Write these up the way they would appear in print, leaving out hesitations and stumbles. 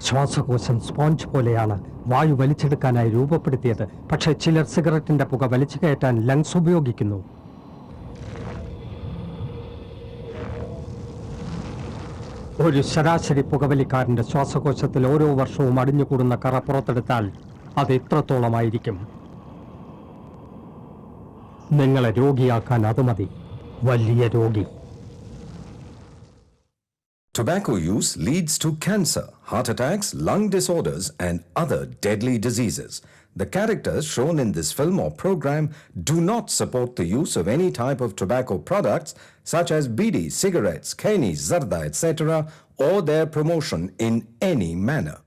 ശ്വാസകോശം സ്പോഞ്ച് പോലെയാണ് വായു വലിച്ചെടുക്കാനായി രൂപപ്പെടുത്തിയത്. പക്ഷേ ചിലർ സിഗരറ്റിന്റെ പുക വലിച്ചു കയറ്റാൻ ലങ്സ് ഉപയോഗിക്കുന്നു. ഒരു ശരാശരി പുകവലിക്കാരന്റെ ശ്വാസകോശത്തിൽ ഓരോ വർഷവും അടിഞ്ഞുകൂടുന്ന കറ പുറത്തെടുത്താൽ അത് എത്രത്തോളമായിരിക്കും? നിങ്ങളെ രോഗിയാക്കാൻ അത് മതി, വലിയ രോഗി. Tobacco use leads to cancer, heart attacks, lung disorders, and other deadly diseases. The characters shown in this film or program do not support the use of any type of tobacco products such as bidi, cigarettes, keni, zarda, etc., or their promotion in any manner.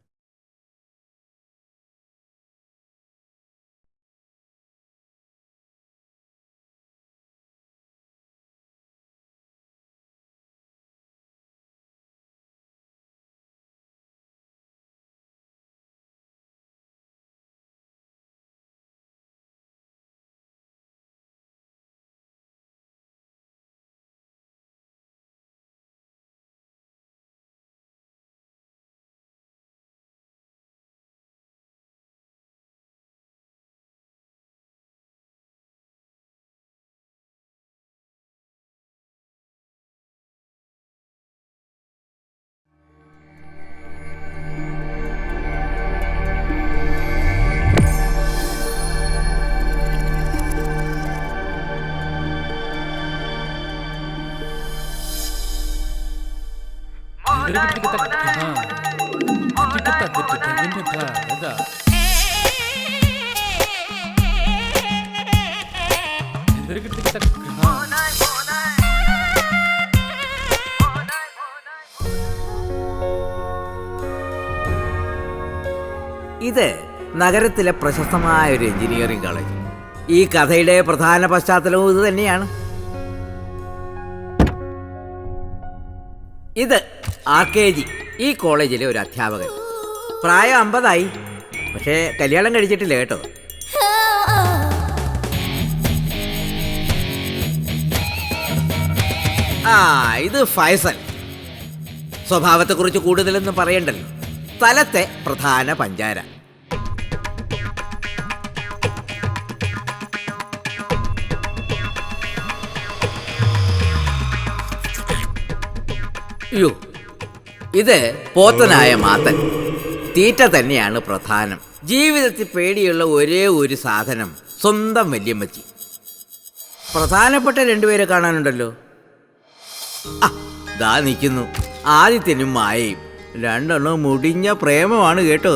ഇത് നഗരത്തിലെ പ്രശസ്തമായ ഒരു engineering college. ഈ കഥയുടെ പ്രധാന പശ്ചാത്തലവും ഇത് തന്നെയാണ്. ഇത് RKG, ഈ കോളേജിലെ ഒരു അധ്യാപകൻ. പ്രായം 50 പക്ഷേ കല്യാണം കഴിച്ചിട്ടില്ല കേട്ടോ. ഇത് ഫൈസൽ. സ്വഭാവത്തെക്കുറിച്ച് കൂടുതലൊന്നും പറയണ്ടല്ലോ. സ്ഥലത്തെ പ്രധാന പഞ്ചാര. ഇത് പോത്തനായ മാത്തൻ. തീറ്റ തന്നെയാണ് പ്രധാനം. ജീവിതത്തിൽ പേടിയുള്ള ഒരേ ഒരു സാധനം സ്വന്തം വല്യമ്മച്ചി. പ്രധാനപ്പെട്ട രണ്ടുപേരെ കാണാനുണ്ടല്ലോ. ദാ നിൽക്കുന്നു ആദിത്യനും മായയും. രണ്ടെണ്ണം മുടിഞ്ഞ പ്രേമമാണ് കേട്ടോ.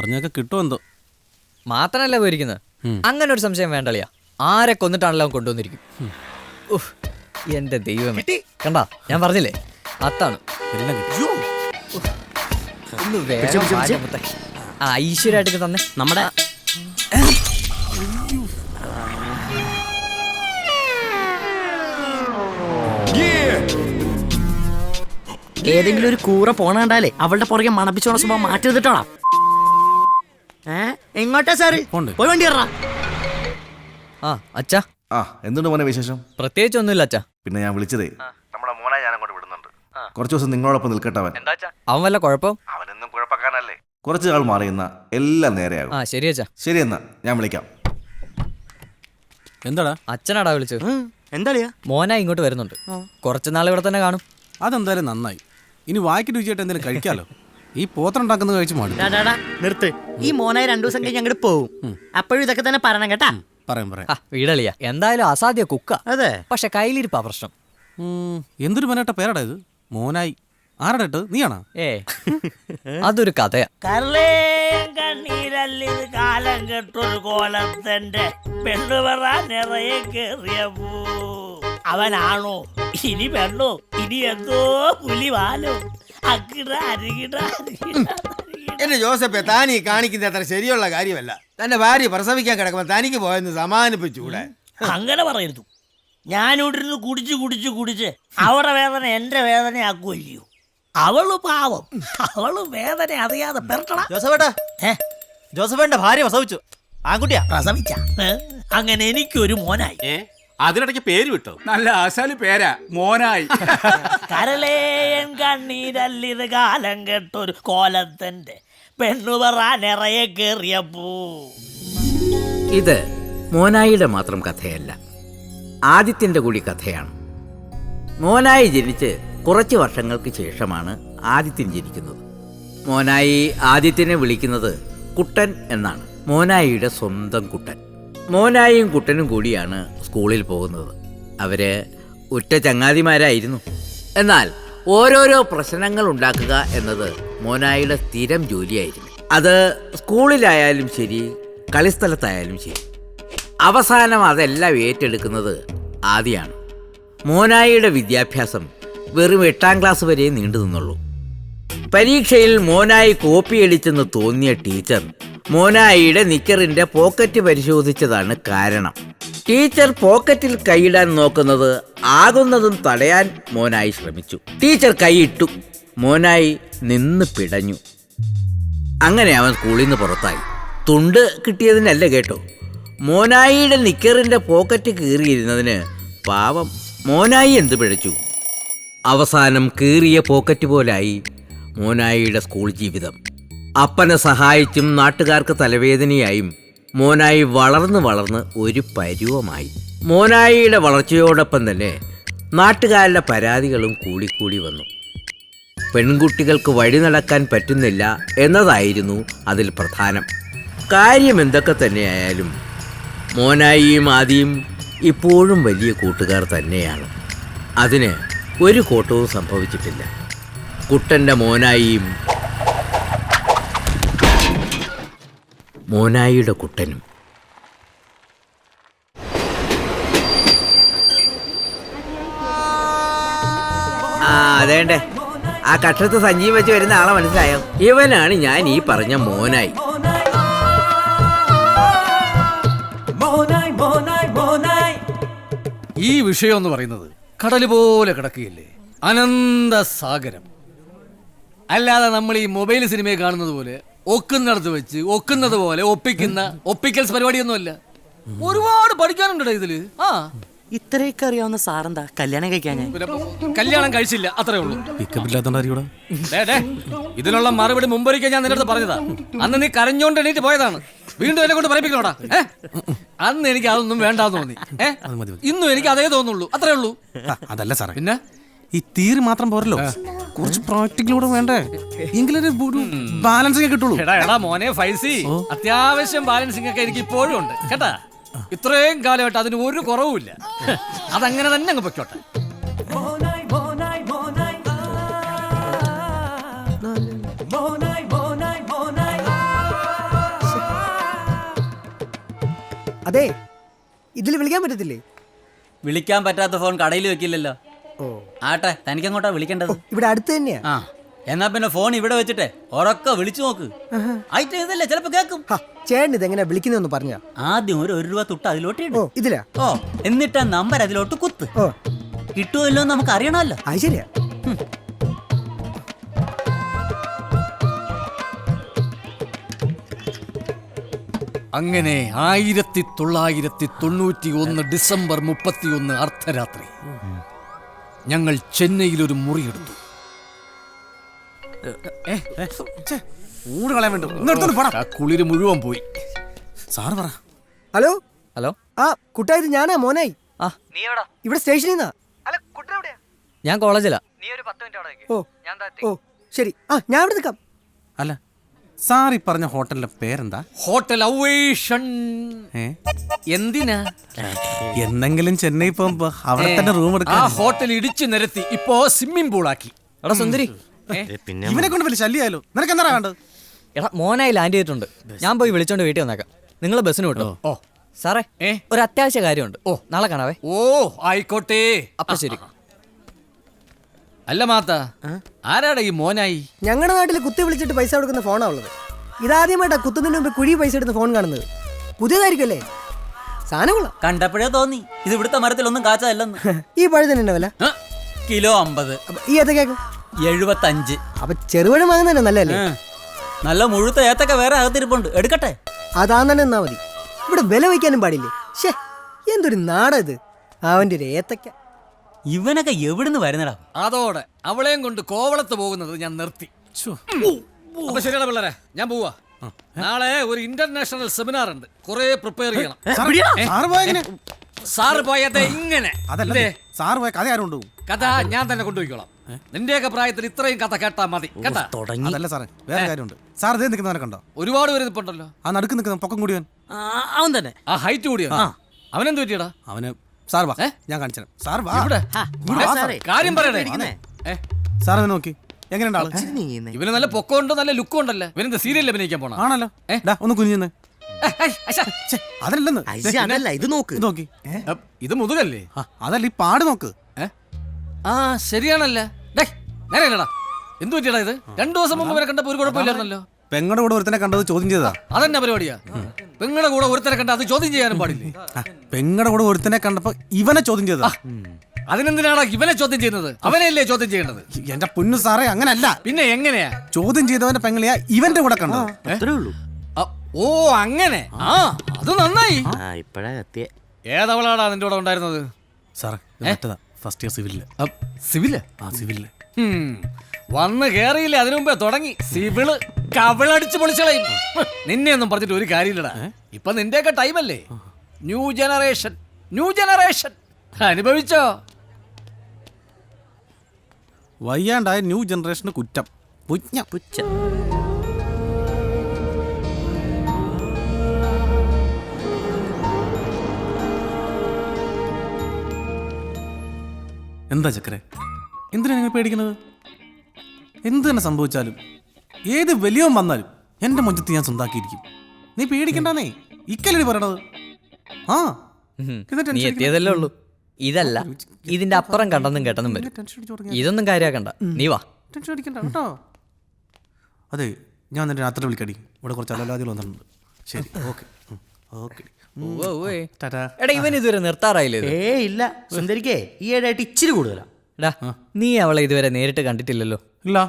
പറഞ്ഞൊക്കെ കിട്ടുമെന്തോ. മാത്രമല്ല പോയിരിക്കുന്നത്, അങ്ങനെ ഒരു സംശയം വേണ്ടളിയാ. ആരെ കൊന്നിട്ടാണല്ലോ അവൻ കൊണ്ടുവന്നിരിക്കും. ഉഫ്, എന്റെ ദൈവമേ, കണ്ടാ ഞാൻ പറഞ്ഞില്ലേ അത്താണ്. എല്ലാം കിട്ടി. ഒന്ന് വേഗം വാ മുത്തേ. ആ ഐശ്വര്യമായിട്ട് തന്നെ നമ്മുടെ ഏതെങ്കിലും ഒരു കൂറ പോണാണ്ടാലേ അവളുടെ പുറകെ മണപ്പിച്ചോണ സ്വഭാവം മാറ്റി വന്നിട്ടാണോ? എങ്ങോട്ടാ സാറ്? പോയി വണ്ടി കയറാ. ആ അച്ഛാ. ആ എന്തുണ്ട് മോനെ വിശേഷം? പ്രത്യേകിച്ച് ഒന്നുമില്ല അച്ഛാ. പിന്നെ ഞാൻ വിളിച്ചതേ, നമ്മുടെ മോനെ ഞാൻ അങ്ങോട്ട് വിടുന്നുണ്ട്. കുറച്ച് ദിവസം നിങ്ങളോടൊപ്പം നിൽക്കട്ടെ. അവൻ വല്ല കുഴപ്പം? അവനെന്നും കുഴപ്പക്കാരനല്ലേ. കുറച്ച് നാൾ മാറിയുന്ന എല്ലാം നേരെയാകും. ആ ശരി അച്ഛാ. ശരി എന്നാ ഞാൻ വിളിക്കാം. എന്താടാ? അച്ഛനാടാ വിളിച്ചത്. എന്താളിയാ? മോനാ ഇങ്ങോട്ട് വരുന്നുണ്ട്. കുറച്ച് നാൾ ഇവിടെ തന്നെ കാണും. അതെന്തായാലും നന്നായി. ഇനി വായിക്ക് രുചിയായിട്ട് എന്തെങ്കിലും കഴിക്കാലോ. ഈ പോത്തുണ്ടാക്കുന്നത് കഴിച്ച് മാടി. നിർത്ത്. ഈ മോനായി 2 ദിവസം കഴിഞ്ഞ് അങ്ങോട്ട് പോവും. അപ്പോഴും ഇതൊക്കെ തന്നെ പറയണം കേട്ടാ. പറയാം. വീടളിയാ എന്തായാലും അസാധ്യ കുക്ക. അതെ, പക്ഷെ കയ്യിലിരിപ്പാ പ്രശ്നം. എന്തൊരു മനേട്ട പേരാടാ ഇത്? മോനായി. ആരുടെ ഇട്ട്? നീയാണോ? അതൊരു കഥയാ. കണ്ണീരല്ലിത് കാലം കെട്ടൊരു കോലത്തിന്റെ പെണ്ണു പറ നിറയെ കേറിയ പൂ. അവനാണോ ഇനി പെണ്ണോ ഇനി എന്തോ പുലിവാലോ അക്കിട അരികിട എന്റെ ജോസഫ്, താനീ കാണിക്കുന്ന അത്ര ശരിയുള്ള കാര്യമല്ല. തന്റെ ഭാര്യ പ്രസവിക്കാൻ കിടക്കുമ്പോൾ തനിക്ക് പോയെന്ന് സമാധാനിപ്പിച്ചൂടെ? അങ്ങനെ പറയരുത്. ഞാനിവിടിരുന്ന് കുടിച്ച് കുടിച്ച് കുടിച്ച് അവരുടെ വേദന എന്റെ വേദനയാക്കുമല്ലയോ. അവള് പാവം, അവള് വേദന അറിയാതെ പെരട്ടണം. ജോസഫേട്ടാ, ജോസഫേട്ടന്റെ ഭാര്യ പ്രസവിച്ചു. ആൺകുട്ടിയാ പ്രസവിച്ച അങ്ങനെ എനിക്കൊരു മോനായി. അതിനിടയ്ക്ക് പേര് വിട്ടോ? നല്ല ആശാല് പേരാ, മോനായി. കരളേൻ കണ്ണീരല്ലിത് കാലം കെട്ടൊരു കോലത്തിന്റെ പെണ്ണു പറ നിറയെ കേറിയ പൂ. ഇത് മോനായിയുടെ മാത്രം കഥയല്ല, ആദിത്യൻ്റെ കൂടി കഥയാണ്. മോനായി ജനിച്ച് കുറച്ച് വർഷങ്ങൾക്ക് ശേഷമാണ് ആദിത്യൻ ജനിക്കുന്നത്. മോനായി ആദിത്യനെ വിളിക്കുന്നത് കുട്ടൻ എന്നാണ്. മോനായിയുടെ സ്വന്തം കുട്ടൻ. മോനായിയും കുട്ടനും കൂടിയാണ് സ്കൂളിൽ പോകുന്നത്. അവര് ഉറ്റ ചങ്ങാതിമാരായിരുന്നു. എന്നാൽ ഓരോരോ പ്രശ്നങ്ങൾ ഉണ്ടാക്കുക എന്നത് മോനായിയുടെ സ്ഥിരം ജോലിയായിരുന്നു. അത് സ്കൂളിലായാലും ശരി, കളിസ്ഥലത്തായാലും ശരി. അവസാനം അതെല്ലാം ഏറ്റെടുക്കുന്നത് ആദിയാണ്. മോനായിയുടെ വിദ്യാഭ്യാസം വെറും 8ാം ക്ലാസ് വരെ നീണ്ടു നിന്നുള്ളൂ. പരീക്ഷയിൽ മോനായി കോപ്പിയടിച്ചെന്ന് തോന്നിയ ടീച്ചർ മോനായിയുടെ നിക്കറിന്റെ പോക്കറ്റ് പരിശോധിച്ചതാണ് കാരണം. ടീച്ചർ പോക്കറ്റിൽ കൈയിടാൻ നോക്കുന്നത് ആകുന്നതും തടയാൻ മോനായി ശ്രമിച്ചു. ടീച്ചർ കൈയിട്ടു. മോനായി നിന്ന് പിടഞ്ഞു. അങ്ങനെ അവൻ സ്കൂളിൽ നിന്ന് പുറത്തായി. തുണ്ട് കിട്ടിയതിനല്ല കേട്ടോ, മോനായിയുടെ നിക്കറിന്റെ പോക്കറ്റ് കീറിയിരുന്നതിന്. പാവം മോനായി എന്ത് പിഴച്ചു. അവസാനം കീറിയ പോക്കറ്റ് പോലായി മോനായിയുടെ സ്കൂൾ ജീവിതം. അപ്പനെ സഹായിച്ചും നാട്ടുകാർക്ക് തലവേദനയായും മോനായി വളർന്ന് ഒരു പരുവമായി. മോനായിയുടെ വളർച്ചയോടൊപ്പം തന്നെ നാട്ടുകാരുടെ പരാതികളും കൂടിക്കൂടി വന്നു. പെൺകുട്ടികൾക്ക് വഴി നടക്കാൻ പറ്റുന്നില്ല എന്നതായിരുന്നു അതിൽ പ്രധാനം. കാര്യം എന്തൊക്കെ തന്നെയായാലും മോനായിയും ആദിയും ഇപ്പോഴും വലിയ കൂട്ടുകാർ തന്നെയാണ്. അതിന് ഒരു കോട്ടവും സംഭവിച്ചിട്ടില്ല. കുട്ടൻ്റെ മോനായിയും മോനായിയുടെ കുട്ടനും. അതേണ്ടേ, ആ കക്ഷത്ത് സഞ്ജീവ് വെച്ച് വരുന്ന ആളെ മനസ്സിലായോ? ഇവനാണ് ഞാൻ ഈ പറഞ്ഞ മോനായി. ഈ വിഷയം എന്ന് പറയുന്നത് കടല് പോലെ കിടക്കുകയല്ലേ, അനന്തസാഗരം. അല്ലാതെ നമ്മൾ ഈ മൊബൈൽ സിനിമയെ കാണുന്നത് പോലെ ഒക്കുന്നിടത്ത് വെച്ച് ഒക്കുന്നത് പോലെ ഒപ്പിക്കുന്ന ഒപ്പിക്കൽസ് പരിപാടിയൊന്നുമല്ല. ഒരുപാട് പഠിക്കാനുണ്ടോ ഇതില്. ഇത്രയൊക്കെ അറിയാവുന്ന സാറെന്താ കല്യാണം കഴിക്കാൻ? കല്യാണം കഴിച്ചില്ല, അത്രേ ഉള്ളൂ. പിക്കപ്പില്ലാത്തോണ്ടായിരിക്കും. ഇതിനുള്ള മറുപടി മുമ്പൊരിക്കൽ ഞാൻ നിന്റെ അടുത്ത് പറഞ്ഞതാ. അന്ന് നീ കരഞ്ഞോണ്ട് എണീറ്റ് പോയതാണ്. വീണ്ടും എന്നെ കൊണ്ട് പറയിപ്പിക്കണോടാ. അന്ന് എനിക്ക് അതൊന്നും വേണ്ടാന്ന് തോന്നി. ഇന്നും എനിക്ക് അതേ തോന്നുള്ളൂ, അത്രേ ഉള്ളൂ. അതല്ല സാറേ, പിന്നെ ഈ തീര് മാത്രം പോരല്ലോ, കുറച്ച് പ്രാക്ടിക്കലൂടെ വേണ്ടേ? എങ്കിലൊരു ബാലൻസിങ് കിട്ടുള്ളൂ. എടാ മോനെ ഫൈസി, അത്യാവശ്യം ബാലൻസിങ് ഒക്കെ എനിക്ക് ഇപ്പോഴും ഉണ്ട് കേട്ടാ. ഇത്രയും കാലമായിട്ട് അതിന് ഒരു കുറവുമില്ല. അതങ്ങനെ തന്നെ അങ്ങ് പൊയ്ക്കോട്ടെ. അതെ, ഇതിൽ വിളിക്കാൻ പറ്റത്തില്ലേ? വിളിക്കാൻ പറ്റാത്ത ഫോൺ കടയിൽ വെക്കില്ലല്ലോ. ഓ ആട്ടെ, തനിക്കങ്ങോട്ടാ വിളിക്കേണ്ടത്? ഇവിടെ അടുത്ത് തന്നെയാ. ആ, എന്നാ പിന്നെ ഫോൺ ഇവിടെ വെച്ചിട്ടെ ഉറക്കെ വിളിച്ചു നോക്ക്. ആയിട്ട് ഇതല്ലേ ചിലപ്പോ കേക്കും. ചേട്ടൻ ഇതെങ്ങനെ വിളിക്കുന്നതെന്ന് പറഞ്ഞാ? ആദ്യം ഒരു രൂപ തൊട്ട് അതിലോട്ട് ഇടും. ഓ ഇതിലാ? ഓ, എന്നിട്ട് ആ നമ്പർ അതിലോട്ട് കുത്ത്. ഓ, കിട്ടുമല്ലോ നമുക്ക് അറിയണമല്ലോ. അത് ശരിയാ. അങ്ങനെ 1991 ഡിസംബർ 31 അർദ്ധരാത്രി ഞങ്ങൾ ചെന്നൈയിൽ ഒരു മുറിയെടുത്തു. ഊട് കളയാൻ വേണ്ടി ഇന്നെടുത്തോണ്ട് പോടാ. ആ കുളിര് മുഴുവൻ പോയി. സാറ് പറ. ഹലോ ഹലോ, ആ കുട്ടായത് ഞാനാ മോനായി. ആ ഇവിടെ സ്റ്റേഷനിൽ നിന്നാ. ഞാൻ കോളേജിലാ. ഓ ഓ ശരി, ആ ഞാൻ ഇവിടെ നിൽക്കാം. അല്ല, സാർ ഈ പറഞ്ഞ ഹോട്ടലിന്റെ പേരെന്താ? ഹോട്ടൽ ഔവേഷൻ. എന്തിനാ? എന്തെങ്കിലും ചെന്നൈ പോകുമ്പോ അവിടെ തന്നെ റൂം ആ എടുക്കാം. ഹോട്ടൽ ഇടിച്ചു നിരത്തി ഇപ്പോ സ്വിമ്മിംഗ് പൂളാക്കി. എടാ സുന്ദരി, ഇവനെ കൊണ്ട് വലിയ ശല്യമായാലോ. നിനക്ക് എന്താ വേണ്ടത്? എടാ മോനായി ലാൻഡ് ചെയ്തിട്ടുണ്ട്. ഞാൻ പോയി വിളിച്ചോണ്ട് വീട്ടിൽ വന്നേക്കാം. നിങ്ങൾ ബസ്സിന് വിട്ടോ. ഓ സാറേ, ഒരു അത്യാവശ്യ കാര്യമുണ്ട്. ഓ നാളെ കാണാവേ. ഓ ആയിക്കോട്ടെ. അപ്പൊ ശരി. അല്ല മാത്ത, ആരാടാ ഈ മോനായി? ഞങ്ങളുടെ നാട്ടിൽ കുത്തി വിളിച്ചിട്ട് പൈസ കൊടുക്കുന്ന ഫോണാ ഉള്ളത്. ഇതാദ്യമായിട്ടാ കുത്തുന്നതിന് മുമ്പ് കുഴി പൈസ എടുത്ത് ഫോൺ കാണുന്നത്. പുതിയതായിരിക്കല്ലേ? സാധനം കൊള്ളാം. കണ്ടപ്പോഴേ തോന്നി ഇത് ഇവിടുത്തെ മരത്തിലൊന്നും കാച്ചതല്ലെന്ന്. ഈ പഴുതന്നെ വില കിലോ 50. ഈ ഏത്തക്കേക്ക് 75. അപ്പൊ ചെറുപഴം വാങ്ങുന്നതന്നെ നല്ലല്ലേ? നല്ല മുഴുത്ത ഏത്തൊക്കെ വേറെ അകത്തിരിപ്പുണ്ട്, എടുക്കട്ടെ? അതാന്ന് തന്നെ എന്നാ മതി. ഇവിടെ വില വയ്ക്കാനും പാടില്ലേ? ഷേ, എന്തൊരു നാടാ ഇത്. അവന്റെ ഒരു ഏത്തക്ക. ഇവനൊക്കെ എവിടുന്ന് വരുന്നടാ? അതോടെ അവളെയും കൊണ്ട് കോവളത്ത് പോകുന്നത് ഞാൻ നിർത്തി. അപ്പൊ ശരിയാണ് പിള്ളേരെ, ഞാൻ പോവാ. നാളെ ഒരു ഇന്റർനാഷണൽ സെമിനാർ ഉണ്ട്, കുറെ പ്രിപ്പയർ ചെയ്യണം. സാറ് പോയത് ഇങ്ങനെ അതല്ലേ സാറ് പോയ കഥ ആരും കൊണ്ടുപോകും. കഥ ഞാൻ തന്നെ കൊണ്ടുപോയിക്കോളാം. നിന്റെയൊക്കെ പ്രായത്തിൽ ഇത്രയും കഥ കേട്ടാ മതി കേട്ടാ. അതല്ല സാറേ, വേറെ കാര്യമുണ്ട്. സാർ ഇതേ നിൽക്കുന്നവനെ കണ്ടോ? ഒരുപാട് പേര് നിൽപ്പുണ്ടല്ലോ. ആ നടുക്ക് നിൽക്കുന്ന പൊക്കം കൂടിയവൻ. അവൻ തന്നെ. ആ ഹൈറ്റ് കൂടിയോ? അവനെന്ത് പറ്റിയടാ? അവന് സാർ വാ, ഞാൻ കാണിച്ചു തരാം. സാർ വാ. ഇവിടെ കാര്യം പറയണേ. സാർ അവനെ നോക്കി എങ്ങനെയുണ്ട് ആള്? ഇവന് നല്ല പൊക്കമുണ്ട്, നല്ല ലുക്കും ഉണ്ടല്ലേ. ഇവനെന്താ സീരിയൽ അഭിനയിക്കാൻ പോണ? ആണല്ലോ. ഒന്ന് കുഞ്ഞിന്ന് അതല്ലെന്ന് ഇത് നോക്ക്. നോക്കി. ഇത് മുതുകല്ലേ? അതല്ല, ഈ പാട് നോക്ക്. ആ ശരിയാണല്ലേ. നേരെയല്ലടാ. എന്ത് പറ്റിയടാ ഇത്? 2 ദിവസം മുമ്പ് വരെ കണ്ടപ്പോ ഒരു കുഴപ്പമില്ലായിരുന്നല്ലോ. പെങ്ങളുടെ കൂടെ ഒരുത്തനെ കണ്ടത് ചോദ്യം ചെയ്തതാ. അതെന്നാ പരിപാടിയാ? പെങ്ങളുടെ കൂടെ ഒരുത്തനെ കണ്ട അത് ചോദ്യം ചെയ്യാനും പാടില്ലേ? പെങ്ങളുടെ കൂടെ ഒരുത്തനെ കണ്ടപ്പോ ഇവനെ ചോദ്യം ചെയ്തതാ. അതിനെന്തിനാടാ ഇവനെ ചോദ്യം ചെയ്യുന്നത്? അവനെയല്ലേ ചോദ്യം ചെയ്യേണ്ടത്? എന്റെ പൊന്നു സാറേ, അങ്ങനല്ല. പിന്നെ എങ്ങനെയാ? ചോദ്യം ചെയ്തവന്റെ പെങ്ങളെയാ ഇവന്റെ കൂടെ കണ്ടത്. ഓ അങ്ങനെ. ആ അത് നന്നായി. ഇപ്പഴാ എത്തിയ. ഏതവളാടാ നിന്റെ കൂടെ ഉണ്ടായിരുന്നത്? സാറേ ഫസ്റ്റ് ഇയർ സിവിലില്. സിവില്? ആ സിവിലില്. വന്ന് കേറിയില്ലേ, അതിനു മുമ്പേ തുടങ്ങി സിവിള്. കവിളടിച്ച് പൊളിച്ചളയും. നിന്നെ ഒന്നും പറഞ്ഞിട്ട് ഒരു കാര്യമില്ലടാ. ഇപ്പൊ നിന്റെയൊക്കെ ടൈമല്ലേ. New generation, new generation. അനുഭവിച്ചോ? വയ്യാണ്ടായ ന്യൂ ജനറേഷന് കുറ്റം. പുച്ഛം. എന്താ ചക്കരെ, എന്തിനാ നിങ്ങൾ പേടിക്കുന്നത്? എന്ത് തന്നെ സംഭവിച്ചാലും, ഏത് വലിയവൻ വന്നാലും എന്റെ മുഞ്ചത്ത് ഞാൻ സ്വന്താക്കിയിരിക്കും. നീ പേടിക്കണ്ടെന്നേ ഇക്കല്ലേ പറയണത്. ആ നീ എത്തിയതല്ലേ ഉള്ളൂ. ഇതല്ല, ഇതിന്റെ അപ്പുറം കണ്ടെന്നും കേട്ടെന്നും വരും. ഇതൊന്നും കാര്യാക്കണ്ട, നീ വാ. ടെൻഷൻ അടിക്കണ്ട കേട്ടോ. അതെ, ഞാൻ നിന്റെ രാത്രി വിളിക്കടി. ഇവിടെ കുറച്ച് അലലാദികൾ വന്നിട്ടുണ്ട്. ശരി, ഓക്കെ ഓക്കെ. എടാ ഇവൻ ഇതുവരെ നിർത്താറായില്ലേ? ഇല്ല സുന്ദരിക്കേ ഈയിടെയായിട്ട് ഇച്ചിരി കൂടുതലാ. നീ അവളെ ഇതുവരെ നേരിട്ട് കണ്ടിട്ടില്ലല്ലോ? ഇല്ല.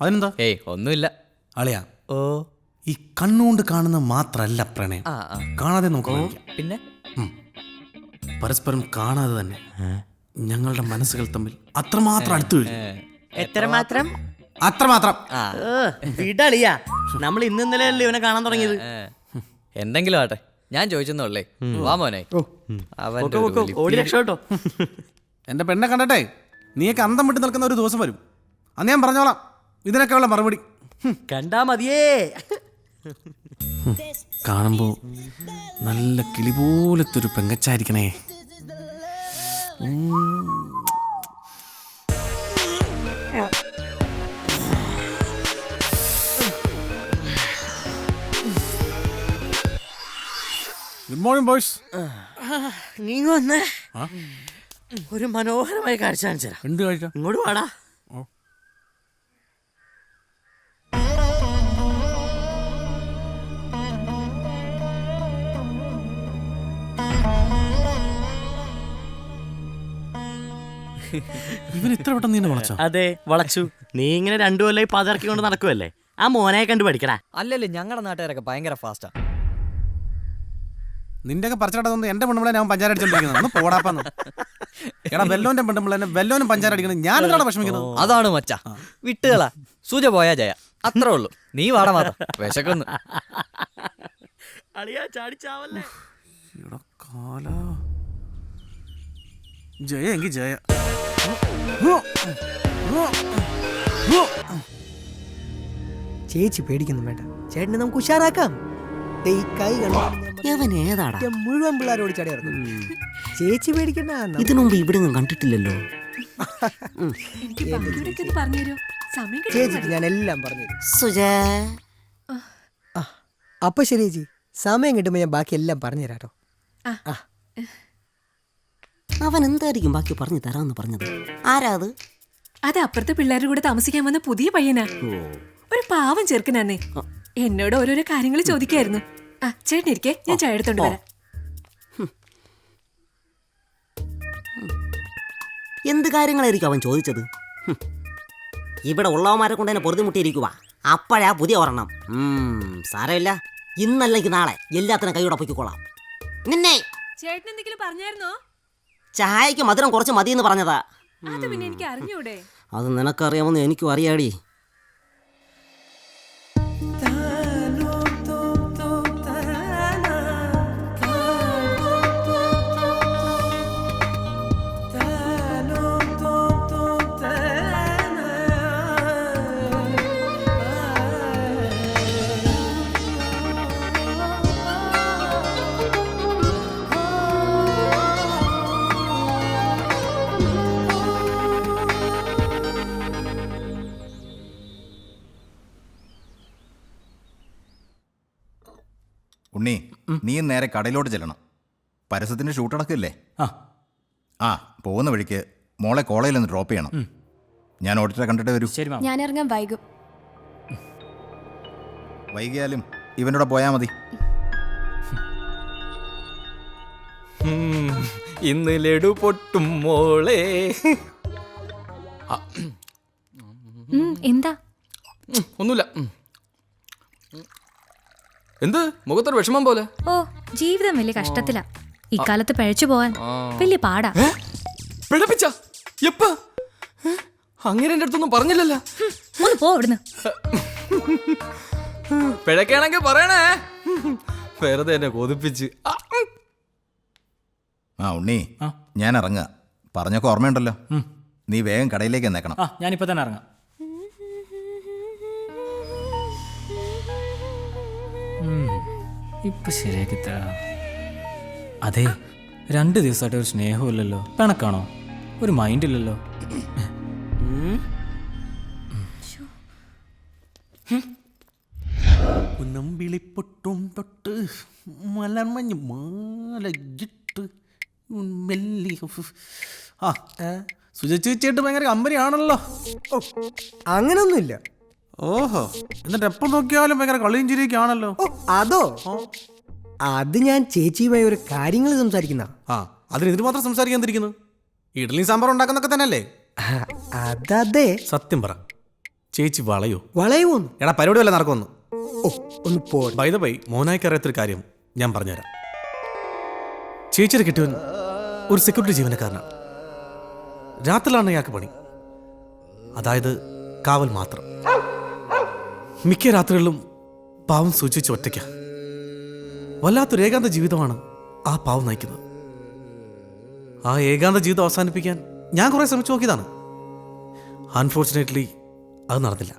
അതിനെന്താ? ഒന്നുമില്ല. അളിയാ, ഈ കണ്ണുകൊണ്ട് കാണുന്ന മാത്രല്ല പ്രണയം, കാണാതെ നോക്കാം. പിന്നെ പരസ്പരം കാണാതെ തന്നെ ഞങ്ങളുടെ മനസ്സുകൾ തമ്മിൽ അത്രമാത്രം അടുത്തു കഴിഞ്ഞു. എത്രമാത്രം? അത്രമാത്രം. വീട്ടളിയാ, നമ്മൾ ഇന്നലെയല്ലേ ഇവനെ കാണാൻ തുടങ്ങിയത്. എന്തെങ്കിലും ആട്ടെ, ഞാൻ ചോദിച്ചെന്നുള്ളേ. വാ മോനെ. ഓടി രക്ഷോട്ടോ. എന്റെ പെണ്ണെ കണ്ടട്ടെ നീയൊക്കെ അന്തം വിട്ട് നിൽക്കുന്ന ഒരു ദിവസം വരും. അന്ന് ഞാൻ പറഞ്ഞോളാം ഇതിനൊക്കെയുള്ള മറുപടി. കണ്ടാ മതിയേ. കാണുമ്പോ നല്ല കിളി പോലത്തെ ഒരു പെങ്കച്ചായിരിക്കണേ. Good morning boys. നീ വന്ന് ഒരു മനോഹരമായ കാഴ്ച കാണിച്ചു തരാം. എന്ത് കാഴ്ച? ഇങ്ങോട്ട് വാടാ. ഇവൻ ഇത്ര പെട്ടെന്ന് നീ വളച്ചോ? അതെ, വളച്ചു. നീ ഇങ്ങനെ 2 കൊല്ലം പാതിറക്കി കൊണ്ട് നടക്കുവല്ലേ, ആ മോനെ കണ്ടു പഠിക്കടാ. അല്ലല്ലേ ഞങ്ങളുടെ നാട്ടുകാരൊക്കെ ഭയങ്കര ഫാസ്റ്റാ. നിന്റെയൊക്കെ പറിച്ചിടത്തൊന്നും എന്റെ പെണ്ണുമ്പളെ ഞാൻ പഞ്ചാര അടിച്ചോണ്ടിരിക്കുന്നത്. ഒന്ന് പോടാപ്പാന്ന്. എടാ വെല്ലോന്റെ പെണ്ണുമ്പളെ വെല്ലോനും പഞ്ചാര അടിക്കണം. ഞാനെന്താണ് വിഷമിക്കുന്നത്? അതാണ് മച്ച വിട്ടുകളാ. സൂച പോയാ ജയ, അത്രേ ഉള്ളൂ. നീ വാട മാത്രം വിശക്കൊന്ന്. അളിയാ ചാടിച്ചാവല്ലേ. എടാ കാലാ. ജയ എങ്കിൽ ജയ. ചേച്ചി പേടിക്കുന്നു വേണ്ട, ചേട്ടനെ നമുക്ക് ഉഷാറാക്കാം. ദേ ഈ കൈ ഇവൻ ഏതാടാ? മുഴുവൻ പിള്ളേരോട് ചടി ഇറക്കും. ചേച്ചി പേടിക്കണ്ട. ഇതിനു മുമ്പ് ഇവിടെ ഒന്നും കണ്ടിട്ടില്ലല്ലോ. ചേച്ചിക്ക് ഞാൻ എല്ലാം പറഞ്ഞു. സുജാ, അപ്പൊ ശരി ചേച്ചി, സമയം കിട്ടുമ്പോ ഞാൻ ബാക്കി എല്ലാം പറഞ്ഞു തരാട്ടോ. അവൻ എന്തായിരിക്കും ബാക്കി പറഞ്ഞു തരാന്ന് പറഞ്ഞത്? ആരാ അത്? അത് അപ്പുറത്തെ പിള്ളേരുടെ കൂടെ താമസിക്കാൻ വന്ന പുതിയ പയ്യനാ. ഒരു പാവം ചെറുക്കനാന്നേ. എന്നോട് ഓരോരോ കാര്യങ്ങൾ ചോദിക്കായിരുന്നു. ആ ചേട്ടൻ ഇരിക്കേ, ഞാൻ ചായ എടുത്തോണ്ട് വരാം. എന്ത് കാര്യങ്ങളായിരിക്കും അവൻ ചോദിച്ചത്? ഇവിടെ ഉള്ളവന്മാരെ കൊണ്ട് തന്നെ പൊറുതിമുട്ടിയിരിക്കുക. അപ്പോഴാ പുതിയ ഒരെണ്ണം. സാരമില്ല, ഇന്നല്ലെങ്കിൽ നാളെ എല്ലാത്തിനും കൈയോടെ പൊയ്ക്കോളാം. നിന്നെ ചേട്ടൻ എന്തെങ്കിലും പറഞ്ഞായിരുന്നോ? ചായക്ക് മധുരം കുറച്ച് മതിയെന്ന് പറഞ്ഞതാ. അത് പിന്നെ എനിക്ക് അറിഞ്ഞൂടെ? അത് നിനക്കറിയാമെന്ന് എനിക്കും അറിയാടി. ഉണ്ണി, നീ നേരെ കടയിലോട്ട് ചെല്ലണം. പരസ്യത്തിന്റെ ഷൂട്ട് നടക്കില്ലേ? ആ പോകുന്ന വഴിക്ക് മോളെ കോളേജിൽ ഒന്ന് ഡ്രോപ്പ് ചെയ്യണം. ഞാൻ ഓഡിറ്ററെ കണ്ടിട്ട് വരൂ. ഞാൻ ഇറങ്ങാൻ വൈകും. വൈകിയാലും ഇവനോട് പോയാൽ മതി. ഇന്ന് ലഡു പൊട്ടും മോളെ. എന്താ? ഒന്നുമില്ല. എന്ത് മുഖത്തൊരു വിഷമം പോലെ? ഓ, ജീവിതം വലിയ കഷ്ടത്തിലാ. ഇക്കാലത്ത് പഴച്ചു പോവാൻ വലിയ പാടാ. പിഴപ്പിച്ച എപ്പ? അങ്ങനെ എന്റെ അടുത്തൊന്നും പറഞ്ഞില്ലല്ലോ. ഒന്ന് പോ ഇവിടുന്ന്. പിഴക്കാണെങ്കിൽ പറയണേ, വെറുതെ എന്നെ കൊതിപ്പിച്ച്. ആ ഉണ്ണി, ഞാൻ ഇറങ്ങുക. പറഞ്ഞൊക്കെ ഓർമ്മയുണ്ടല്ലോ. നീ വേഗം കടയിലേക്ക് എന്നേക്കണം. ഞാനിപ്പോ തന്നെ ഇറങ്ങാം. ഇപ്പൊ ശരിയാക്കി തരാം. അതെ, 2 ദിവസമായിട്ട് ഒരു സ്നേഹവും ഇല്ലല്ലോ. പിണക്കാണോ? ഒരു മൈൻഡ് ഇല്ലല്ലോ. പൊട്ടും തൊട്ട് മലർമഞ്ഞ് മാലയിട്ട് സുചേച്ചിയായിട്ട് ഭയങ്കര കമ്പനിയാണല്ലോ. അങ്ങനൊന്നുമില്ല. ഓഹോ, എന്നിട്ട് എപ്പോൾ നോക്കിയാലും ഭയങ്കര കളിയും ചിരിയൊക്കെ ആണല്ലോ. അതോ? അത് ഞാൻ ചേച്ചിയുമായി ഒരു കാര്യങ്ങൾ സംസാരിക്കുന്ന. അതിന് ഇതിന് മാത്രം സംസാരിക്കാൻ തിരിക്കുന്നു. ഇഡ്ഡലി സാമ്പാർ ഉണ്ടാക്കുന്നൊക്കെ തന്നെയല്ലേ? അതേ. സത്യം പറ, ചേച്ചി വളയോ? വളയോ? എടാ പരിപാടി വല്ല നടക്കുമെന്ന്. ഒന്ന് പോ. ബൈ ദ ബൈ, മോനായിക്ക് അറിയാത്തൊരു കാര്യം ഞാൻ പറഞ്ഞുതരാം. ചേച്ചിയുടെ കിട്ടിയവൻ ഒരു സെക്യൂരിറ്റി ജീവനക്കാരനാണ്. രാത്രിയിലാണ് ഇയാൾക്ക് പണി, അതായത് കാവൽ മാത്രം. മിക്ക രാത്രികളിലും പാവം സൂചിച്ച് ഒറ്റയ്ക്ക. വല്ലാത്തൊരു ഏകാന്ത ജീവിതമാണ് ആ പാവം നയിക്കുന്നത്. ആ ഏകാന്ത ജീവിതം അവസാനിപ്പിക്കാൻ ഞാൻ കുറെ ശ്രമിച്ചു നോക്കിയതാണ്. അൺഫോർച്ചുനേറ്റ്ലി അത് നടന്നില്ല.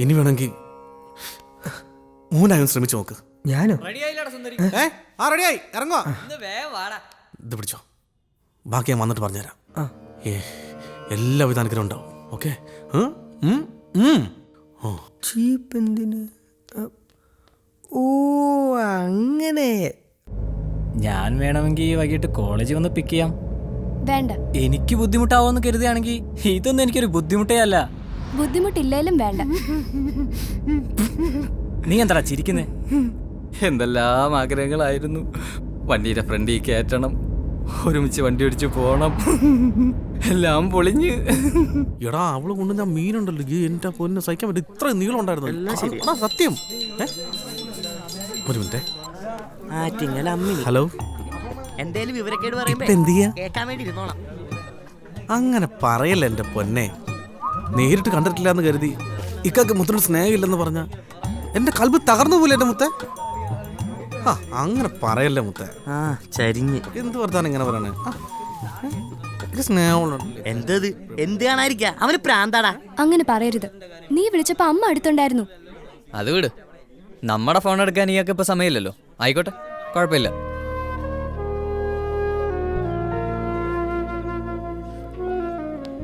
ഇനി വേണമെങ്കിൽ മോനായും ശ്രമിച്ചു നോക്ക്. ഞാനോ? റെഡിയായി, ഇറങ്ങുവാ. ഇത് പിടിച്ചോ, ബാക്കി ഞാൻ വന്നിട്ട് പറഞ്ഞുതരാം. എല്ലാവിധ അനുഗ്രഹം ഉണ്ടാവും. ഓക്കെ? ചീപ്പ് എന്തിന്? ഓ അങ്ങനെ. ഞാൻ വേണമെങ്കിൽ വൈകിട്ട് കോളേജിൽ വന്ന് പിക്ക് ചെയ്യാം. വേണ്ട. എനിക്ക് ബുദ്ധിമുട്ടാവുമെന്ന് കരുതുകയാണെങ്കിൽ ഇതൊന്നും എനിക്കൊരു ബുദ്ധിമുട്ടേ അല്ല. ബുദ്ധിമുട്ടില്ലേലും വേണ്ട. നീ എന്താ ചിരിക്കുന്നേ? എന്തെല്ലാം ആഗ്രഹങ്ങളായിരുന്നു. വണ്ടിയുടെ ഫ്രണ്ടിൽ കയറ്റണം, ഒരുമിച്ച് വണ്ടി ഓടിച്ച് പോണം, എല്ലാം പൊളിഞ്ഞ്. എടാ അവള് കൊണ്ടുവന്ന മീനുണ്ടല്ലോ, എന്റെ പൊന്നെ സഹിക്കാൻ പറ്റും. ഇത്ര നീളം ഉണ്ടായിരുന്നു സത്യം. ഒരു മിനിറ്റ്. ഹലോ, എന്തേലും വിവരക്കേട് ഇപ്പൊ എന്ത് ചെയ്യാ? കേൾക്കാൻ വേണ്ടി ഇരുന്നോളാം. അങ്ങനെ പറയല്ല എന്റെ പൊന്നെ. നേരിട്ട് കണ്ടിട്ടില്ല എന്ന് കരുതി ഇക്കൊക്കെ മുത്തോട് സ്നേഹമില്ലെന്ന് പറഞ്ഞ എന്റെ കൽബ് തകർന്നു പോലെ എന്റെ മുത്തേ. അങ്ങനെ പറയല്ലേ മുത്തേ. ചരിഞ്ഞ് എന്ത് വർത്താനം ഇങ്ങനെ പറയണേ? സ്നേഹമുള്ള എന്തത് എന്ത് കാണാതിരിക്കാ? അവന് പ്രാന്താടാ. അങ്ങനെ പറയരുത്. നീ വിളിച്ചപ്പോ അമ്മ അടുത്തുണ്ടായിരുന്നു. അത് വിട്, നമ്മുടെ ഫോൺ എടുക്കാൻ ഇയാൾക്ക് ഇപ്പൊ സമയമില്ലല്ലോ. ആയിക്കോട്ടെ, കുഴപ്പമില്ല.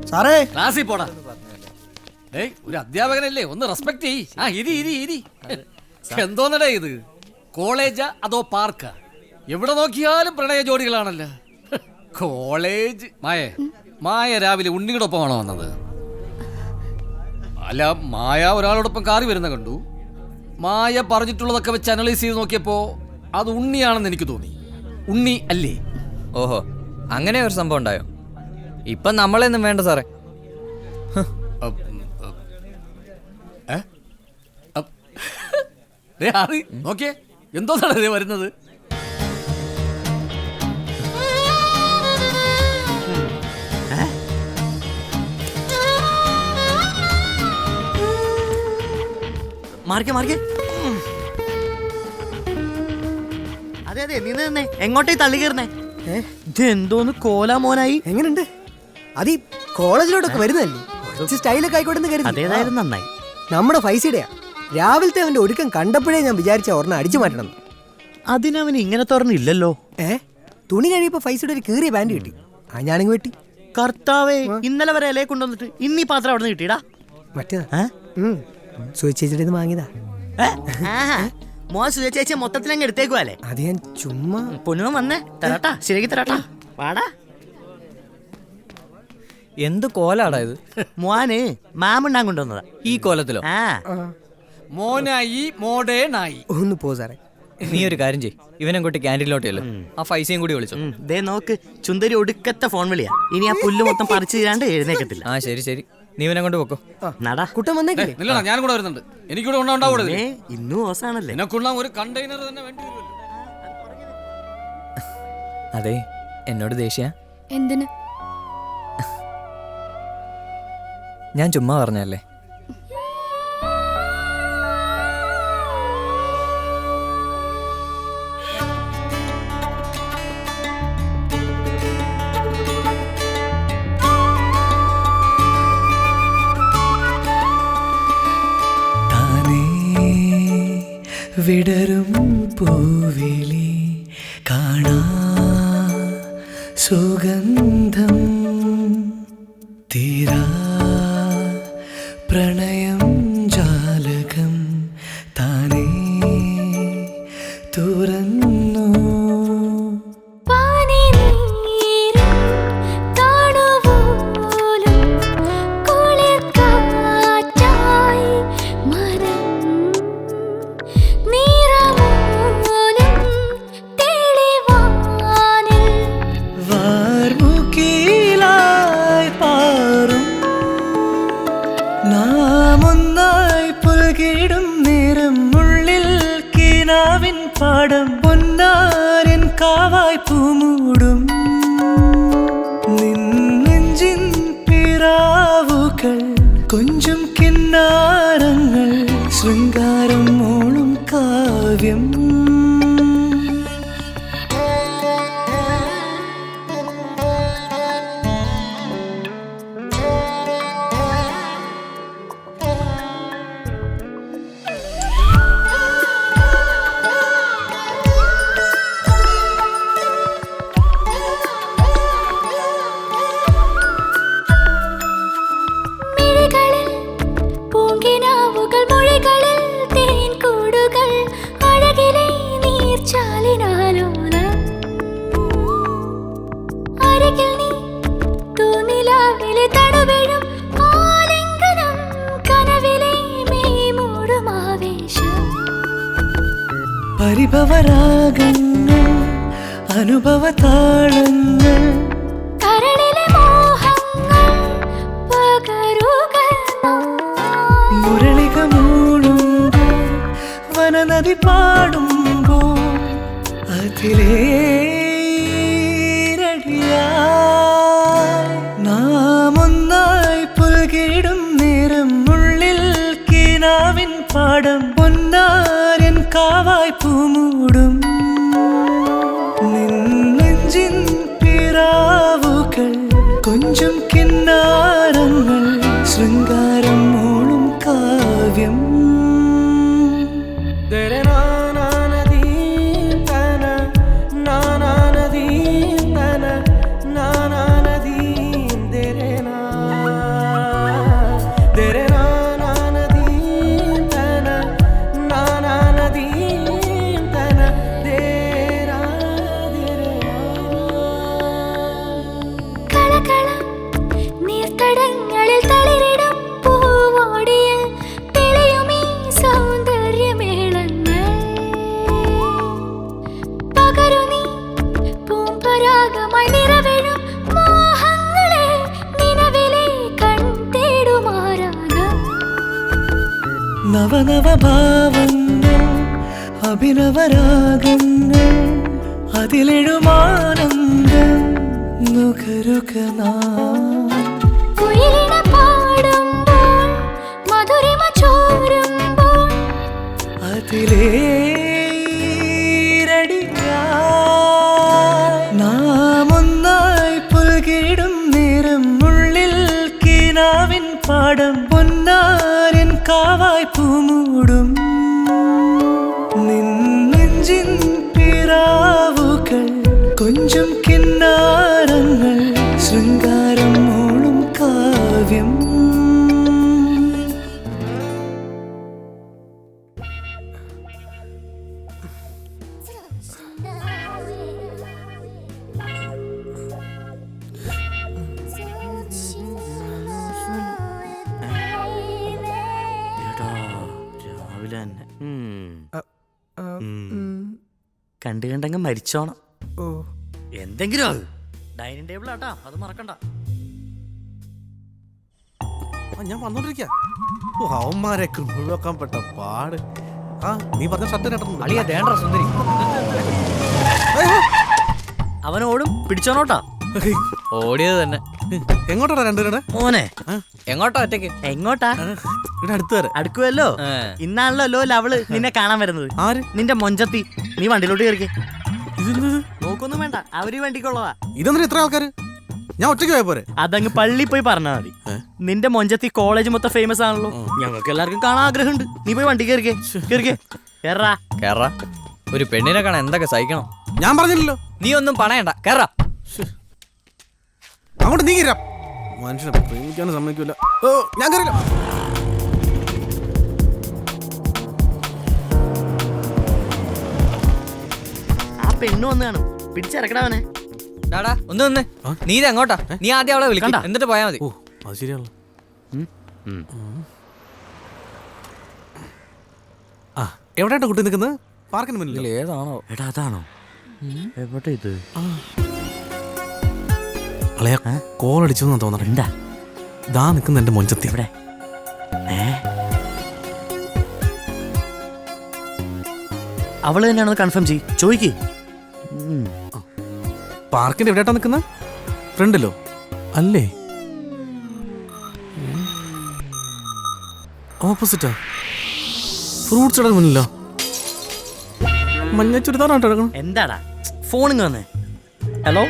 സാറേ ക്ലാസ്സിൽ പോടാ. ഒരു അധ്യാപകനല്ലേ, ഒന്ന് റെസ്പെക്ട് ചെയ്യ്. ഇരി. എന്തോന്നടേ ഇത്, കോളേജാ അതോ പാർക്കാ? എവിടെ നോക്കിയാലും പ്രണയ ജോഡികളാണല്ലോ. കോളേജ്. മായ രാവിലെ ഉണ്ണിയുടെ ഒപ്പമാണോ വന്നത്? അല്ല, മായ ഒരാളോടൊപ്പം കാറി വരുന്ന കണ്ടു. മായ പറഞ്ഞിട്ടുള്ളതൊക്കെ വെച്ച് അനലൈസ് ചെയ്ത് നോക്കിയപ്പോ അത് ഉണ്ണിയാണെന്ന് എനിക്ക് തോന്നി. ഉണ്ണി അല്ലേ? ഓഹോ, അങ്ങനെ ഒരു സംഭവം ഉണ്ടായോ? ഇപ്പൊ നമ്മളെയൊന്നും വേണ്ട സാറേ. നോക്കിയേ, എന്തോന്നാണ് വരുന്നത്? മാറിക്കേ. അതെ നിന്നെ എങ്ങോട്ടേ തള്ളി കയറുന്നേ? ഇത് എന്തോന്ന് കോലാ മോനായി. എങ്ങനെയുണ്ട്? അത് ഈ കോളേജിലോട്ടൊക്കെ വരുന്നതല്ലേ, സ്റ്റൈലൊക്കെ ആയിക്കോട്ടെന്ന് കരുതി. അതേതായാലും നന്നായി. നമ്മുടെ പൈസയുടെയാ. രാവിലത്തെ അവന്റെ ഒരുക്കം കണ്ടപ്പോഴേ ഞാൻ വിചാരിച്ച ഒരെണ്ണം അടിച്ചു മാറ്റണം. അതിനവന് ഇങ്ങനത്തെ ഒരെണ്ണം ഇല്ലല്ലോ. തുണി കഴിയപ്പോ പൈസയുടെ ഒരു കീറിയ പാൻറ് കിട്ടി. ഞാനിങ്ങ് വെട്ടി. കർത്താവേ, ഇന്നലെ വരെ ഇലയെ കൊണ്ടുവന്നിട്ട് ഇന്നീ പാത്രം അവിടെ നിന്ന് കിട്ടിയടാ. മറ്റേതാ സുചേച്ചിയുടെ വാങ്ങിയതാ. മോൻ സുചേച്ചിയെ മൊത്തത്തിലങ്ങ് എടുത്തേക്കുവല്ലേ? അത് ഞാൻ ചുമ്മാ. പൊന്നുവൻ വന്നേ, തരാട്ടാ, ശരിയാക്കി തരാട്ടാ. വാടാ. എന്ത് കോലാടാ ഇത്? മോന് മാമുണ്ടാൻ കൊണ്ടുവന്നതാ. ഈ കോലത്തിലോ? മോനായി മോഡേണായി. ഒന്ന് പോ സാറേ. നീ ഒരു കാര്യം ചെയ്യ്, ഇവനെ കൂട്ടി ക്യാൻറ്റീനിലോട്ടല്ലോ, ആ പൈസയും കൂടി വിളിച്ചു. ദേ നോക്ക്, ചുന്ദരി ഒടുക്കത്തെ ഫോൺ വിളിയാ. ഇനി ആ പുല്ല് മൊത്തം പറിച്ചു തീരാണ്ട് എഴുന്നേക്കത്തില്ല. ശരി, നീ ഇവനെ കൊണ്ട് വെക്കോ. നടാ കുട്ടൻ വന്നേക്കില്ലേ? ഇല്ലടാ, ഞാൻ കൂടെ വരുന്നുണ്ട്. എനിക്കൂടെ ഉണ്ടാവൂടേ. ഇന്നും ഓസാണല്ലേ. എന്നെക്കുള്ള ഒരു കണ്ടെയ്നർ തന്നെ വേണ്ടി വരുമല്ലോ. അതെ, എന്നോട് ദേഷ്യ? എന്തിന്? ഞാൻ ചുമ്മാ പറഞ്ഞല്ലേ. വിടരും പൂവിളി കാണാ സുഗന്ധം തീരാ പ്രണയം ജാലകം താനേ തുറന്നു. പാടം പൊന്നാരൻ കാവായി പൂമൂടും നിന്നെഞ്ചിൻ പിറാവുകൾ കൊഞ്ചും കിന്നാരങ്ങൾ ശൃംഗാരം മോളും കാവ്യം. പരിഭവരാഗങ്ങൾ അനുഭവതാളങ്ങൾ മുരളിക മൂടുമ്പോൾ വനനദി പാടുമ്പോൾ അതിലേറടിയായി നാം ഒന്നായി പുൽകിടും നേരം ഉള്ളിൽ കിനാവിൻ പാടം പൊന്നാരൻ കാവായി പൂമൂടും നെഞ്ചിൻ പിറാവുകൾ കൊഞ്ചും കിന്നാരങ്ങൾ ശൃംഗാരം മൂളും കാവ്യം നവനവഭാവങ്ങൾ അഭിനവരാഗങ്ങൾ അതിലെഴുമാനന്ദം നുകരുക നാം ഒന്നായി പുൽകിടും നേരം ഉള്ളിൽ കിനാവിൻ പാടം പൊന്നാരൻ കാവായി പൂമൂടും നെഞ്ചിൻ പിറാവുകൾ കൊഞ്ചും കിന്നാരങ്ങൾ ശൃംഗാരം മൂളും കാവ്യം കണ്ടു കണ്ടങ്ങ് മരിച്ചോണം. എന്തെങ്കിലും അത് ഡൈനിങ് ടേബിൾ ആട്ടാ, അത് മറക്കണ്ട. ഞാൻ വന്നോണ്ടിരിക്ക. അവന്മാരെയൊക്കെ മുഴുവക്കാൻ പെട്ട പാട്. നീ പറഞ്ഞ ഷർട്ട് സുന്ദരി അവനോടും പിടിച്ചോണോട്ടാ. ഓടിയത് തന്നെ. എങ്ങോട്ടാ രണ്ടുപേരുടെ മോനെ? എങ്ങോട്ടാ ഒറ്റയ്ക്ക്? എങ്ങോട്ടാ? അടുത്ത് അടുക്കുമല്ലോ. ഇന്നാണല്ലോ അവള് നിന്നെ കാണാൻ വരുന്നത്. ആര്? നിന്റെ മൊഞ്ചത്തി. നീ വണ്ടിയിലോട്ട് കയറിക്കേ. നോക്കൊന്നും വേണ്ട, അവര് വണ്ടിക്കുള്ളതാ. ഇതൊന്നും എത്ര ആൾക്കാര്? ഞാൻ ഒറ്റയ്ക്ക് പോയ പോരെ? അതങ്ങ് പള്ളി പോയി പറഞ്ഞാൽ മതി. നിന്റെ മൊഞ്ചത്തി കോളേജ് മൊത്തം ഫേമസ് ആണല്ലോ. ഞങ്ങൾക്ക് എല്ലാവർക്കും കാണാൻ ആഗ്രഹമുണ്ട്. നീ പോയി വണ്ടി കയറിക്കേ. കേറാ. ഒരു പെണ്ണിനെ കാണാൻ എന്തൊക്കെ സഹിക്കണം. ഞാൻ പറഞ്ഞില്ലല്ലോ. നീ ഒന്നും പണയണ്ട, കേറാ. അങ്ങോട്ട് നീ കയറാം. മനുഷ്യനെ പ്രേമിക്കാനും സമ്മതിക്കൂല. ഞാൻ കയറില്ല. ആ പെണ്ണു വന്ന് കാണും. പിടിച്ചിറക്കടാവനെ. ഒന്ന് വന്ന്. നീ ഇത് എങ്ങോട്ടാ? നീ ആദ്യം അവളെ വിളിക്കണ്ട, എന്നിട്ട് പോയാ മതി. അത് ശരിയാണല്ലോ. എവിടെയാട്ടോ കുട്ടി നിൽക്കുന്നത്? പാർക്കിന് മുന്നിൽ. ഏതാണോ? എടാ അതാണോ? എവിടെ ഇത്? അളയാ കോൾ അടിച്ചു തോന്നണം. എന്താ ദാ നിൽക്കുന്ന എന്റെ മൊഞ്ചത്തി. എവിടെ? അവള് തന്നെയാണത് കൺഫേം ചെയ്യ്. ചോദിക്ക്. പാർക്കിന്റെ എവിടെയാട്ടാ നിൽക്കുന്നത്? ഫ്രണ്ടിലോ? അല്ലേ, ഓപ്പോസിറ്റാ. ഫ്രൂട്ട്സ് ഇടാൻ മുന്നിലോ? മഞ്ഞ ചുരിദാറാട്ടോ എടുക്കണം. എന്താടാ ഫോണിങ് വന്നേ? ഹലോ.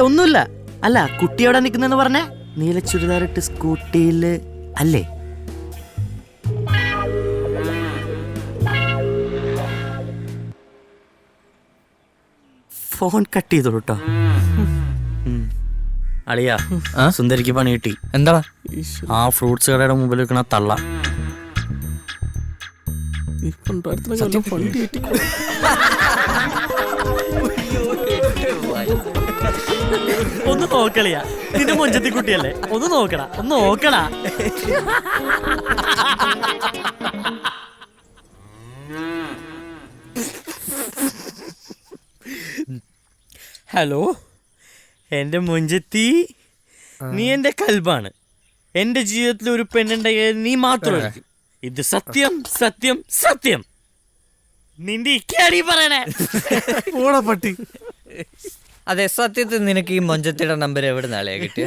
ഒന്നുമില്ല. അല്ല, കുട്ടി എവിടെ നിൽക്കുന്നെന്ന് പറഞ്ഞേ? നീല ചുരിദാറിട്ട് സ്കൂട്ടിയില് അല്ലേ? ഫോൺ കട്ട് ചെയ്തോളൂ കേട്ടോ. അളിയാ, സുന്ദരിക്ക് പണി കിട്ടി. എന്താ? ആ ഫ്രൂട്ട്സ് കടയുടെ മുമ്പിൽ നിൽക്കണ തള്ള. ഒന്ന് നോക്കളിയാ, നിന്റെ മൊഞ്ചത്തി കുട്ടിയല്ലേ? ഒന്ന് നോക്കടാ, ഒന്ന് നോക്കടാ. ഹലോ എൻ്റെ മുഞ്ചത്തി, നീ എൻ്റെ കൽബാണ്. എൻ്റെ ജീവിതത്തിൽ ഒരു പെണ്ണുണ്ടെങ്കിൽ നീ മാത്രമായിരിക്കും. ഇത് സത്യം സത്യം സത്യം. നിന്റെ ഇക്കാടി പറയണേ. പട്ടി. അതെ, സത്യത്തിൽ നിനക്ക് ഈ മൊഞ്ചത്തിയുടെ നമ്പർ എവിടെ നാളെയാ കിട്ടിയ?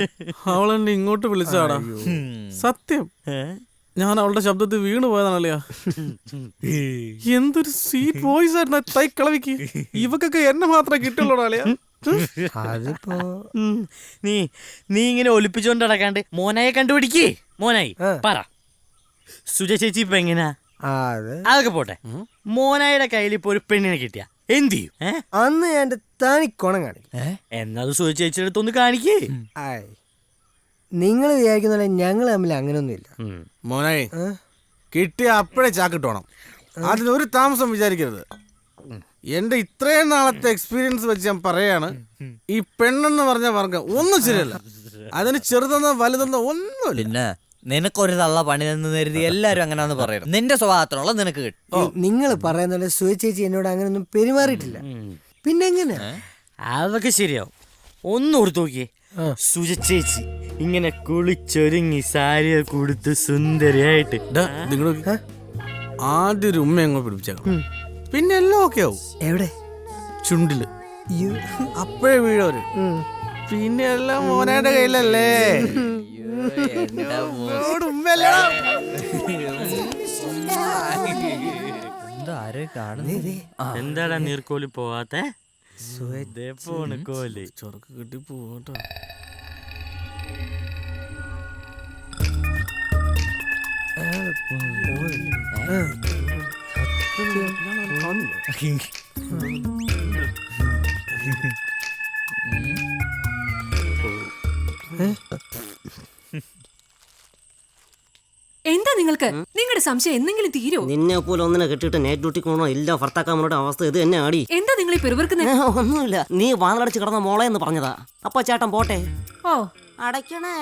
അവളെന്നെ ഇങ്ങോട്ട് വിളിച്ചാടാ. സത്യം, ഞാൻ അവളുടെ ശബ്ദത്തിൽ വീണു പോയതാണല്ലയാ. എന്തൊരു സ്വീറ്റ് വോയിസ് ആയിരുന്നു തൈ കളവിക്ക്. ഇവക്കൊക്കെ എന്നെ മാത്രമേ കിട്ടുള്ളൂടാ. അതിപ്പോ നീ ഇങ്ങനെ ഒലിപ്പിച്ചോണ്ട് നടക്കാണ്ട് മോനായെ കണ്ടുപിടിക്കേ. മോനായി പറ, സുജ ചേച്ചി ഇപ്പൊ എങ്ങനെയാ? അതൊക്കെ പോട്ടെ, മോനായുടെ കയ്യിൽ ഇപ്പൊ ഒരു പെണ്ണിനെ കിട്ടിയ എന്ത് ചെയ്യും? അന്ന് ഞാൻ താനിക്കോണം കാണിക്കും. എന്നത് സുജ ചേച്ചിയുടെ അടുത്തൊന്ന് കാണിക്കേ. നിങ്ങൾ വിചാരിക്കുന്ന പോലെ ഞങ്ങൾ തമ്മിൽ അങ്ങനെയൊന്നുമില്ല. മോനായി കിട്ടിയ അപ്പഴേ ചാക്കിട്ടോണം. അതിനൊരു താമസം വിചാരിക്കരുത്. എന്റെ ഇത്രയും നാളത്തെ എക്സ്പീരിയൻസ് വെച്ച് ഞാൻ പറയാണ്, ഈ പെണ്ണെന്ന് പറഞ്ഞ വർഗം ഒന്നും ശരിയല്ല. അതിന് ചെറുതെന്നോ വലുതെന്നോ ഒന്നുമില്ല. പിന്നെ നിനക്കൊരു തള്ള പണി നിന്ന് കരുതി എല്ലാരും അങ്ങനെയാന്ന് പറയണം. നിന്റെ സ്വഭാവത്തിനുള്ള നിനക്ക് കിട്ടും. നിങ്ങൾ പറയുന്ന പോലെ സുജ ചേച്ചി എന്നോട് അങ്ങനെയൊന്നും പെരുമാറിയിട്ടില്ല. പിന്നെ എങ്ങനെ? അതൊക്കെ ശരിയാവും. ഒന്ന് ഓർത്ത് നോക്കിയേ, സുജ ചേച്ചി ഇങ്ങനെ കുളിച്ചൊരുങ്ങി സാരിയെ കൊടുത്ത് സുന്ദരിയായിട്ട്. ആദ്യം ഒരു ഉമ്മ അങ്ങോട്ട് പിടിപ്പിച്ചേക്കാം, പിന്നെ എല്ലാം ഓക്കെ ആവും. എവിടെ? ചുണ്ടില്. അപ്പഴേ വീഴവര്. പിന്നെ എല്ലാം മോനയുടെ കയ്യിലല്ലേ. എന്താടാ നീർക്കോലി പോവാത്തെ? കോലി ചൊറക്ക് കിട്ടി പോട്ടോ. എന്താ നിങ്ങൾക്ക്? നിങ്ങളുടെ സംശയം എന്തെങ്കിലും തീരോ? നിന്നെ പോലെ ഒന്നിനെ കെട്ടിട്ട് നൈറ്റ് ഡ്യൂട്ടിക്ക് പോകണോ എല്ലാ ഭർത്താക്കന്മാരുടെ അവസ്ഥ ഇത് തന്നെ ആടി. എന്താ നിങ്ങൾ ഈ പെരുവർക്കുന്നത്? ഒന്നുമില്ല, നീ വാതിലടച്ച് കിടന്ന മോളെ എന്ന് പറഞ്ഞതാ. അപ്പൊ ചേട്ടൻ പോട്ടെ. ഓ, അടയ്ക്കണേ.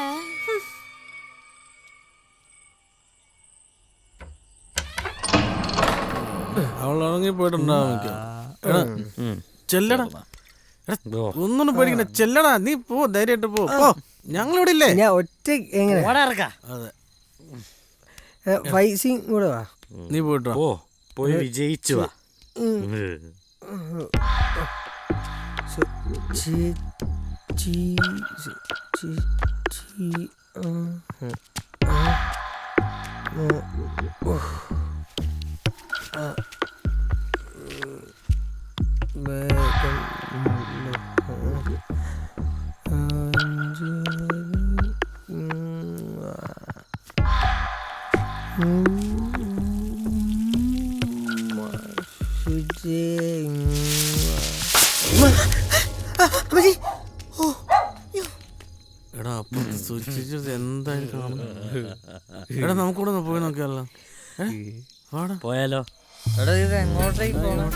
അവൾ ഇറങ്ങി പോയിട്ടുണ്ടാവും. ചെല്ലടാ, ഒന്നും പേടിക്കണ്ട. ചെല്ലടാ, നീ പോ, ധൈര്യമായിട്ട് പോ. ഞങ്ങളിവിടെ ഇല്ലേ? ഞാൻ ഒറ്റ എങ്ങനെ പൈസയും കൂടെ വാ. നീ പോയിട്ടോ. പോയി വിജയിച്ചു വാ. എടാ, അപ്പൊ സൂക്ഷിച്ചത് എന്തായാലും കാണും. എടാ, നമുക്കൂടെ പോയി നോക്കിയാലോ? പോയാലോ? എടാ, ഇത് എങ്ങോട്ടേക്ക് പോകണം?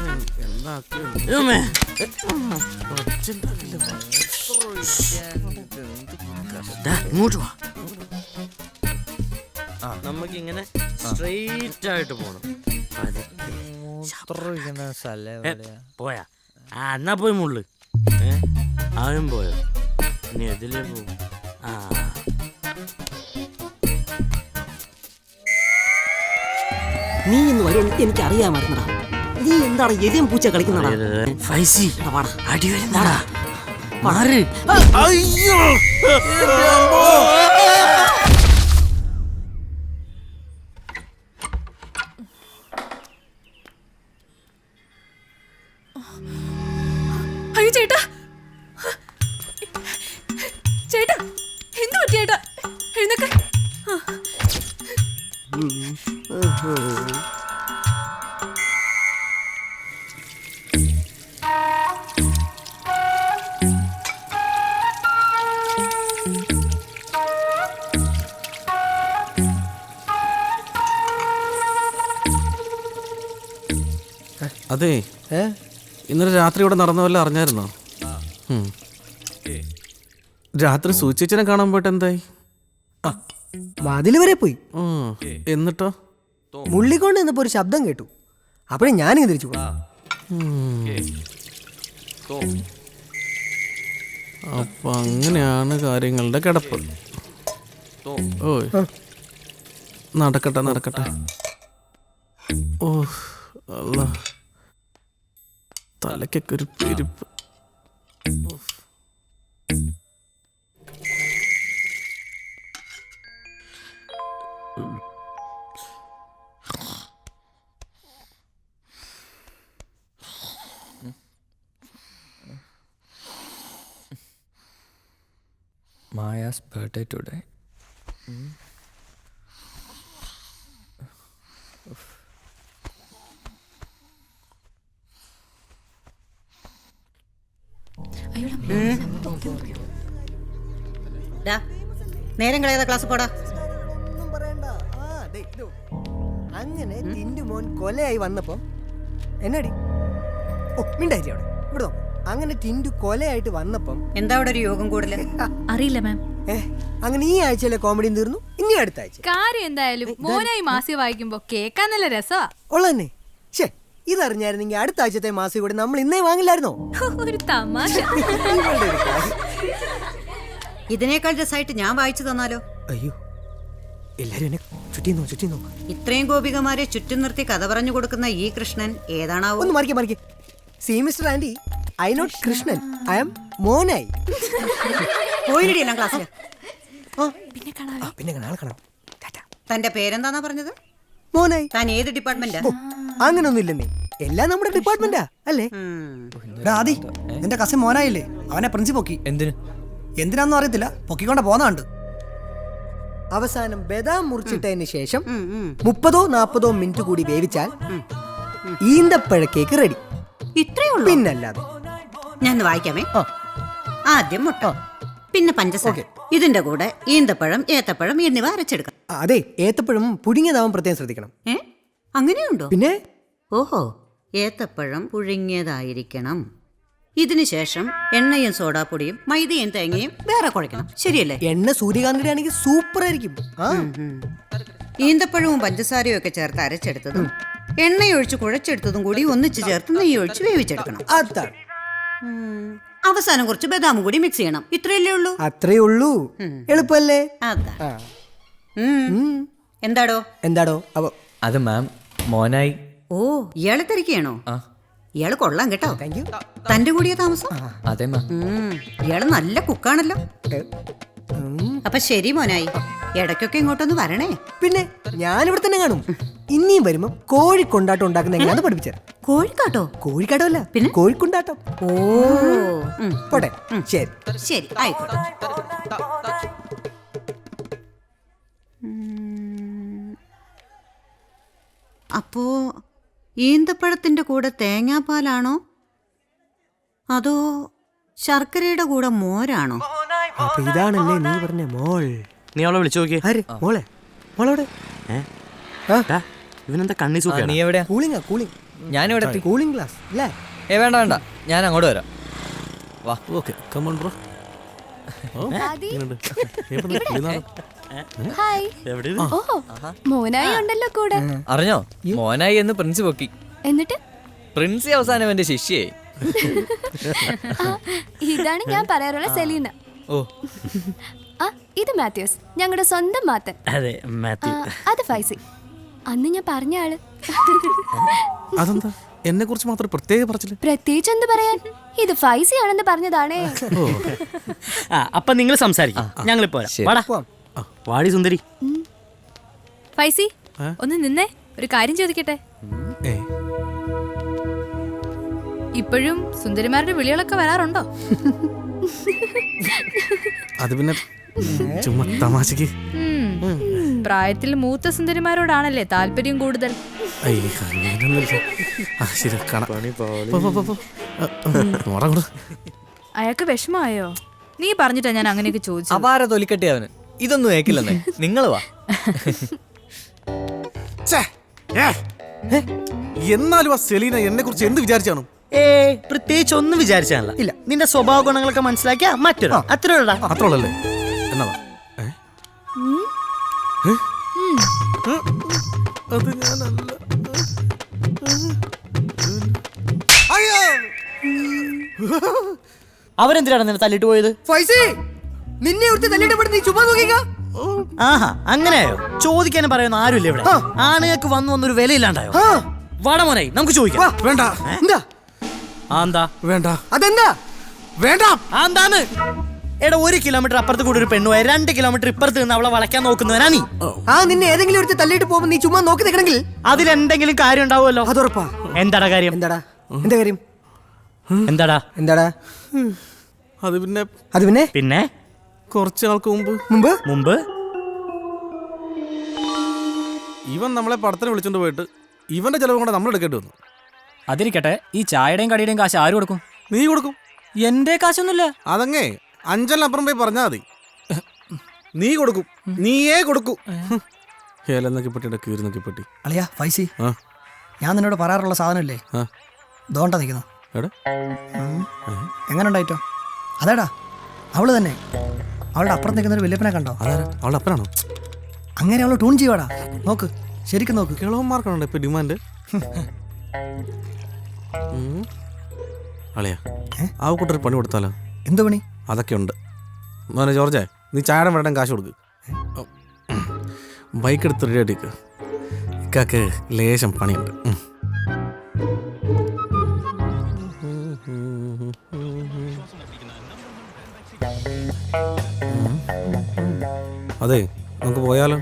ഇങ്ങോട്ട് വാ. നമുക്കിങ്ങനെ സ്ട്രെയിറ്റ് ആയിട്ട് പോണം. പോയാ എന്നാ പോയി മുള്ളു. അവൻ പോയോ? ഇനി എതിലേ പോകും. നീ ഇന്ന് വരും എനിക്ക് അറിയാമായിരുന്നടാ. നീ എന്താണ് എലിയും പൂച്ച കളിക്കുന്നടാ? അടി വരുന്നടാ. മാറ്. അയ്യോ, അയ്യോ ചേട്ടാ, ചേട്ടാ എന്ത് പറ്റി ചേട്ടാ? എഴുന്നേക്ക്. അതെ, ഇന്നലെ രാത്രി ഇവിടെ നടന്ന വല്ല അറിഞ്ഞായിരുന്നോ? രാത്രി സൂചിച്ചനെ കാണാൻ പോയിട്ട് എന്തായി? മതിൽ വരെ പോയി. എന്നിട്ടോ? മുള്ളിക്കൊണ്ട് നിന്നപ്പോ ഒരു ശബ്ദം കേട്ടു. അപ്പോഴേ ഞാനിങ്ങ് തിരിച്ചു പോയി. അപ്പൊ അങ്ങനെയാണ് കാര്യങ്ങളുടെ കിടപ്പ്. ഓ നടക്കട്ടെ നടക്കട്ടെ. ഓ അല്ല, തലക്കൊക്കെ ഒരു പെരുപ്പ്. Maya's birthday today. നേരം കളയാതെ ക്ലാസ് പോടാ. ഒന്നും പറയണ്ട. അങ്ങനെ ടിൻഡു മോൻ കൊലയായി വന്നപ്പം എന്നടി ഓ മിണ്ടായി അവിടെ ഇവിടെ നോക്ക്. അങ്ങനെ ടിൻഡു കൊലയായിട്ട് വന്നപ്പം എന്താ അവിടെ ഒരു യോഗം കൂടുതൽ? അറിയില്ല മാം. അങ്ങനെ ഈ ആഴ്ചയിലെ കോമഡി തീർന്നു. ഇനി അടുത്ത ആഴ്ച കാര്യം എന്തായാലും മോനായി മാസിക വായിക്കുമ്പോ കേൾക്കാൻ നല്ല രസമാ. ഉള്ളതന്നെ. ശേ, ഇതറിഞ്ഞായിരുന്നെങ്കിൽ അടുത്ത ആഴ്ചത്തെ മാസിക കൂടെ നമ്മൾ ഇന്നേ വാങ്ങില്ലായിരുന്നോ? ഒരു തമാശ. ഇതിനേക്കാൾ രസമായിട്ട് ഞാൻ വായിച്ചു തന്നാലോ? അയ്യോ, എല്ലാരും എന്നെ ചുറ്റിന്നോ. ഇത്രയും ഗോപികമാരെ ചുറ്റും നിർത്തി കഥ പറഞ്ഞു കൊടുക്കുന്ന ഈ കൃഷ്ണൻ ഏതാണാവോ? ഒന്ന് മാറിക്കേ. See mister Andy, I not Krishnan, I am Monayi. പോയിടിയെല്ലാം ക്ലാസ്സിൽ. പിന്നെ നാളെ കാണാം. തന്റെ പേരെന്താന്നാ പറഞ്ഞത്? മോനായി. താൻ ഏത് ഡിപ്പാർട്ട്മെന്റാ? അങ്ങനൊന്നും ഇല്ലെന്നേ, എല്ലാം നമ്മുടെ ഡിപ്പാർട്ട്മെന്റാ അല്ലേ? ആദി, നിന്റെ കസിൻ മോനായില്ലേ, അവനെ പ്രിൻസി പൊക്കി. എന്തിനാന്നും അറിയത്തില്ല, പൊക്കിക്കൊണ്ട് പോന്നുണ്ട്. അവസാനം ബദാം മുറിച്ചിട്ടതിന് ശേഷം 30-40 മിനിറ്റ് കൂടി വേവിച്ചാൽ ഈന്തപ്പഴ കേക്ക് റെഡി. ഇത്രയേ ഉള്ളൂ? പിന്നല്ലാതെ. ഞാൻ വായിക്കാമേ. ആദ്യം മുട്ട, പിന്നെ പഞ്ചസാര, ഇതിന്റെ കൂടെ ഈന്തപ്പഴം, ഏത്തപ്പഴം എന്നിവ അരച്ചെടുക്കാം. അതെ, ഏത്തപ്പഴം പുഴുങ്ങിയതാവാൻ പ്രത്യേകം ശ്രദ്ധിക്കണം. അങ്ങനെയുണ്ടോ? പിന്നെ ഓഹോ, ഏത്തപ്പഴം പുഴുങ്ങിയതായിരിക്കണം. ഇതിനുശേഷം എണ്ണയും സോഡാപ്പൊടിയും മൈദയും തേങ്ങയും വേറെ കുഴക്കണം. ശരിയല്ലേ? എണ്ണ സൂര്യകാന്തിയുടെ ആണെങ്കിൽ സൂപ്പർ ആയിരിക്കും. ഈന്തപ്പഴവും പഞ്ചസാരയും ഒക്കെ ചേർത്ത് അരച്ചെടുത്തതും എണ്ണയൊഴിച്ച് കുഴച്ചെടുത്തതും കൂടി ഒന്നിച്ച് ചേർത്ത് നെയ്യ് ഒഴിച്ച് വേവിച്ചെടുക്കണം. അതാണ്. അവസാനം കുറച്ച് ബദാമും കൂടി മിക്സ് ചെയ്യണം. ഇത്രയല്ലേ ഉള്ളൂ? അത്രേ ഉള്ളൂ. എളുപ്പല്ലേ? എന്താടോ അത് മാം, മോനായി. ഓ, ഇയാളെ തിരക്കിയാണോ? ഇയാള് കൊള്ളാം കേട്ടോ. തന്റെ കൂടിയ താമസം? അതെ മാം. ഇയാള് നല്ല കുക്കാണല്ലോ. അപ്പൊ ശരി മോനായി, ഇടയ്ക്കൊക്കെ ഇങ്ങോട്ടൊന്ന് വരണേ. പിന്നെ ഞാനിവിടെ തന്നെ കാണും. ഇനിയും വരുമ്പോ കോഴിക്കൊണ്ടാട്ടം ഉണ്ടാക്കുന്ന എങ്ങനെയാന്ന് പഠിപ്പിച്ചത്. കോഴിക്കാട്ടോ? കോഴിക്കാട്ടോ അല്ല, പിന്നെ കോഴിക്കൊണ്ടാട്ടം. ഓ, പോട്ടെ. ശരി ശരി, ആയിക്കോട്ടെ. അപ്പോ ഈന്തപ്പഴത്തിന്റെ കൂടെ തേങ്ങാപ്പാലാണോ അതോ ശർക്കരയുടെ കൂടെ മോരാണോ? അപ്പൊ ഇതാണല്ലേ നീ പറഞ്ഞ മോൾ. നീ അവളെ വിളിച്ചു നോക്കിയേ. മോളോടെ ഇവനെന്താ കണ്ണി സൂക്കാണ്? നീ എവിടെയാ? കൂളിംഗ്. ഞാനിവിടെ എത്തി. കൂളിംഗ് ഗ്ലാസ് അല്ലേ? വേണ്ട, ഞാൻ അങ്ങോട്ട് വരാം. വാ. Okay, come on bro. Monayi ഉണ്ടല്ലോ കൂടെ. അറിഞ്ഞോ, മോനായി എന്ന് പ്രിൻസി പൊക്കി. എന്നിട്ട് പ്രിൻസി അവസാനം എന്റെ ശിഷ്യയായി. ഇതാണ് ഞാൻ പറയാറുള്ള സെലീന. ഓ, ഇത് മാത്യൂസ്, ഞങ്ങളുടെ സ്വന്തം മാത്തൻ. അതെ, മാത്യു. അത് ഫൈസി, അന്ന് ഞാൻ പറഞ്ഞ ആള്. അതെന്താ എന്നെ കുറിച്ച് മാത്രം പ്രത്യേകിച്ച് എന്ത് പറയാൻ, ഇത് ഫൈസി ആണെന്ന് പറഞ്ഞതാണേ. അപ്പൊ നിങ്ങൾ സംസാരിക്കും, ഞങ്ങൾ വാടി സുന്ദരി. ഫൈസി, ഒന്ന് നിന്നേ, ഒരു കാര്യം ചോദിക്കട്ടെ. ഇപ്പോഴും സുന്ദരിമാരുടെ വിളികളൊക്കെ വരാറുണ്ടോ? അത് പിന്നെ ചുമ്മാ തമാശക്ക്. പ്രായത്തിൽ മൂത്ത സുന്ദരിമാരോടാണല്ലേ താല്പര്യം കൂടുതൽ. അയാൾക്ക് വിഷമമായോ? നീ പറഞ്ഞിട്ടാ ഞാൻ അങ്ങനെയൊക്കെ ചോദിച്ചു. അപാര തൊലിക്കട്ടെ അവന്. ഇതൊന്നും ഏക്കില്ലെന്നേ. നിങ്ങൾ വാ. എന്നാലും ആ സെലീന എന്നെ കുറിച്ച് എന്ത് വിചാരിച്ചാണ്? പ്രത്യേകിച്ച് ഒന്നും വിചാരിച്ചാണല്ല. ഇല്ല, നിന്റെ സ്വഭാവ ഗുണങ്ങളൊക്കെ മനസ്സിലാക്കിയ മറ്റൊരു അത്രയുള്ളല്ലേ? എന്നാ അത് ഞാനല്ല. അവരെന്തിനാണ് നിന്നെ തല്ലിട്ട് പോയത്? ഫൈസി നിന്നെ ഒരുത്തി തല്ലിട്ട് പെടുത്തി ചുമ്മാ നോക്കിക്ക. ആഹാ അങ്ങനെയായോ? ചോദിക്കാനും പറയുന്ന ആരുമില്ല ഇവിടെ. ആണുങ്ങൾക്ക് വന്നു വന്നൊരു വിലയില്ലാണ്ടായോ? വടമോനായി നമുക്ക് ചോദിക്കാം. വേണ്ട. എന്താ? എന്താ വേണ്ട? അതെന്താ വേണ്ട? എന്താന്ന്? എടാ 1 കിലോമീറ്റർ അപ്പുറത്ത് കൂടി ഒരു പെണ്ണുപോയ 2 കിലോമീറ്റർ ഇപ്പുറത്ത് നിന്ന് അവളെ വളയ്ക്കാൻ നോക്കുന്നവനാ നീ. നിന്നെ ഏതെങ്കിലും ഒരുത്തി തല്ലിട്ട് പോകുമ്പോ നീ ചുമ്മാ നോക്കി നിൽക്കണമെങ്കിൽ അതിലെന്തെങ്കിലും കാര്യം ഉണ്ടാവുമല്ലോ. അതുറപ്പാ. എന്താടാ കാര്യം? എന്താടാ എന്താ കാര്യം? എന്താടാ എന്താടാ? അത് പിന്നെ പിന്നെ കുറച്ച് നാൾക്ക് മുമ്പ് ഇവൻ നമ്മളെ പടത്തിന് വിളിച്ചോണ്ട് പോയിട്ട് ഇവന്റെ ചെലവ് കൊണ്ട് നമ്മൾ എടുക്കേണ്ടി വന്നു. അതിരിക്കട്ടെ, ഈ ചായയുടെയും കടിയുടെയും കാശ് ആര് കൊടുക്കും? നീ കൊടുക്കും. എന്റെ കാശൊന്നുമില്ല. അതങ്ങേ 5 പോയി പറഞ്ഞാൽ മതി. നീ കൊടുക്കും, നീയേ കൊടുക്കൂ. ഏലെന്നൊക്കെ പെട്ടിട്ട് കീറിന്നൊക്കെ പെട്ടി. അളിയാ ഫൈസി, ഞാൻ നിന്നോട് പറയാറുള്ള സാധനമല്ലേ ദോണ്ട നിൽക്കുന്നു. എങ്ങനെ ഉണ്ടായിട്ടോ? അതേടാ അവള് തന്നെ. അവളുടെ അപ്പുറത്ത് നിൽക്കുന്ന ഒരു വല്യപ്പനെ കണ്ടോ? അവളുടെ അപ്പനാണോ? അങ്ങനെ അവള് ടൂൺ ചെയ്യുവാടാ. നോക്ക്, ശരിക്കും നോക്ക്. കിളവന്മാർക്കാണോ ഇപ്പൊ ഡിമാൻഡ്? അളിയാ ആ കൂട്ടൊരു പണി കൊടുത്താലോ? എന്ത് പണി? അതൊക്കെ ഉണ്ട് മോനെ ജോർജേ. നീ ചായയുടെ വരടാൻ കാശ് കൊടുക്ക്. ബൈക്ക് എടുത്ത് റെഡി ആയിട്ടേക്ക്. ഇക്കാക്ക് ലേശം പണിയുണ്ട്. അതെ നമുക്ക് പോയാലോ?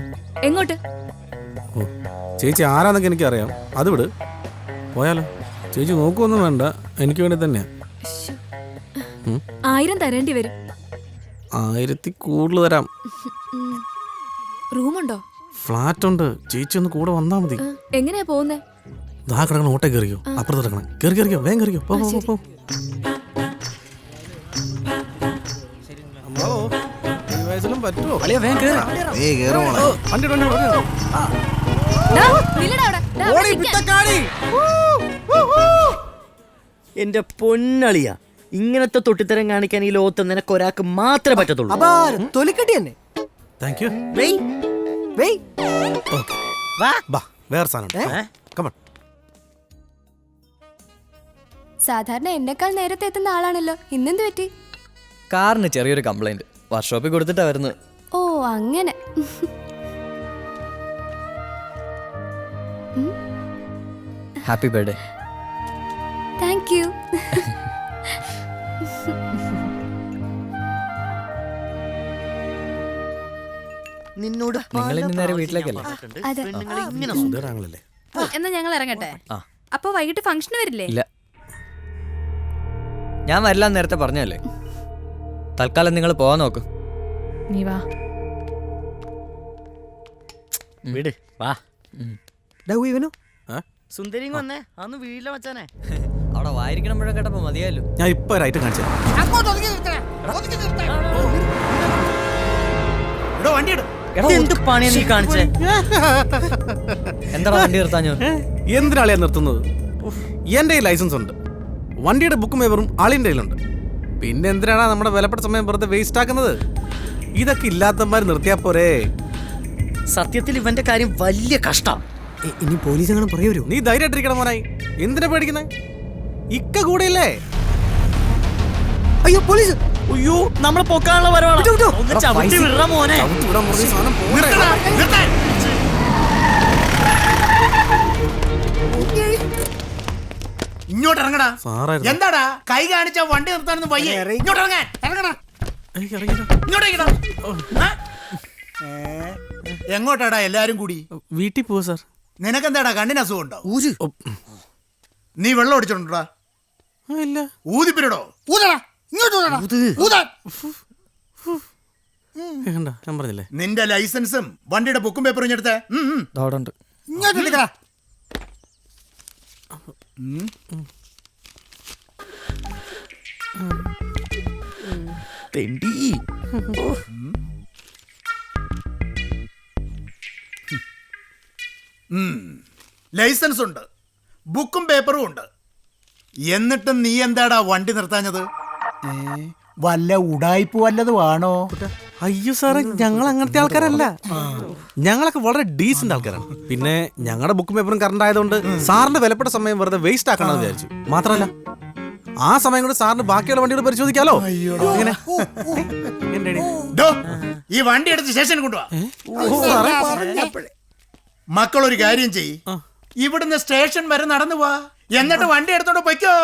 എങ്ങോട്ട്? ചേച്ചി ആരാന്നൊക്കെ എനിക്കറിയാം, അത് വിട്. പോയാലോ? ചേച്ചി നോക്കുമൊന്നും വേണ്ട, എനിക്ക് വേണ്ടി തന്നെയാ. 1000 തരേണ്ടി വരും. 1000 കൂടുതൽ തരാം. റൂമുണ്ടോ? ഫ്ലാറ്റ് ഉണ്ട്. ചേച്ചി ഒന്ന് കൂടെ വന്നാ മതി. എങ്ങനെയാ പോകുന്നേ? ദാ കിടക്കണം, ഓട്ടേ കയറിയോ? അപ്പുറത്ത് കിടക്കണം. കയറിയോ, വേഗം കയറിയോ. പോ. പറ്റുമോ? എന്റെ പൊന്നളിയ, ഇങ്ങനത്തെ തൊട്ടിത്തരം കാണിക്കാൻ ഈ ലോകത്ത് നിനക്ക് ഒരാൾക്ക് മാത്രമേ പറ്റത്തുള്ളൂ. തൊലിക്കട്ടി തന്നെ. Thank you. വേറെ സാധനം. സാധാരണ എന്നെക്കാൾ നേരത്തെ എത്തുന്ന ആളാണല്ലോ, ഇന്നെന്ത് പറ്റി? കാറിന് ചെറിയൊരു കംപ്ലൈന്റ്, വർക്ക്ഷോപ്പിൽ കൊടുത്തിട്ടാ വരുന്നത്. ഓ അങ്ങനെ. Happy birthday. Thank you. നിന്നോട് നിങ്ങൾ ഇന്ന് നേരെ വീട്ടിലേക്കല്ലേ? എന്നാ ഞങ്ങൾ ഇറങ്ങട്ടെ. അപ്പൊ വൈകിട്ട് ഫംഗ്ഷന് വരില്ലേ? ഇല്ല, ഞാൻ വരില്ല നേരത്തെ പറഞ്ഞല്ലേ. തൽക്കാലം നിങ്ങൾ പോവാൻ നോക്ക്. നീ വാ. വീട് വാ. സുന്ദരി വന്നേ, അന്ന് വീട്ടിലെ മച്ചാനെ അവിടെ വായിരിക്കണം മുഴുവൻ കേട്ടപ്പോ മതിയായല്ലോ. ഞാൻ ഇപ്പൊ റൈറ്റ് കാണിച്ചു. എന്ത് പണിയാ നീ കാണിച്ചേ? എന്താ വണ്ടി നിർത്താഞ്ഞോ? എന്തിനാളിയാ നിർത്തുന്നത്? എന്റെ ലൈസൻസ് ഉണ്ട്, വണ്ടിയുടെ ബുക്കും പേപ്പറും ആളിന്റെ കയ്യിലുണ്ട്. പിന്നെ എന്തിനാണ് നമ്മുടെ വിലപ്പെട്ട സമയം വെറുതെ വേസ്റ്റ് ആക്കുന്നത്? ഇതൊക്കെ ഇല്ലാത്തമാര് നിർത്തിയാ പോരെ. സത്യത്തിൽ ഇവന്റെ കാര്യം വലിയ കഷ്ടം. ഇനി പോലീസ് അങ്ങനെ പറയൂരോ? നീ ധൈര്യമായിട്ടിരിക്കണം മോനായി. എന്തിനാ പേടിക്കുന്നേ? ഇക്ക കൂടെയല്ലേ? അയ്യോ പോലീസ്! അയ്യോ നമ്മളെ പൊക്കാനുള്ള വരവാണ്. മോനെ ഇങ്ങോട്ട് ഇറങ്ങടാ. എന്താടാ കൈ കാണിച്ച വണ്ടി നിർത്താനൊന്നും വയ്യ. ഇങ്ങോട്ട് ഇറങ്ങാൻ ഇറങ്ങടാ. ഇങ്ങോട്ടേക്കടാ. എങ്ങോട്ടാടാ എല്ലാരും കൂടി? വീട്ടിൽ പോവാ സാർ. നിനക്കെന്താടാ കണ്ണിന് അസുഖം ഉണ്ടോ? നീ വെള്ളം അടിച്ചോണ്ടാ? ഇല്ല. ഊതിപ്പിരടോ. ഊതടാ. ഇങ്ങോട്ട് ഊതാൻ. ഞാൻ പറഞ്ഞില്ലേ? നിന്റെ ലൈസൻസും വണ്ടിയുടെ ബുക്കും പേപ്പറും ഇങ്ങെടുത്തേ. ഇങ്ങോട്ട് എടുക്കടാ. ലൈസൻസ് ഉണ്ട്, ബുക്കും പേപ്പറും ഉണ്ട്. എന്നിട്ടും നീ എന്താടാ വണ്ടി നിർത്താഞ്ഞത്? വല്ല ഉടായ്പ വല്ലതും ആണോ? അയ്യോ സാറേ, ഞങ്ങൾ അങ്ങനത്തെ ആൾക്കാരല്ല. ഞങ്ങളൊക്കെ വളരെ ഡീസന്റ് ആൾക്കാരാണ്. പിന്നെ ഞങ്ങളുടെ ബുക്കും പേപ്പറും കറണ്ട് ആയതുകൊണ്ട് സാറിന്റെ വിലപ്പെട്ട സമയം വെറുതെ വേസ്റ്റ് ആക്കണമെന്ന് വിചാരിച്ചു. മാത്രമല്ല ആ സമയം കൊണ്ട് സാറിന് ബാക്കിയുള്ള വണ്ടികൾ പരിശോധിക്കാലോ. എങ്ങനെ? ഈ വണ്ടി എടുത്ത് സ്റ്റേഷനിൽ കൊണ്ടുപോവാ. മക്കളൊരു കാര്യം ചെയ്യ്, ഇവിടുന്ന് സ്റ്റേഷൻ വരെ നടന്നു പോവാ, എന്നിട്ട് വണ്ടി എടുത്തോണ്ട് പൊയ്ക്കോ.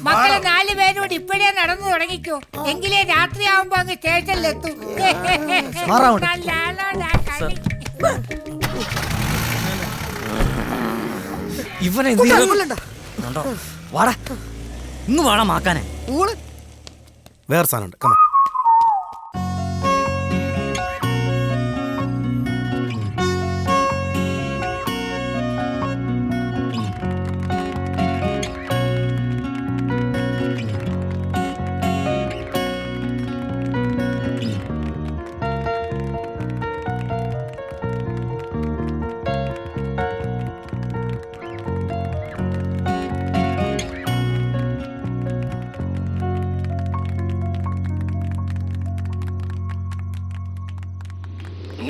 മക്കളെ 4 പേരോട് ഇപ്പഴേ നടന്നു തുടങ്ങിക്കോ, എങ്കിലേ രാത്രി ആവുമ്പോ അങ്ങ് സ്റ്റേഷനിലെത്തും. ഇവനെ വാടാ, ഇങ്ങ് വാടാ മാക്കാനെ. വേറെ സാധനമുണ്ട്. കമ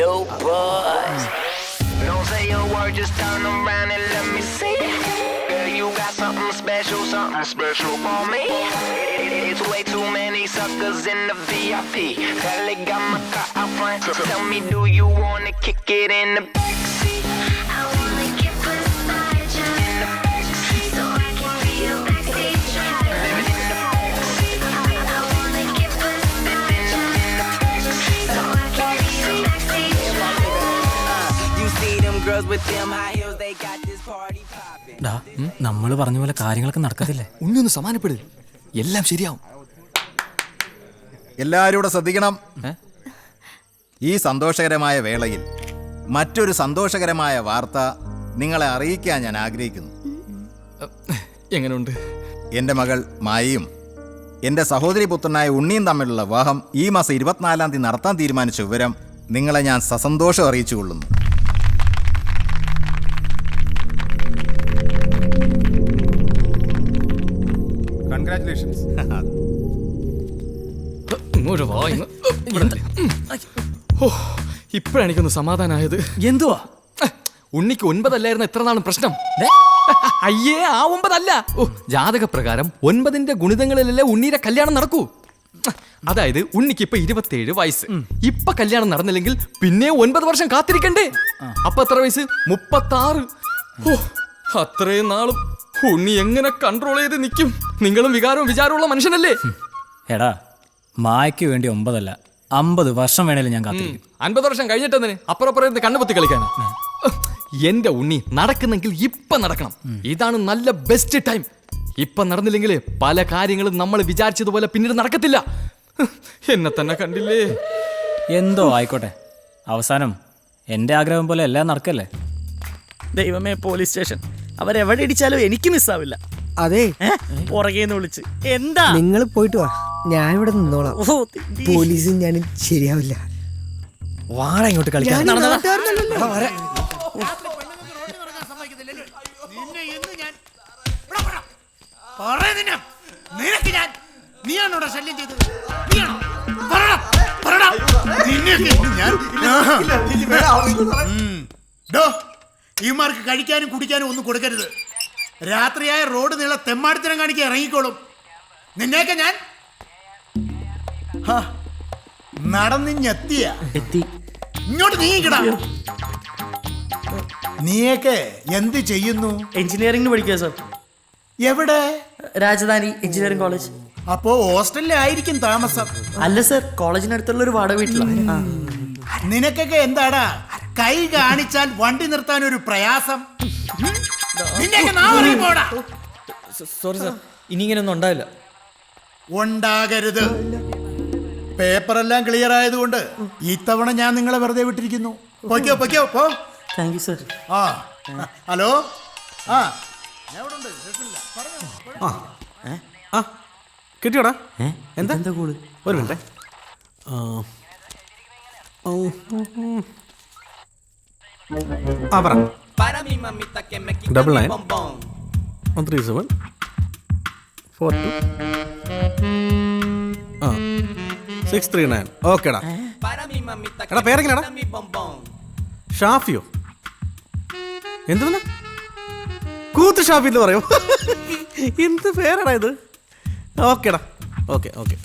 No buzz. Don't say a word, just turn around and let me see. Girl, you got something special for me. It's way too many suckers in the VIP. Girl, got my car out front. Tell me, do you wanna kick it in the backseat? I wanna get beside you in the backseat, so I can be your backstage driver. In the backseat, I wanna get beside you in the backseat, so I can be your backstage driver. You see them girls with them high heels, they got this party popping. നമ്മൾ പറഞ്ഞ പോലെ കാര്യങ്ങളൊക്കെ നടക്കത്തില്ലേ? ഉണ്ണി ഒന്ന് സമാനപ്പെടും, എല്ലാം ശരിയാവും. എല്ലാവരും കൂടെ ശ്രദ്ധിക്കണം. ഈ സന്തോഷകരമായ വേളയിൽ മറ്റൊരു സന്തോഷകരമായ വാർത്ത നിങ്ങളെ അറിയിക്കാൻ ഞാൻ ആഗ്രഹിക്കുന്നു. എങ്ങനെയുണ്ട്? എൻ്റെ മകൾ മായയും എൻ്റെ സഹോദരി പുത്രനായ ഉണ്ണിയും തമ്മിലുള്ള വിവാഹം ഈ മാസം 24-ാം തീയതി നടത്താൻ തീരുമാനിച്ച വിവരം നിങ്ങളെ ഞാൻ സസന്തോഷം അറിയിച്ചു കൊള്ളുന്നു. കൺഗ്രാറ്റുലേഷൻസ്. ഇപ്പോഴെനിക്കൊന്ന് സമാധാനായത്. എന്തുവാ? ഉണ്ണിക്ക് 9 അല്ലായിരുന്നു എത്ര നാളും പ്രശ്നം. അയ്യേ, ആ 9 അല്ല. ജാതക പ്രകാരം 9ന്റെ ഗുണിതങ്ങളിലല്ലേ ഉണ്ണിയുടെ കല്യാണം നടക്കൂ. അതായത് ഉണ്ണിക്ക് ഇപ്പൊ 27 വയസ്സ്. ഇപ്പൊ കല്യാണം നടന്നില്ലെങ്കിൽ പിന്നെ 9 വർഷം കാത്തിരിക്കണ്ടേ? അപ്പൊ എത്ര വയസ്സ്? 36. അത്രയും നാളും ഉണ്ണി എങ്ങനെ കൺട്രോൾ ചെയ്ത് നിൽക്കും? നിങ്ങളും വികാരവും വിചാരമുള്ള മനുഷ്യനല്ലേ? എടാ, മായ്ക്ക് വേണ്ടി 9 അല്ല 50 വർഷം വേണേലും ഞാൻ കാത്തിരിക്കും. 50 വർഷം കഴിഞ്ഞിട്ടെന്തിന് അപ്പുറപ്പുറം കണ്ണുപൊത്തി കളിക്കാനാ? എന്റെ ഉണ്ണി നടക്കുന്നെങ്കിൽ ഇപ്പൊ നടക്കണം. ഇതാണ് നല്ല ബെസ്റ്റ് ടൈം. ഇപ്പൊ നടന്നില്ലെങ്കിൽ പല കാര്യങ്ങളും നമ്മൾ വിചാരിച്ചതുപോലെ പിന്നീട് നടക്കത്തില്ല. എന്നെ തന്നെ കണ്ടില്ലേ? എന്തോ ആയിക്കോട്ടെ, അവസാനം എൻ്റെ ആഗ്രഹം പോലെ എല്ലാം നടക്കല്ലേ. ദൈവമേ, പോലീസ് സ്റ്റേഷൻ അവരെവിടെ ഇടിച്ചാലും എനിക്ക് മിസ്സാവില്ല. അതെ, പുറകേന്ന് വിളിച്ച് എന്താ നിങ്ങൾ പോയിട്ട് വാ, ഞാൻ ഇവിടെ നിന്നോളാം. പോലീസും ഞാനും ശരിയാവില്ല. വാട ഇങ്ങോട്ട് കളിക്കാൻ. നീയാണോടാ ശല്യം ചെയ്തത്? ഇവന്മാർക്ക് കഴിക്കാനും കുടിക്കാനും ഒന്നും കൊടുക്കരുത്. രാത്രിയായ റോഡ് നീള തെമ്മാടിത്തരം കാണിക്കാൻ ഇറങ്ങിക്കോളും. നിന്നെയൊക്കെ ഞാൻ നടന്നിഞ്ഞെത്തിയ ഇങ്ങോട്ട് നീങ്ങിക്കടാ. നീയൊക്കെ എന്ത് ചെയ്യുന്നു? എഞ്ചിനീയറിംഗിന് പഠിക്കുക സർ. എവിടെ? Rajadhani engineering college. അപ്പോ ഹോസ്റ്റലിലായിരിക്കും താമസം? അല്ല സർ, കോളേജിനടുത്തുള്ള ഒരു വാടക വീട്ടിലാണ്. നിനക്കൊക്കെ എന്താടാ കൈ കാണിച്ചാൽ വണ്ടി നിർത്താൻ ഒരു പ്രയാസം? സോറി സർ, ഇനി ഇങ്ങനെയൊന്നും ഉണ്ടാവില്ല. ഉണ്ടാകരുത്. പേപ്പറെല്ലാം ക്ലിയർ ആയതുകൊണ്ട് ഇത്തവണ ഞാൻ നിങ്ങളെ വെറുതെ വിട്ടിരിക്കുന്നു. പൊയ്ക്കോ പൊയ്ക്കോ പോ. Thank you sir. ആ ഹലോ. കിട്ടിയോടാ? എന്താ കൂള്? ഒരു മിനിറ്റ്. പറ. 99-137-42-639. ഓക്കേടാ. എടാ, പേരെങ്ങനെയാടാ? ഷാഫിയോ? എന്ത് കൂത്ത് ഷാഫി എന്ന് പറയോ? എന്ത് പേരാടാ ഇത്? ഓക്കേടാ, ഓക്കെ ഓക്കെ.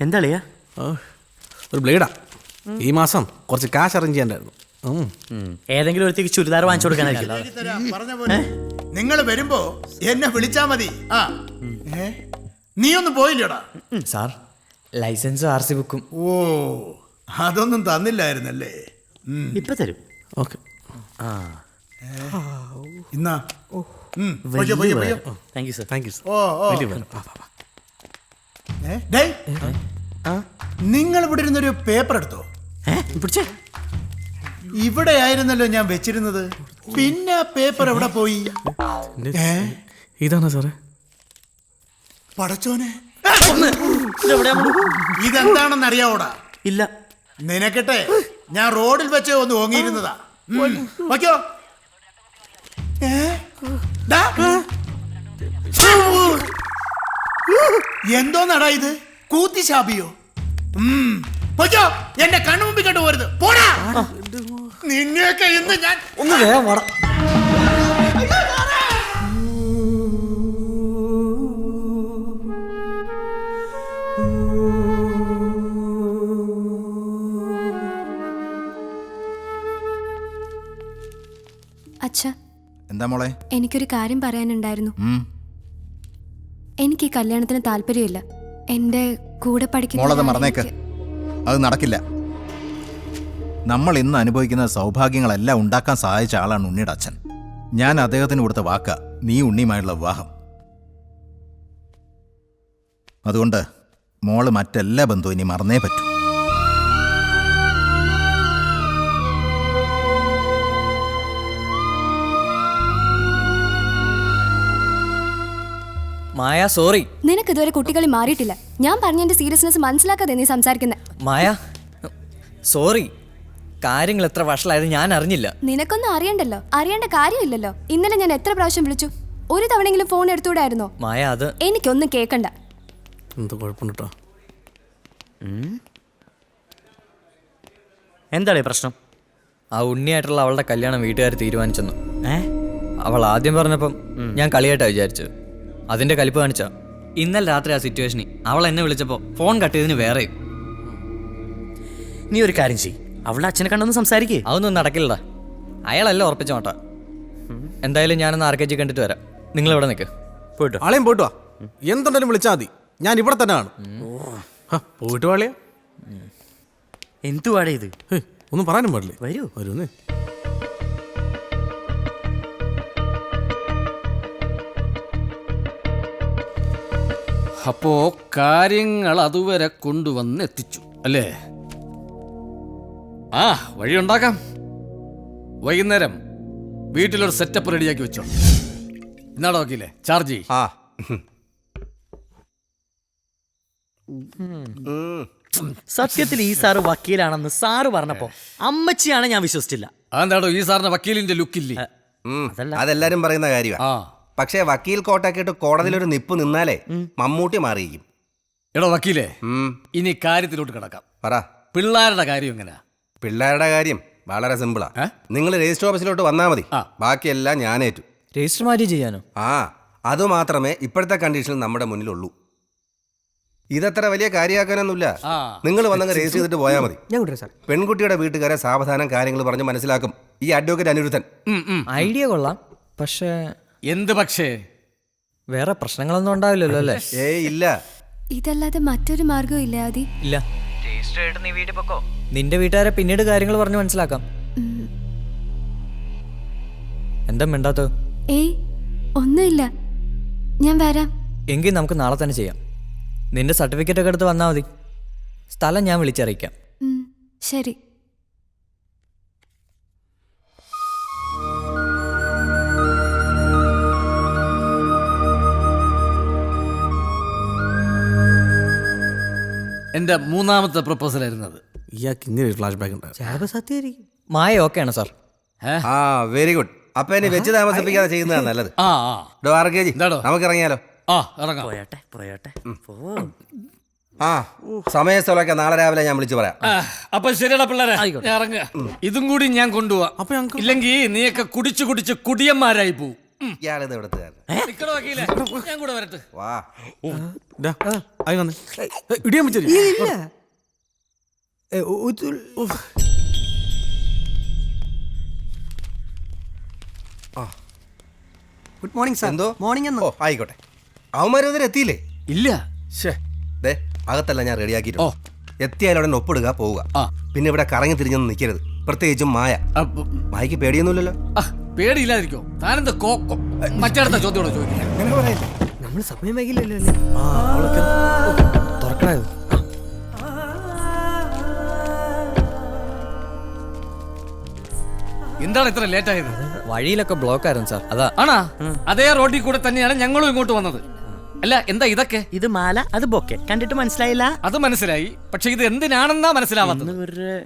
എന്താളിയാ? ഒരു ബ്ലേഡാ. ഈ മാസം കുറച്ച് കാശ് അറേഞ്ച് ചെയ്യണ്ടായിരുന്നു. ഏതെങ്കിലും ഒരുത്തേക്ക് ചുരിദാർ വാങ്ങിച്ചു കൊടുക്കാനായിരിക്കും. പറഞ്ഞ പോലെ നിങ്ങൾ വരുമ്പോ എന്നെ വിളിച്ചാ മതി. ആ നീ ഒന്നും പോയില്ലടാ സാർ? ലൈസൻസ് RC ബുക്കും. ഓ അതൊന്നും തന്നില്ലായിരുന്നല്ലേ? ഇപ്പൊ തരും. ഓക്കെ. ഇന്നാ thank you sir. Thank you sir. നിങ്ങൾ ഇവിടെ ഇരുന്നൊരു പേപ്പർ എടുത്തോ? ഇവിടെ ആയിരുന്നല്ലോ ഞാൻ വെച്ചിരുന്നത്. പിന്നെ പേപ്പർ എവിടെ പോയി? ഇതാണ് സാറേ. പടച്ചോനെ, ഇതെന്താണെന്ന് അറിയാവോടാ? ഇല്ല. നിനക്കട്ടെ, ഞാൻ റോഡിൽ വെച്ച് ഒന്ന് ഓങ്ങിയിരുന്നതാ. വയ്ക്കോ. എന്തോന്നടാ ഇത്? കൂത്തിശാപിയോ? പൊയ്ക്കോ, എന്റെ കണ്ണുമുമ്പിൽ കണ്ടു പോരുത്. പോടാ. നിന്നെയൊക്കെ ഇന്ന് ഞാൻ ഒന്ന് വേഗം വാടാ. അച്ഛാ, എന്താ മോളെ? എനിക്കൊരു കാര്യം പറയാനുണ്ടായിരുന്നു. എനിക്ക് ഈ കല്യാണത്തിന് താല്പര്യമില്ല. എന്റെ കൂടെ മോളത് മറന്നേക്ക്. അത് നടക്കില്ല. നമ്മൾ ഇന്ന് അനുഭവിക്കുന്ന സൗഭാഗ്യങ്ങളെല്ലാം ഉണ്ടാക്കാൻ സഹായിച്ച ആളാണ് ഉണ്ണിയുടെ അച്ഛൻ. ഞാൻ അദ്ദേഹത്തിന് കൊടുത്ത വാക്ക നീ ഉണ്ണിയുമായുള്ള വിവാഹം. അതുകൊണ്ട് മോള് മറ്റെല്ലാ ബന്ധവും ഇനി മറന്നേ പറ്റൂ. മായ, സോറി. നിനക്ക് ഇതുവരെ കുട്ടികളി മാറിയിട്ടില്ല. ഞാൻ പറഞ്ഞതിന്റെ സീരിയസ്നെസ് മനസ്സിലാക്കാതെ നീ സംസാരിക്കുന്നത്. മായ, സോറി. കാര്യങ്ങൾ എത്ര വഷളായത് ഞാൻ അറിഞ്ഞില്ല. നിനക്കൊന്നും അറിയണ്ടല്ലോ, അറിയേണ്ട കാര്യമില്ലല്ലോ. ഇന്നലെ ഞാൻ എത്ര പ്രാവശ്യം വിളിച്ചു? ഒരു തവണയെങ്കിലും ഫോൺ എടുത്തുകൂടായിരുന്നോ? മായ, അത് എനിക്കൊന്നും കേക്കണ്ട. എന്ത് കുഴപ്പമുണ്ടോ? എന്താണ് പ്രശ്നം? ആ ഉണ്ണിയായിട്ടുള്ള അവളുടെ കല്യാണം വീട്ടുകാർ തീരുമാനിച്ചെന്നു. അവൾ ആദ്യം പറഞ്ഞപ്പം ഞാൻ കളിയായിട്ടാ വിചാരിച്ചത്. അതിന്റെ കലിപ്പ് കാണിച്ചാ ഇന്നലെ രാത്രി ആ സിറ്റുവേഷനിൽ അവൾ എന്നെ വിളിച്ചപ്പോൾ ഫോൺ കട്ട് ചെയ്തതിന് വേറെയും. നീ ഒരു കാര്യം ചെയ്യ്, അവളുടെ അച്ഛനെ കണ്ടൊന്ന് സംസാരിക്കേ. അതൊന്നും നടക്കില്ലടാ. അയാളെല്ലാം ഉറപ്പിച്ച മാട്ടാ. എന്തായാലും ഞാനൊന്ന് RKG കണ്ടിട്ട് വരാം. നിങ്ങൾ ഇവിടെ നിൽക്ക്. പോയിട്ടോ. ആളെയും പോയിട്ട് വാ. എന്തുണ്ടെങ്കിലും വിളിച്ചാൽ മതി. ഞാൻ ഇവിടെ തന്നെ ആണ്. പോയിട്ട് വാളിയാ. എന്തുവാടേ ഇത്? ഒന്നും പറയാനും പാടില്ലേ? വരൂ. വരൂന്നേ. അപ്പോ കാര്യങ്ങൾ അതുവരെ കൊണ്ടുവന്നെത്തിച്ചു അല്ലേ? ആ, വഴിയുണ്ടാക്കാം. വൈകുന്നേരം വീട്ടിലൊരു സെറ്റപ്പ് റെഡിയാക്കി വെച്ചോ. എന്നാടോ വക്കീലേ, ചാർജ് ചെയ്യ്. സത്യത്തിൽ ഈ സാറ് വക്കീലാണെന്ന് സാറ് പറഞ്ഞപ്പോ അമ്മച്ചിയാണ് ഞാൻ വിശ്വസിച്ചില്ല. അതെന്താടോ ഈ സാറിന് വക്കീലിന്റെ ലുക്കില്ലേ? അതെല്ലാരും പറയുന്ന കാര്യമാണ്. പക്ഷേ വക്കീൽ കോട്ടൊക്കെ കോടതിയിലൊരു നിപ്പ് നിന്നാലേ മമ്മൂട്ടി മാറിയിരിക്കും. എടോ വക്കീലേ, ഇനി കാര്യത്തിലോട്ട് കിടക്കാം. പറ. പിള്ളേരുടെ കാര്യം എങ്ങനെയാ? പിള്ളേരുടെ കാര്യം വളരെ സിമ്പിളാ. നിങ്ങൾ രജിസ്റ്റർ ഓഫീസിലോട്ട് വന്നാൽ മതി. ബാക്കിയെല്ലാം ഞാനേറ്റു. രജിസ്റ്റർ മാറ്റി ചെയ്യാനോ? അതുമാത്രമേ ഇപ്പോഴത്തെ കണ്ടീഷനിൽ നമ്മുടെ മുന്നിലുള്ളൂ. ഇതത്ര വലിയ കാര്യമാക്കാനൊന്നുമില്ല. നിങ്ങൾ വന്നങ്ങ് രജിസ്റ്റർ ചെയ്തിട്ട് പോയാൽ മതി. പെൺകുട്ടിയുടെ വീട്ടുകാരെ സാവധാനം കാര്യങ്ങൾ പറഞ്ഞ് മനസ്സിലാക്കും ഈ അഡ്വക്കേറ്റ് അനിരുദ്ധൻ. ഐഡിയ കൊള്ളാം. പക്ഷേ എന്ത് പക്ഷേ? വേറെ പ്രശ്നങ്ങളൊന്നും ഉണ്ടാവില്ലല്ലോ അല്ലേ? ഇല്ല. ഇതല്ലാതെ മറ്റൊരു മാർഗവും ഇല്ല. ആദി ഇല്ല. രജിസ്റ്റർ ചെയ്തിട്ട് നീ വീട്ടിൽ പൊക്കോ. നിന്റെ വീട്ടുകാരെ പിന്നീട് കാര്യങ്ങൾ പറഞ്ഞ് മനസ്സിലാക്കാം. എന്താ മിണ്ടാത്തോ? ഒന്നുമില്ല, ഞാൻ വരാം. എങ്കിൽ നമുക്ക് നാളെ തന്നെ ചെയ്യാം. നിന്റെ സർട്ടിഫിക്കറ്റ് ഒക്കെ എടുത്ത് വന്നാൽ മതി. സ്ഥലം ഞാൻ വിളിച്ചറിയിക്കാം. ശരി. എന്റെ മൂന്നാമത്തെ പ്രപ്പോസൽ ആയിരുന്നത്. ഇയാൾക്ക് ഇങ്ങനെ ഫ്ലാഷ് ബാക്ക് ഉണ്ട്. മായ ഓക്കെയാണ് സാർ. Very good. അപ്പൊ എന്നെ വെച്ച് താമസിപ്പിക്കാതെ ചെയ്യുന്നതാണ് നല്ലത്. RKG, നമുക്ക് ഇറങ്ങിയാലോ? സമയ സ്ഥലമൊക്കെ നാളെ രാവിലെ ഞാൻ വിളിച്ചു പറയാം. അപ്പൊ ശരിയടാ പിള്ളേരെ, ഇറങ്ങുക. ഇതും കൂടി ഞാൻ കൊണ്ടുപോവാ. ഇല്ലെങ്കിൽ നീയൊക്കെ കുടിച്ചു കുടിച്ച് കുടിയന്മാരായി പോവും. ഇയാളിത് എവിടത്തുകാരൻ നിക്കടോ വക്കീലേ, ഞാൻ കൂടെ വരട്ടെ. വാ ഇടിയാൻ പറ്റില്ല. ഇല്ല ഗുഡ് മോർണിംഗ് സാർ. എന്തോ മോർണിംഗ് എന്നോ? ഓ ആയിക്കോട്ടെ. അവന്മാരും എത്തിയില്ലേ? ഇല്ല. ദേ അകത്തെല്ലാം ഞാൻ റെഡിയാക്കിയിട്ടുണ്ട്. എത്തിയാൽ ഉടനെ ഒപ്പിടുക, പോവുക. പിന്നെ ഇവിടെ കറങ്ങി തിരിഞ്ഞൊന്നും നിൽക്കരുത്, പ്രത്യേകിച്ചും മായ. മായക്ക് പേടിയൊന്നുമില്ലല്ലോ? പേടിയില്ലാതിരിക്കോ? താനെന്താ കോക്കോ? മറ്റേടത്ത ചോദ്യോടെ ചോദിക്കില്ല. അങ്ങനെ പറയല്ലേ. നമ്മൾ സമയം വൈകില്ലല്ലോ. തുറക്കണോ? എന്താണ് ഇത്ര ലേറ്റ് ആയത്? വഴിയിലൊക്കെ ബ്ലോക്ക് ആയിരുന്നു സാർ, അതാ. ആണാ? അതേ റോഡിൽ കൂടെ തന്നെയാണ് ഞങ്ങളും ഇങ്ങോട്ട് വന്നത്. അല്ല, എന്താ ഇതൊക്കെ? ഇത് മാല, അത് ബൊക്കെ. കണ്ടിട്ട് മനസ്സിലായില്ല? അത് മനസ്സിലായി, പക്ഷെ ഇത് എന്തിനാണെന്നാ മനസ്സിലാവാത്തത്.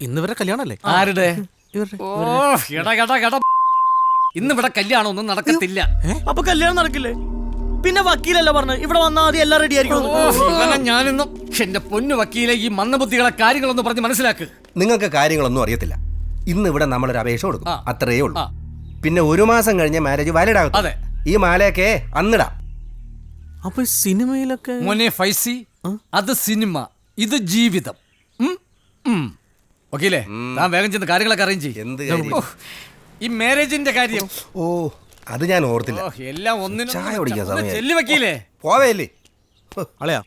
ഇന്ന് ഇവരെ കല്യാണല്ലേ? ആരുടെ? ഓ എടാ ഇന്ന് ഇവിടെ കല്യാണം ഒന്നും നടക്കത്തില്ല. അപ്പൊ കല്യാണം നടക്കില്ലേ? പിന്നെ വക്കീലല്ല പറഞ്ഞു ഇവിടെ വന്നാൽ മതി, എല്ലാം റെഡി ആയിരിക്കും. ഞാനിന്നും എന്റെ പൊന്നു വക്കീലെ, ഈ മന്ദബുദ്ധികളെ കാര്യങ്ങളൊന്ന് പറഞ്ഞ് മനസ്സിലാക്ക്. നിങ്ങൾക്ക് കാര്യങ്ങളൊന്നും അറിയത്തില്ല. ഇന്ന് ഇവിടെ നമ്മളൊരു അപേക്ഷ കൊടുക്കും, അത്രയേ ഉള്ളൂ. പിന്നെ 1 മാസം കഴിഞ്ഞ മാരേജ് വാലിഡ് ആകും. അതെ, ഈ മാലയൊക്കെ അന്നിടാം. അപ്പൊ സിനിമയിലൊക്കെ മോനെ ഫൈസി, അത് സിനിമ, ഇത് ജീവിതം. വക്കീലേ, താൻ വേഗം ചെന്ന് കാര്യങ്ങളൊക്കെ അറേഞ്ച് ചെയ്യും. എന്ത് കാര്യം? ഈ മാരേജിന്റെ കാര്യം. ഓ അത് ഞാൻ ഓർത്തില്ല. എല്ലാം ഒന്നിനും ചായ കുടിക്കാൻ സമയം. ചെല്ലു വക്കീലേ. പോവേല്ലേ? അളയാ,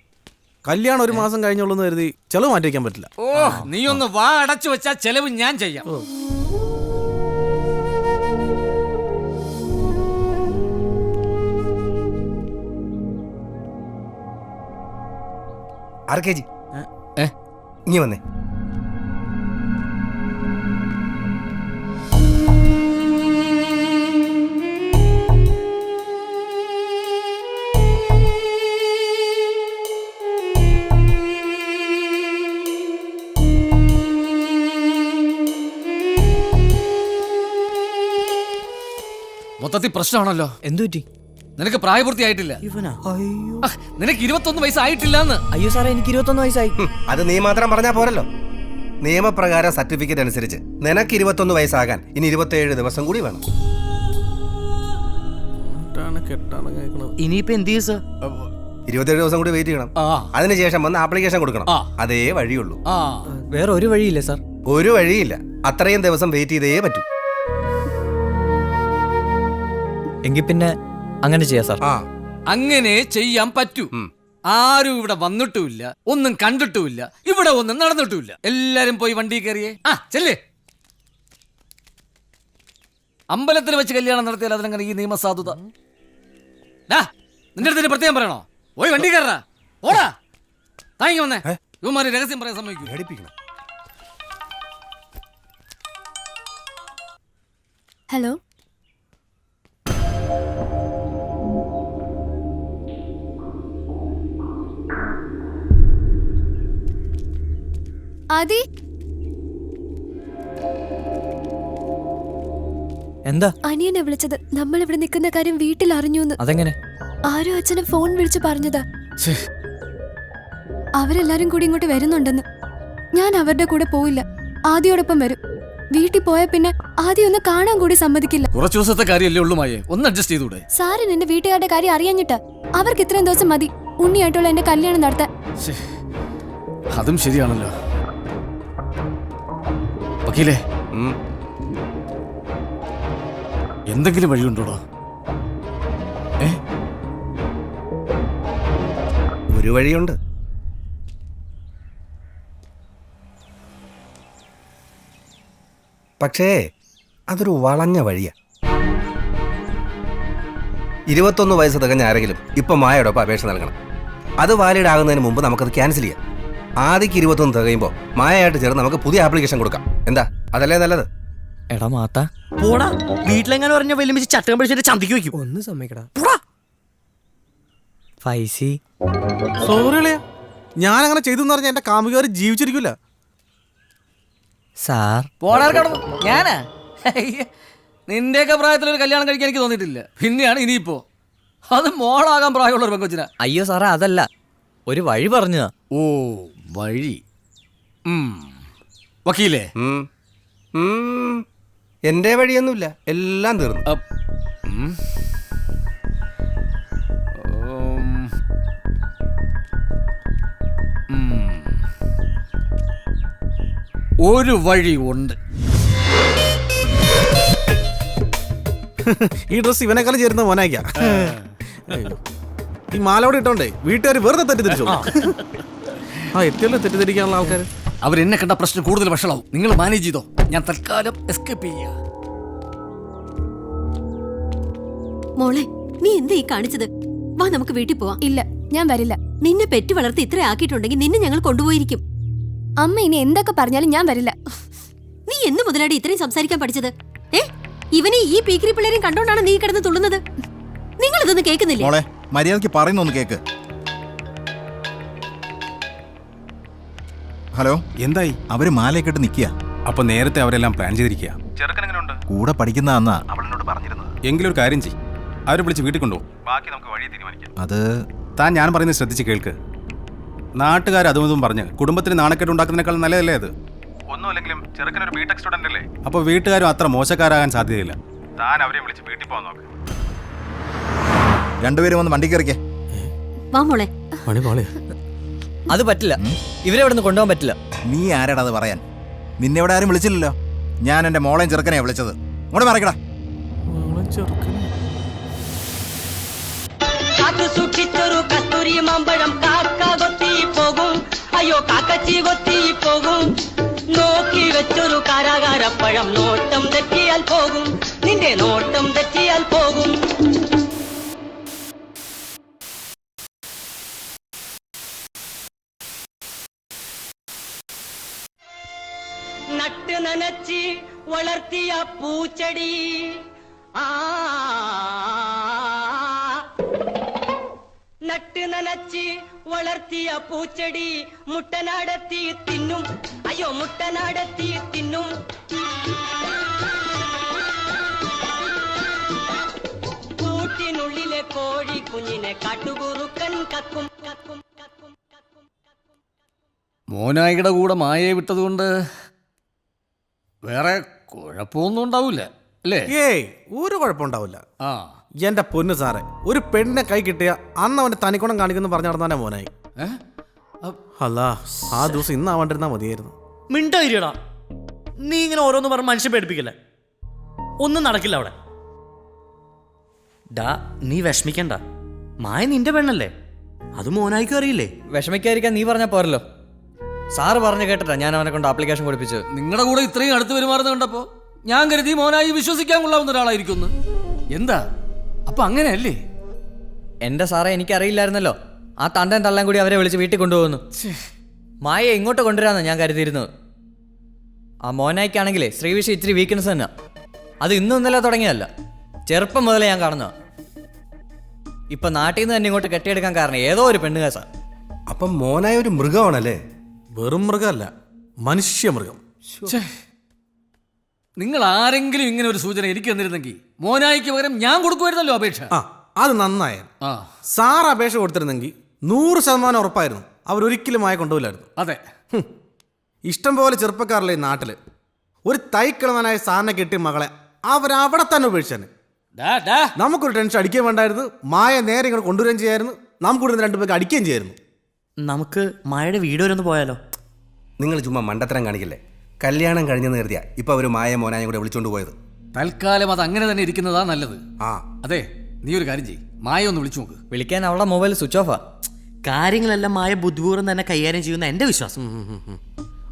കല്യാണം 1 മാസം കഴിഞ്ഞുള്ളൂ എന്ന് കരുതി ചെലവ് മാറ്റി വയ്ക്കാൻ പറ്റില്ല. ഓ നീ ഒന്ന് വാ അടച്ചു വെച്ചാ ചെലവ് ഞാൻ ചെയ്യാം. ആർക്കേജി ഇനി വന്നേ. മൊത്തത്തിൽ പ്രശ്നമാണല്ലോ. എന്തു പറ്റി? നിനക്ക് പ്രായപൂർത്തിയായിട്ടില്ല. നിനക്ക് 21 വയസ്സായിട്ടില്ലെന്ന്. അയ്യോ സാറേ, എനിക്ക് 21 വയസ്സായി. അത് നീ മാത്രം പറഞ്ഞാൽ പോരല്ലോ. നിയമപ്രകാരം സർട്ടിഫിക്കറ്റ് അനുസരിച്ച് നിനക്ക് 21 വയസ്സാകാൻ ഇനി 27 ദിവസം കൂടി വേണം. ഇനിയിപ്പോ എന്ത് ചെയ്യും സർ? 27 ദിവസം കൂടി വെയിറ്റ് ചെയ്യണം. അതിനുശേഷം വന്ന് ആപ്ലിക്കേഷൻ കൊടുക്കണം. അതേ വഴിയുള്ളൂ. വേറെ ഒരു വഴിയില്ല സാർ? ഒരു വഴിയില്ല. അത്രയും ദിവസം വെയിറ്റ് ചെയ്തേ പറ്റൂ. എങ്കിൽ പിന്നെ അങ്ങനെ ചെയ്യാം സാർ. അങ്ങനെ ചെയ്യാൻ പറ്റൂ. ആരും ഇവിടെ വന്നിട്ടുമില്ല, ഒന്നും കണ്ടിട്ടുമില്ല, ഇവിടെ ഒന്നും നടന്നിട്ടുമില്ല. എല്ലാരും പോയി വണ്ടി കയറിയേ. ചെല്ലേ. അമ്പലത്തിൽ വെച്ച് കല്യാണം നടത്തിയാൽ അതിനങ്ങനെ ഈ നിയമസാധുത. നിന്റെ അടുത്ത് പ്രത്യേകം പറയണോ? പോയി വണ്ടി കയറാ, ഓടാ. താങ്കി വന്നേ. ഇവന്മാര് രഹസ്യം പറയാൻ സമ്മതിക്കും. ഹലോ, ആദി. എന്താ? അനിയനെ വിളിച്ചത്. നമ്മൾ ഇവിടെ നിൽക്കുന്ന കാര്യം വീട്ടിൽ അറിഞ്ഞൂന്ന്. അതെങ്ങനെ? ആരോ അച്ഛനെ ഫോൺ വിളിച്ച് പറഞ്ഞതാ. അവരെല്ലാരും കൂടി ഇങ്ങോട്ട് വരുന്നുണ്ടെന്ന്. ഞാൻ അവരുടെ കൂടെ പോയില്ല, ആദിയോടൊപ്പം വരും. വീട്ടിൽ പോയ പിന്നെ ആദ്യം ഒന്ന് കാണാൻ കൂടി സമ്മതിക്കില്ല. കുറച്ചു ദിവസത്തെ കാര്യമല്ലേ ഉള്ളൂ മായേ, ഒന്ന് അഡ്ജസ്റ്റ് ചെയ്തൂടെ? സാറിന് എന്റെ വീട്ടുകാരുടെ കാര്യം അറിയാഞ്ഞിട്ടാ. അവർക്ക് ഇത്രയും ദിവസം മതി ഉണ്ണിയായിട്ടുള്ള എന്റെ കല്യാണം നടത്താൻ. അതും ശരിയാണല്ലോ. വക്കീലേ, എന്തെങ്കിലും വഴിയുണ്ടോടോ? ഒരു വഴിയുണ്ട്. പക്ഷേ അതൊരു വളഞ്ഞ വഴിയാ. 21 വയസ്സ് തികഞ്ഞ ആരെങ്കിലും ഇപ്പം മായയോടൊപ്പം അപേക്ഷ നൽകണം. അത് വാലിഡ് ആകുന്നതിന് മുമ്പ് നമുക്കത് ക്യാൻസൽ ചെയ്യാം. ആദ്യക്ക് 21 തികയുമ്പോൾ മായയായിട്ട് ചേർന്ന് നമുക്ക് പുതിയ ആപ്ലിക്കേഷൻ കൊടുക്കാം. എന്താ, അതല്ലേ നല്ലത്? എടാ മാത്ത, പോടാ. വീട്ടിലെങ്ങനെ പറഞ്ഞ വലിയ ചട്ടകം പിടിച്ചിട്ട് ചന്തിക്ക് വെക്കും. ഒന്ന് സമ്മതിക്കടാ. ഫൈസി സോറിയാ, ഞാൻ അങ്ങനെ ചെയ്തു പറഞ്ഞാൽ എന്റെ കാമുകാർ ജീവിച്ചിരിക്കില്ല. സാർ പോടാ കടന്നു. ഞാനാ നിന്റെയൊക്കെ പ്രായത്തിലൊരു കല്യാണം കഴിക്കാൻ എനിക്ക് തോന്നിയിട്ടില്ല. പിന്നെയാണ് ഇനിയിപ്പോ അത് മോളാകാൻ പ്രായമുള്ള ഒരു പെങ്കൊച്ചിനാ. അയ്യോ സാറേ, അതല്ല, ഒരു വഴി പറഞ്ഞതാ. ഓ വഴി. വക്കീലേ, എൻ്റെ വഴിയൊന്നുമില്ല, എല്ലാം തീർന്നു. ഒരു വഴി ഉണ്ട്. ഈ ഡ്രസ് ഇവനെക്കാളും ചേരുന്ന മോനായിക്കാ. ഈ മാലോട് ഇട്ടോണ്ടേ വീട്ടുകാർ വെറുതെ തെറ്റിദ്ധരിച്ചു. എത്തിയല്ലോ തെറ്റിദ്ധരിക്കാനുള്ള ആൾക്കാർ. അവരെന്നെ കണ്ട പ്രശ്നം കൂടുതൽ വഷളാവും. നിങ്ങൾ മാനേജ് ചെയ്തോ, ഞാൻ തൽക്കാലം എസ്കേപ്പ് ചെയ്യാം. മോളെ, നീ എന്താ ഈ കാണിച്ചത്? വാ, നമുക്ക് വീട്ടിൽ പോവാം. ഇല്ല, ഞാൻ വരില്ല. നിന്നെ പെറ്റ് വളർത്തി ഇത്ര ആക്കിയിട്ടുണ്ടെങ്കിൽ നിന്നെ ഞങ്ങൾ കൊണ്ടുപോയിരിക്കും. അമ്മ ഇനി എന്തൊക്കെ പറഞ്ഞാലും ഞാൻ വരില്ല. നീ എന്ന് മുതലാടി ഇത്രയും സംസാരിക്കാൻ പഠിച്ചത്? ഇവനെ ഈ പീക്കിരി പിള്ളേരും കണ്ടോണ്ടാണ് നീ കിടന്ന് തുള്ളുന്നത്. നിങ്ങൾ ഇതൊന്നും കേൾക്കുന്നില്ലേ? മോളെ, മര്യാദയ്ക്ക് പറയുന്നൊന്ന് കേക്ക്. ഹലോ, എന്തായി? അവര് മാലയൊക്കെ നിക്കുക. അപ്പൊ നേരത്തെ അവരെല്ലാം പ്ലാൻ ചെയ്തിരിക്കുക. കൂടെ പഠിക്കുന്ന അന്നാ അവളോട് പറഞ്ഞിരുന്നത്. എങ്കിലും ഒരു കാര്യം ചെയ്യും, അവരെ വിളിച്ച് വീട്ടിൽ കൊണ്ടുപോകും. ബാക്കി നമുക്ക് വഴി തീരുമാനിക്കാം. അത് താൻ ഞാൻ പറയുന്നത് ശ്രദ്ധിച്ച് കേൾക്ക്. നാട്ടുകാർ അതും ഇതും പറഞ്ഞ് കുടുംബത്തിന് നാണക്കേട് ഉണ്ടാക്കുന്നതിനേക്കാൾ നല്ലതല്ലേ അത്? ഒന്നുമല്ലെങ്കിലും ചെറുക്കനൊരു ബിടെക് സ്റ്റുഡന്റ് അല്ലേ? അപ്പോൾ വീട്ടുകാരും അത്ര മോശക്കാരാകാൻ സാധ്യതയില്ല. താൻ അവരെ വിളിച്ച് വീട്ടിൽ പോകാൻ നോക്ക്. രണ്ടുപേരും വന്ന് വണ്ടി കയറിക്കേ. വാ മോളെ. അത് പറ്റില്ല, ഇവരെ ഇവിടെ നിന്ന് കൊണ്ടുപോകാൻ പറ്റില്ല. നീ ആരാടാ അത് പറയാൻ? നിന്നെ ഇവിടെ ആരും വിളിച്ചില്ലല്ലോ. ഞാൻ എന്റെ മോളെയും ചെറുക്കനെയാ വിളിച്ചത്. ഇങ്ങോട്ട് മറക്കടാ. കാത്തു സൂക്ഷിച്ചൊരു കസ്തൂരി മാമ്പഴം കാക്ക കൊത്തി പോകും, അയ്യോ കാക്കച്ചി കൊത്തി പോകും. നോക്കി വെച്ചൊരു കാരാകാരപ്പഴം നോട്ടം തെറ്റിയാൽ പോകും, നിന്റെ നോട്ടം തെറ്റിയാൽ പോകും. നട്ട് നനച്ച് വളർത്തിയ പൂച്ചെടി, നട്ട് നനച്ച് വളർത്തിയ പൂച്ചെടി മുട്ടനാടത്തി തിന്നും, അയ്യോ മുട്ടനാടത്തി തിന്നും. കൂട്ടിനുള്ളിലെ കോഴി കുഞ്ഞിനെ കാട്ടുകുറുക്കൻ കക്കും കക്കും കക്കും. മോനായിയുടെ കൂടെ മായയെ വിട്ടതുകൊണ്ട് വേറെ കുഴപ്പമൊന്നും ഉണ്ടാവില്ല അല്ലേ? ഏയ്, ഒരു കുഴപ്പമുണ്ടാവില്ല. എന്റെ പൊന്നു സാറേ, ഒരു പെണ്ണിനെ കൈ കിട്ടിയ അന്ന് അവന്റെ തനിക്കുണം കാണിക്കുന്നു പറഞ്ഞു നടന്നാ മോനായി. അല്ല, ആ ദിവസം ഇന്നാവാണ്ടിരുന്നാ മതിയായിരുന്നു. മിണ്ടായിരിക്കടാ, നീ ഇങ്ങനെ ഓരോന്ന് പറഞ്ഞ് മനുഷ്യൻ പേടിപ്പിക്കല്ലേ. ഒന്നും നടക്കില്ല അവിടെ. ഡാ, നീ വിഷമിക്കണ്ട. മായ നിന്റെ പെണ്ണല്ലേ, അത് മോനായിക്കും അറിയില്ലേ. വിഷമിക്കാതിരിക്കാൻ നീ പറഞ്ഞാൽ പോരല്ലോ. സാറ് പറഞ്ഞു കേട്ടിട്ടാ ഞാൻ അവനെ കൊണ്ട് ആപ്ലിക്കേഷൻ കൊടുപ്പിച്ചത്. നിങ്ങളുടെ കൂടെ ഇത്രയും അടുത്ത് പെരുമാറുന്നത് കണ്ടപ്പോ ഞാൻ കരുതി മോനായി വിശ്വസിക്കാൻ കൊള്ളാവുന്ന ഒരാളായിരിക്കും. എന്താ അപ്പൊ അങ്ങനെയല്ലേ? എന്റെ സാറേ, എനിക്കറിയില്ലായിരുന്നല്ലോ ആ തണ്ടൻ തള്ളാൻ കൂടി അവരെ വിളിച്ച് വീട്ടിൽ കൊണ്ടുപോകുന്നു. മായ ഇങ്ങോട്ട് കൊണ്ടുവരാമെന്ന് ഞാൻ കരുതിയിരുന്നത്. ആ മോനായിക്കാണെങ്കിലേ ശ്രീവിഷ് ഇച്ചിരി വീക്ക്നെസ് തന്നെ. അത് ഇന്നും ഇന്നലെ തുടങ്ങിയതല്ല, ചെറുപ്പം മുതലേ ഞാൻ കാണുന്ന. ഇപ്പൊ നാട്ടിൽ നിന്ന് തന്നെ ഇങ്ങോട്ട് കെട്ടിയെടുക്കാൻ കാരണം ഏതോ ഒരു പെണ്ണുകാസാ. അപ്പം മോനായ ഒരു മൃഗമാണല്ലേ? വെറും മൃഗമല്ല, മനുഷ്യമൃഗം. നിങ്ങൾ ആരെങ്കിലും ഇങ്ങനെ ഒരു സൂചന എനിക്ക് തന്നിരുന്നെങ്കിൽ മോനായിക്ക് പകരം ഞാൻ കൊടുക്കുമായിരുന്നല്ലോ അപേക്ഷ. അത് നന്നായ. സാർ അപേക്ഷ കൊടുത്തിരുന്നെങ്കിൽ 100% ഉറപ്പായിരുന്നു അവരൊരിക്കലും മായ കൊണ്ടുപോയില്ലായിരുന്നു. അതെ, ഇഷ്ടം പോലെ ചെറുപ്പക്കാരല്ലേ ഈ നാട്ടില്. ഒരു തൈക്കിളവനായ സാറിനെ കെട്ടിയ മകളെ അവരവിടെ തന്നെ ഉപേക്ഷിച്ചാണ്. നമുക്കൊരു ടെൻഷൻ അടിക്കാൻ വേണ്ടായിരുന്നു. മായ നേരെ ഇങ്ങനെ കൊണ്ടുവരികയും ചെയ്യായിരുന്നു, നമുക്കിവിടെ രണ്ടുപേർക്ക് അടിക്കുകയും ചെയ്യായിരുന്നു. നമുക്ക് മായയുടെ വീട് വരെ ഒന്ന് പോയാലോ? നിങ്ങൾ ചുമ്മാ മണ്ടത്തരം കാണിക്കല്ലേ. കല്യാണം കഴിഞ്ഞെന്ന് കരുതിയാ ഇപ്പൊ അവര് മായ മോനായ കൂടെ വിളിച്ചോണ്ട് പോയത്. തൽക്കാലം അത് അങ്ങനെ തന്നെ ഇരിക്കുന്നതാ നല്ലത്. അതെ, നീ ഒരു കാര്യം ചെയ്യ്, മായ ഒന്ന് വിളിച്ചു നോക്ക്. വിളിക്കാൻ അവളുടെ മൊബൈൽ സ്വിച്ച് ഓഫാ. കാര്യങ്ങളെല്ലാം മായ ബുദ്ധിപൂർവ്വം തന്നെ കൈകാര്യം ചെയ്യുന്ന എന്റെ വിശ്വാസം.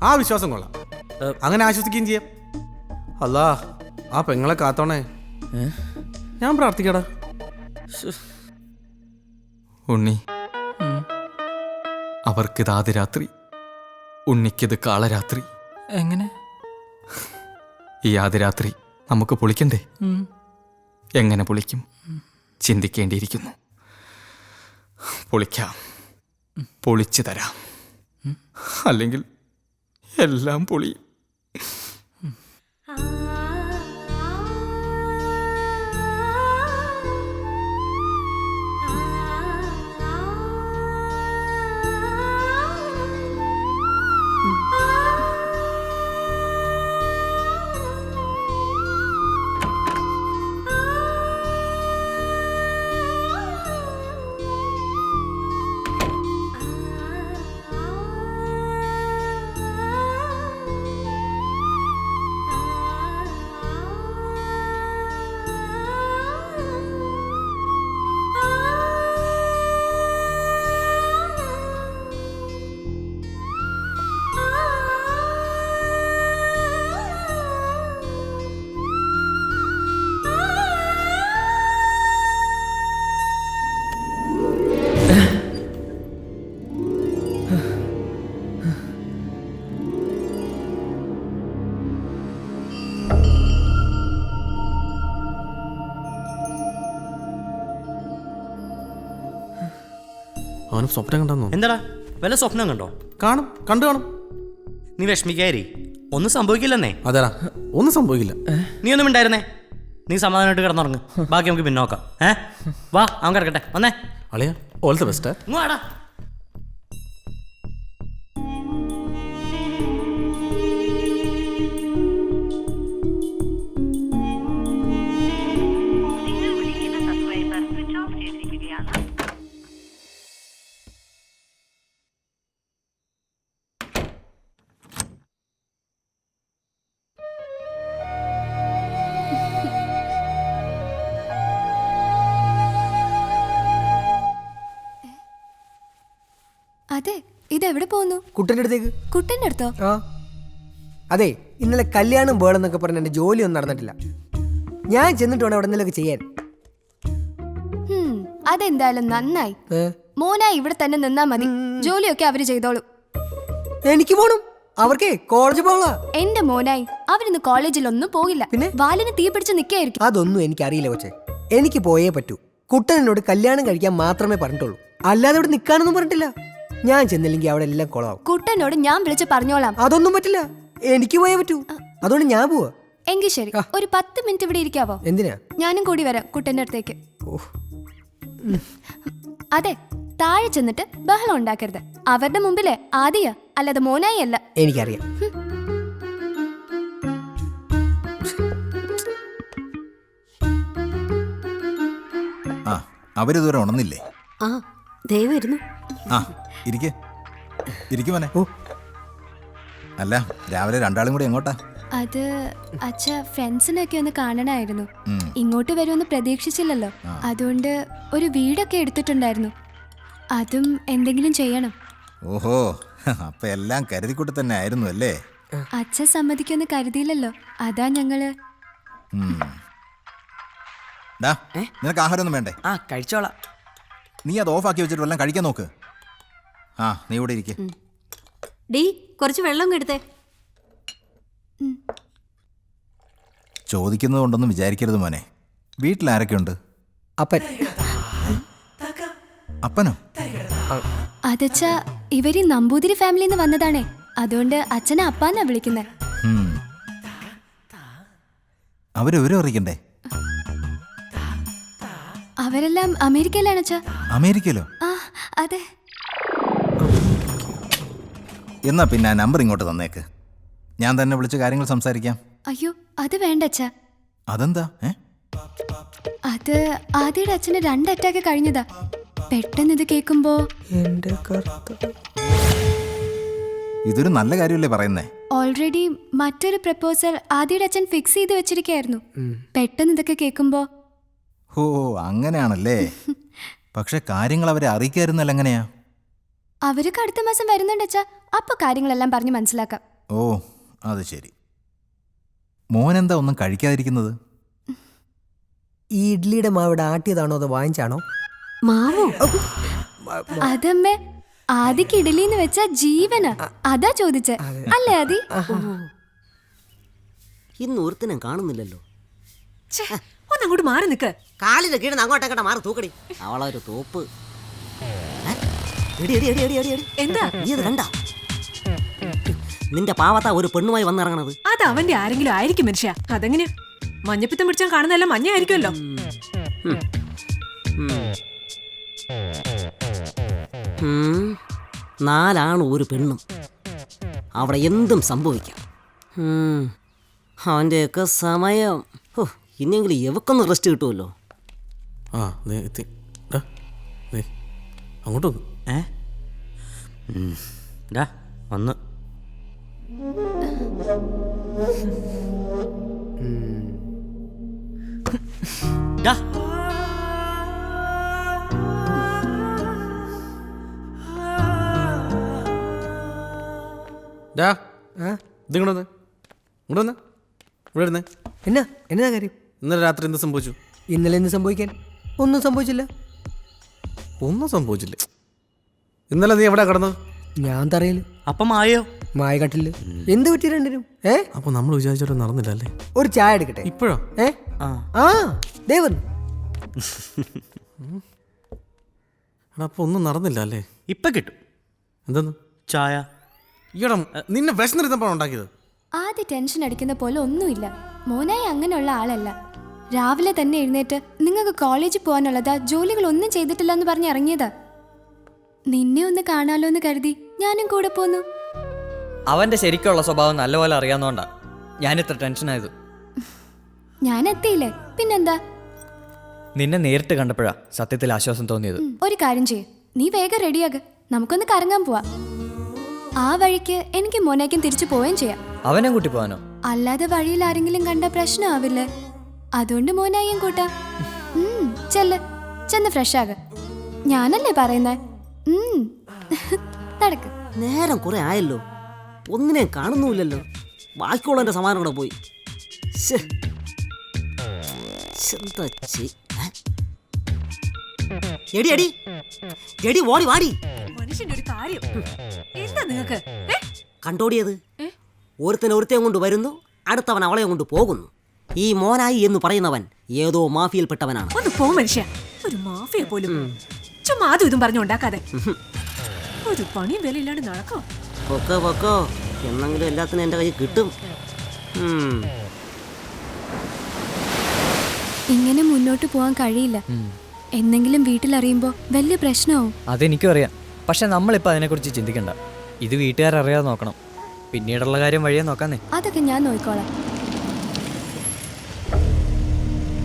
ആ വിശ്വാസം കൊള്ളാം, അങ്ങനെ ആശ്വസിക്കുകയും ചെയ്യാം. അല്ലാ, ആ പെങ്ങളെ കാത്തോണേ, ഞാൻ പ്രാർത്ഥിക്കടാ. ഉണ്ണി, അവർക്കിത് ആദ്യരാത്രി, ഉണ്ണിക്കിത് കാളരാത്രി. എങ്ങനെ? ഈ ആദ്യരാത്രി നമുക്ക് പൊളിക്കണ്ടേ? എങ്ങനെ പൊളിക്കും ചിന്തിക്കേണ്ടിയിരിക്കുന്നു. പൊളിക്കാം, പൊളിച്ചു തരാം, അല്ലെങ്കിൽ എല്ലാം പൊളിയും. കാണും, സ്വപ്നം കണ്ടെന്നോ? എന്താടാ വല്ല സ്വപ്നം കണ്ടോ? കാണും, കണ്ടു കാണും. നീ വിഷമിക്കാരി, ഒന്നും സംഭവിക്കില്ലെന്നേ. അതെടാ, ഒന്നും സംഭവിക്കില്ല. നീ ഒന്നും ഉണ്ടായിരുന്നേ. നീ സമാധാനമായിട്ട് കിടന്നുറങ്ങ്, ബാക്കി നമുക്ക് പിന്നെ നോക്കാം. വാ, അവൻ കിടക്കട്ടെ. വന്നേ അളിയ, ഓൾ ദ ബെസ്റ്റ്. വാടാ. അതെ, ഇതെവിടെ പോകുന്നു? കുട്ടൻ്റെ അടുത്തേക്ക്. കുട്ടൻ്റെ അടുത്തോ? ആ അതെ, ഇന്നലെ കല്യാണം വേണമെന്നൊക്കെ പറഞ്ഞ എൻ്റെ ജോലിയൊന്നും നടന്നിട്ടില്ല. ഞാൻ ചെന്നിട്ട് വേണം അവിടെ എന്തെങ്കിലുമൊക്കെ ചെയ്യാൻ. അതെന്തായാലും നന്നായി. മോനായി ഇവിടെ തന്നെ നിന്നാ മതി, ജോലിയൊക്കെ അവര് ചെയ്തോളൂ. എനിക്ക് പോണം, അവർക്കേ കോളേജ് പോകാ. എന്റെ മോനായി അവരിന്ന് കോളേജിലൊന്നും പോകില്ല. പിന്നെ വാലിന് തീ പിടിച്ച് നിൽക്കായിരിക്കും. അതൊന്നും എനിക്കറിയില്ല കൊച്ചേ, എനിക്ക് പോയേ പറ്റൂ. കുട്ടനോട് കല്യാണം കഴിക്കാൻ മാത്രമേ പറഞ്ഞിട്ടുള്ളൂ, അല്ലാതെ ഇവിടെ നിൽക്കാനൊന്നും പറഞ്ഞിട്ടില്ല. ഞാൻ ചെന്നില്ലെങ്കിൽ അവിടെ എല്ലാം കുളമാവും. കുട്ടനോട് ഞാൻ വിളിച്ച് പറഞ്ഞോളാം. അതൊന്നും പറ്റില്ല, എനിക്ക് പോയേ പറ്റൂ. അതുകൊണ്ട് ഞാൻ പോവാ. എങ്കിൽ ശരി, ഒരു 10 മിനിറ്റ് ഇവിടെ ഇരിക്കാവോ? എന്തിനാ? ഞാനും കൂടി വരാം കുട്ടന്റെ അടുത്തേക്ക്. അതെ, താഴെ ചെന്നിട്ട് ബഹളം ഉണ്ടാക്കരുത്. അവരുടെ മുമ്പിലെ ആദിയ, അല്ലാതെ മോനായി അല്ല. എനിക്കറിയാം. ആ, അവരിതുവരെ ഉണർന്നില്ലേ? ആ ദയവായിരുന്നു. ആ, ഇരിക്കുമോനെ. അല്ല, രാവിലെ രണ്ടാളും കൂടി എങ്ങോട്ടാ? അത് അച്ഛ ഫ്രണ്ട്സിനൊക്കെ ഒന്ന് കാണണമായിരുന്നു. ഇങ്ങോട്ട് വരുമെന്ന് പ്രതീക്ഷിച്ചില്ലല്ലോ, അതുകൊണ്ട് ഒരു വീടൊക്കെ എടുത്തിട്ടുണ്ടായിരുന്നു. അതും എന്തെങ്കിലും ചെയ്യണം. ഓഹോ, അപ്പൊ എല്ലാം കരുതിക്കൂട്ടി തന്നെ ആയിരുന്നു അല്ലേ? അച്ഛൻ സമ്മതിക്കുമെന്ന് കരുതിയില്ലല്ലോ, അതാ ഞങ്ങള്. നിനക്ക് ആഹാരമൊന്നും വേണ്ടേ? ആ, കഴിച്ചോളാം. നീ അത് ഓഫാക്കി വെച്ചിട്ട് വല്ലതും കഴിക്കാൻ നോക്ക്. ആ, നീ ഇവിടെ ഇരിക്കെ. ഡീ, കുറച്ച് വെള്ളം എടുത്തേ. ചോദിക്കുന്നത് കൊണ്ടൊന്നും വിചാരിക്കരുത് മോനെ. വീട്ടിൽ ആരൊക്കെയുണ്ട്? അപ്പനോ? അതച്ഛ, ഇവര് നമ്പൂതിരി ഫാമിലിന്ന് വന്നതാണേ, അതുകൊണ്ട് അച്ഛനെ അപ്പാന്നാ വിളിക്കുന്നത്. അവരെ വിവരം അറിയിക്കണ്ടേ? അവരെല്ലാം അമേരിക്കയിലാണ് അച്ഛാ. അമേരിക്കയിലോ? ആ അതെ. എന്നാ പിന്നെ ആ നമ്പർ ഇങ്ങോട്ട് തന്നേക്ക്, ഞാൻ തന്നെ വിളിച്ച് കാര്യങ്ങൾ സംസാരിക്കാം. അയ്യോ, അത് വേണ്ട അച്ഛാ. അതെന്താ? അത് ആദ്യയുടെ അച്ഛന് 2 അറ്റാക്ക് കഴിഞ്ഞതാ. പെട്ടെന്ന് ഇത് കേൾക്കുമ്പോ ഇതൊരു നല്ല കാര്യമല്ലേ പറയുന്നേ? ഓൾറെഡി മറ്റൊരു പ്രപ്പോസൽ ആദ്യയുടെ അച്ഛൻ ഫിക്സ് ചെയ്ത് വെച്ചിരിക്കായിരുന്നു. പെട്ടെന്ന് ഇതൊക്കെ കേൾക്കുമ്പോ. ഓ, അങ്ങനെയാണല്ലേ. പക്ഷെ കാര്യങ്ങൾ അവരെ അറിയിക്കായിരുന്നല്ല. എങ്ങനെയാ? അവർക്ക് അടുത്ത മാസം വരുന്നുണ്ട് അച്ഛാ, അപ്പൊ കാര്യങ്ങളെല്ലാം പറഞ്ഞ് മനസ്സിലാക്കാം. ഓ, അത് ശരി. മോനെന്താ ഒന്നും കഴിക്കാതിരിക്കുന്നത്? ഈ ഇഡ്ലിയുടെ മാവിടെ ആട്ടിയതാണോ അതോ വാങ്ങിച്ചാണോ? മാവോ? അതമ്മേ, ആദിക്ക് ഇഡലിന്ന് വെച്ച ജീവന, അതാ ചോദിച്ചേ അല്ലേ ആദി? ഇന്ന് ഒരുത്തനും കാണുന്നില്ലല്ലോ. ഒന്നങ്ങോട്ട് മാറി നിക്ക്. കാലിന്റെ കീഴിൽ അങ്ങോട്ടേക്കട്ടെ മാറി തൂക്കടി. അവളൊരു തോപ്പ്. എന്താ നീ അത് കണ്ട? നിന്റെ പാവത്ത ഒരു പെണ്ണുമായി വന്നിറങ്ങണത്. അത് അവന്റെ ആരെങ്കിലും ആയിരിക്കും മനുഷ്യ. അതെങ്ങനെയാ? മഞ്ഞപ്പിത്തം പിടിച്ചാൽ കാണുന്നതെല്ലാം മഞ്ഞ ആയിരിക്കുമല്ലോ. 4 ആണും ഒരു പെണ്ണും. അവിടെ എന്തും സംഭവിക്കാം. അവൻ്റെയൊക്കെ സമയം. ഇനിയെങ്കിലും എവക്കൊന്ന് റെസ്റ്റ് കിട്ടുമല്ലോ. അങ്ങോട്ട് വന്ന് എന്നാ കാര്യം? ഇന്നലെ രാത്രി എന്ത് സംഭവിച്ചു? ഇന്നലെ എന്ത് സംഭവിക്കാൻ? ഒന്നും സംഭവിച്ചില്ല. ഒന്നും സംഭവിച്ചില്ല. ഇന്നലെ നീ എവിടെ കിടന്നത്? ഞാൻ തറയില്. അപ്പം മായോ? മായ കട്ടില്. എന്ത് പറ്റി രണ്ടിനും? അപ്പൊ നമ്മൾ വിചാരിച്ചോട്ട് നടന്നില്ല അല്ലേ? ഒരു ചായ എടുക്കട്ടെ? ഇപ്പോഴോ? ദേ വന്നു. അപ്പൊ ഒന്നും നടന്നില്ല അല്ലേ? ഇപ്പൊ കിട്ടും. എന്തെന്ന്? ചായ. ഈടം നിന്നെ വിശന്നിരുന്നപ്പോൾ ഉണ്ടാക്കിയത്. ആദ്യ ടെൻഷൻ അടിക്കുന്ന പോലെ ഒന്നുമില്ല. മോനായി അങ്ങനെയുള്ള ആളല്ല. രാവിലെ തന്നെ എഴുന്നേറ്റ് നിങ്ങൾക്ക് കോളേജിൽ പോകാനുള്ളതാ, ജോലികളൊന്നും ചെയ്തിട്ടില്ല എന്ന് പറഞ്ഞ് ഇറങ്ങിയതാ. നിന്നെ ഒന്ന് കാണാലോ എന്ന് കരുതി ഞാനും കൂടെ പോന്നു. അവന്റെ ശരിക്കുള്ള സ്വഭാവം നല്ലപോലെ അറിയാവുന്നോണ്ടാ ഞാനിത്ര ടെൻഷനായത്. ഞാൻ എത്തിയില്ലേ, പിന്നെന്താ? നിന്നെ നേരിട്ട് കണ്ടപ്പോഴാ സത്യത്തിൽ ആശ്വാസം തോന്നിയത്. ഒരു കാര്യം ചെയ്യ്, നീ വേഗം റെഡിയാക, നമുക്കൊന്ന് കറങ്ങാൻ പോവാ. ആ വഴിക്ക് എനിക്ക് മോനേക്കും തിരിച്ചു പോവുകയും ചെയ്യാം. അവനെ കൂട്ടി പോവാനോ? അല്ലാതെ വഴിയിൽ ആരെങ്കിലും കണ്ട പ്രശ്നമാവില്ലേ, അതുകൊണ്ട് മോനായും കൂട്ടാ. ചെന്ന് ഫ്രഷ് ആക. ഞാനല്ലേ പറയുന്നേ. നടക്ക്. നേരം കുറെ ആയല്ലോ, ഒന്നിനെ കാണുന്നുമില്ലല്ലോ. ബാക്കിയുള്ളവന്റെ സമാനം കൂടെ പോയി. എടി ഓടി വാടി. മനുഷ്യന്റെ ഒരു കാര്യം എന്താ നിങ്ങൾക്ക് കണ്ടോടിയത്? ഒരുത്തനെയും കൊണ്ട് വരുന്നു, അടുത്തവൻ അവളെ കൊണ്ട് പോകുന്നു. ഈ മോനായി എന്ന് പറയുന്നവൻ ഏതോ മാഫിയയിൽപ്പെട്ടവനാണ്. ഒന്ന് പോ മനുഷ്യ, ഒരു മാഫിയ പോലും. ചുമ്മാ അതും ഇതും പറഞ്ഞു ഉണ്ടാക്കാതെ. ഒരു പണിയും വിലയില്ലാണ്ട് നടക്കോ? പൊക്കോ, എന്നെങ്കിലും എല്ലാത്തിനും എന്റെ കയ്യിൽ കിട്ടും. ഇങ്ങനെ മുന്നോട്ട് പോകാൻ കഴിയില്ല. എന്തെങ്കിലും വീട്ടിലറിയുമ്പോ വലിയ പ്രശ്നമാവും. അതെനിക്കും അറിയാം. പക്ഷെ നമ്മളിപ്പോൾ അതിനെക്കുറിച്ച് ചിന്തിക്കണ്ട. ഇത് വീട്ടുകാരറിയാതെ നോക്കണം. പിന്നീടുള്ള കാര്യം വഴിയെ നോക്കാന്നേ. അതൊക്കെ ഞാൻ നോക്കിക്കോളാം.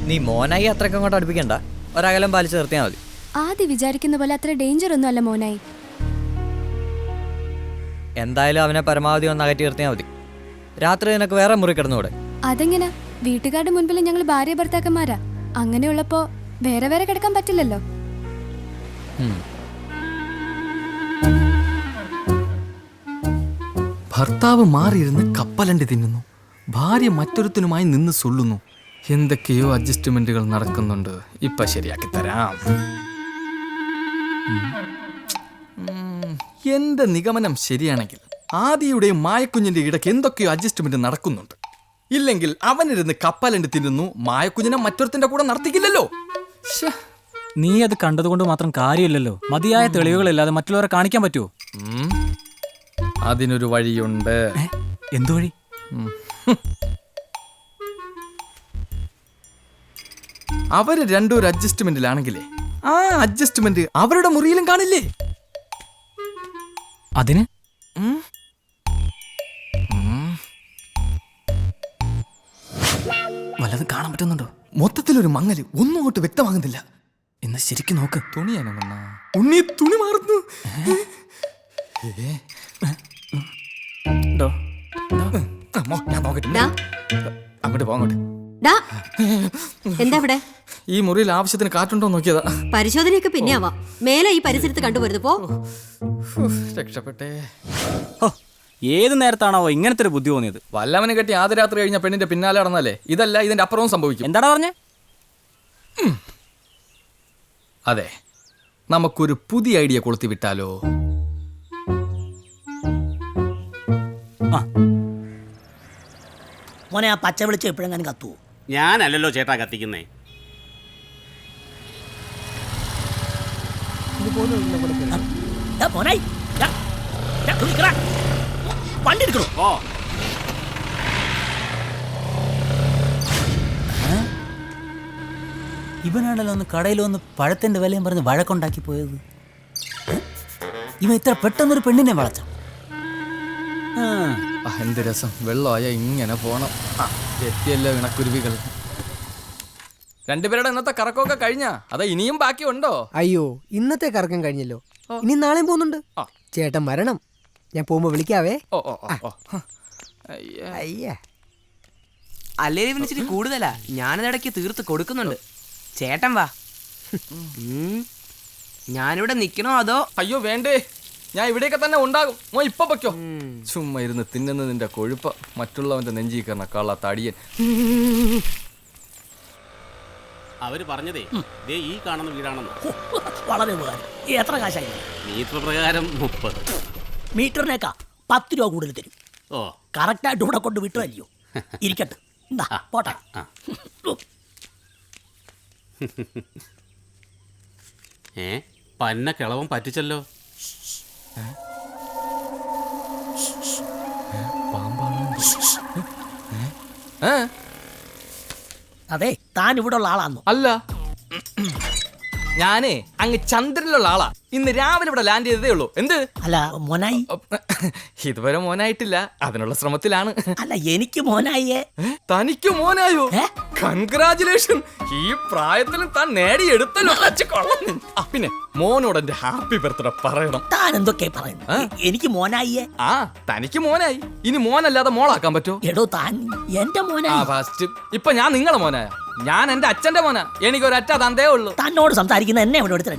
നീ മോനായി അത്രയ്ക്ക് അങ്ങോട്ട് അടുപ്പിക്കണ്ട, ഒരകലം പാലിച്ച് നിർത്തിയാൽ മതി. ആദ്യം വിചാരിക്കുന്ന പോലെ അത്ര ഡേഞ്ചർ ഒന്നും അല്ല മോനായി. എന്തായാലും അവനെ പരമാവധി ഒന്ന് അകറ്റി നിർത്തിയാൽ മതി. രാത്രി നിനക്ക് വേറെ മുറി കിടന്നുകൂടെ? അതെങ്ങനെ? വീട്ടുകാരുടെ മുൻപിൽ ഞങ്ങൾ ഭാര്യ ഭർത്താക്കന്മാരാ. അങ്ങനെയുള്ളപ്പോ വേറെ വേറെ കിടക്കാൻ പറ്റില്ലല്ലോ. ഭർത്താവ് മാറിയിരുന്ന് കപ്പലണ്ടി തിന്നുന്നു, ഭാര്യ മറ്റൊരുത്തനുമായി നിന്ന് സൊല്ലുന്നു. എന്തൊക്കെയോ അഡ്ജസ്റ്റ്മെന്റുകൾ നടക്കുന്നുണ്ട്. ഇപ്പൊ ശരിയാക്കി തരാം. എന്റെ നിഗമനം ശരിയാണെങ്കിൽ ആദിയുടെയും മായക്കുഞ്ഞിന്റെ ഇടയ്ക്ക് എന്തൊക്കെയോ അഡ്ജസ്റ്റ്മെന്റ് നടക്കുന്നുണ്ട്. ഇല്ലെങ്കിൽ അവനിരുന്ന് കപ്പലണ്ടി തിന്നുന്നു, മായക്കുഞ്ഞിനെ മറ്റൊരുത്തിന്റെ കൂടെ നടത്തിക്കില്ലല്ലോ. നീ അത് കണ്ടതുകൊണ്ട് മാത്രം കാര്യമില്ലല്ലോ. മതിയായ തെളിവുകളില്ലാതെ മറ്റുള്ളവരെ കാണിക്കാൻ പറ്റുമോ? അതിനൊരു വഴിയുണ്ട്. എന്തു വഴി? അവര് രണ്ടും ഒരു അഡ്ജസ്റ്റ്മെന്റിലാണെങ്കിലേ ആ അഡ്ജസ്റ്റ്മെന്റ് അവരുടെ മുറിയിലും കാണില്ലേ? അതിന് വല്ലതും കാണാൻ പറ്റുന്നുണ്ടോ? മൊത്തത്തിലൊരു മങ്ങല്, ഒന്നും അങ്ങോട്ട് വ്യക്തമാകുന്നില്ല. എന്നാ ശരിക്കും നോക്ക്. തുണിയാണോ ഉണ്ണി? തുണി മാറുന്നു. ഞാൻ നോക്കട്ടെ. അങ്ങോട്ട് പോങ്ങോട്ട്. എന്താ ഇവിടെ? ഈ മുറിയിൽ ആവശ്യത്തിന് കാറ്റുണ്ടോ നോക്കിയതാ. പരിശോധനയൊക്കെ പിന്നെ ആവാം. മേലെ ഈ പരിസരത്ത് കണ്ടുവരുന്നത് പോ. രക്ഷപ്പെട്ടേ. ഏത് നേരത്താണാവോ ഇങ്ങനത്തെ ഒരു ബുദ്ധി തോന്നിയത്? വല്ലവനെ കെട്ടി ആദ്യ രാത്രി കഴിഞ്ഞ പെണ്ണിന്റെ പിന്നാലെ നടന്നാലേ ഇതല്ല ഇതിന്റെ അപ്പുറവും സംഭവിക്കും. എന്താടാ പറഞ്ഞേ? അതെ, നമുക്കൊരു പുതിയ ഐഡിയ കൊളുത്തി വിട്ടാലോ? മോനെ, ആ പച്ച വിളിച്ച് എപ്പോഴെങ്ങനെ കത്തുവോ? ഞാനല്ലല്ലോ ചേട്ടാ കത്തിക്കുന്നേ. വണ്ടി എടുക്കണോ? ഇവനാണല്ലോ ഒന്ന് കടയിൽ വന്ന് പഴത്തിന്റെ വിലയും പറഞ്ഞ് വഴക്കുണ്ടാക്കി പോയത്. ഇവൻ ഇത്ര പെട്ടെന്നൊരു പെണ്ണിനെ വളച്ച. എന്ത് രസം, വെള്ളമായ ഇങ്ങനെ പോണം. എത്തിയല്ലോ ഇണക്കുരുവികൾ. രണ്ടുപേരുടെ ഇന്നത്തെ കറക്കമൊക്കെ കഴിഞ്ഞാ? അതാ ഇനിയും ബാക്കിയുണ്ടോ? അയ്യോ, ഇന്നത്തെ കറക്കം കഴിഞ്ഞല്ലോ. ഇനി നാളെയും പോകുന്നുണ്ട്. ചേട്ടൻ വരണം, ഞാൻ പോകുമ്പോ വിളിക്കാവേ. അയ്യ, അല്ലേ ഇവനിച്ചിരി കൂടുതലാ. ഞാനിടയ്ക്ക് തീർത്ത് കൊടുക്കുന്നുണ്ട്. ചേട്ടൻ വാ. ഞാനിവിടെ നിക്കണോ അതോ? അയ്യോ വേണ്ടേ, ഞാൻ ഇവിടെയൊക്കെ തന്നെ ഉണ്ടാകും. മോ ഇപ്പൊ പൊയ്ക്കോ. ചുമ്മാ ഇരുന്ന് തിന്നുന്നതിന്റെ കൊഴുപ്പ മറ്റുള്ളവന്റെ നെഞ്ചി കയറുന്ന കള്ള തടിയൻ. അവര് പറഞ്ഞതേ ദേ ഈ കാണുന്ന വീടാണെന്ന്. വളരെ ഉപകാരം. എത്ര കാശായി? മീറ്റർ പ്രകാരം 30. മീറ്ററിനേക്കാ 10 രൂപ കൂടുതൽ തരും. ഓ, കറക്റ്റായിട്ട് ഇവിടെ കൊണ്ട് വിട്ടുമല്ലോ. ഇരിക്കട്ടെ, പോട്ടെ. പന്ന കിളവൻ പറ്റിച്ചല്ലോ. അതെ, താൻ ഇവിടെ ഉള്ള ആളാന്നോ? അല്ല, ഞാനേ അങ്ങ് ചന്ദ്രനിലുള്ള ആളാ. ഇന്ന് രാവിലെ ഇവിടെ ലാൻഡ് ചെയ്തതേ ഉള്ളൂ. എന്ത്? അല്ല, മോനായി? ഇതുവരെ മോനായിട്ടില്ല, അതിനുള്ള ശ്രമത്തിലാണ്. അല്ല, എനിക്ക് മോനായേ. തനിക്ക് മോനായോ? കൺഗ്രാചുലേഷൻ. ഈ പ്രായത്തിലും താൻ നേടിയെടുത്തല്ലോ. പിന്നെ മോനോട് എന്റെ ഹാപ്പി ബർത്ത്ഡേ പറയണം. താൻ എന്തൊക്കെ പറയുന്നു? എനിക്ക് മോനായിയേ. ആ, തനിക്ക് മോനായി. ഇനി മോനല്ലാതെ മോളാക്കാൻ പറ്റോ? എടോ, താൻ എന്റെ മോനായി. ഫസ്റ്റ് ഇപ്പൊ ഞാൻ നിങ്ങളെ മോനായ. ഞാൻ എന്റെ അച്ഛന്റെ മോനാ. എനിക്ക് ഒരൊറ്റ തന്തേ ഉള്ളൂ. തന്നോട് സംസാരിക്കുന്ന എന്നെ ഇവിടെ എടുത്തിട്ട്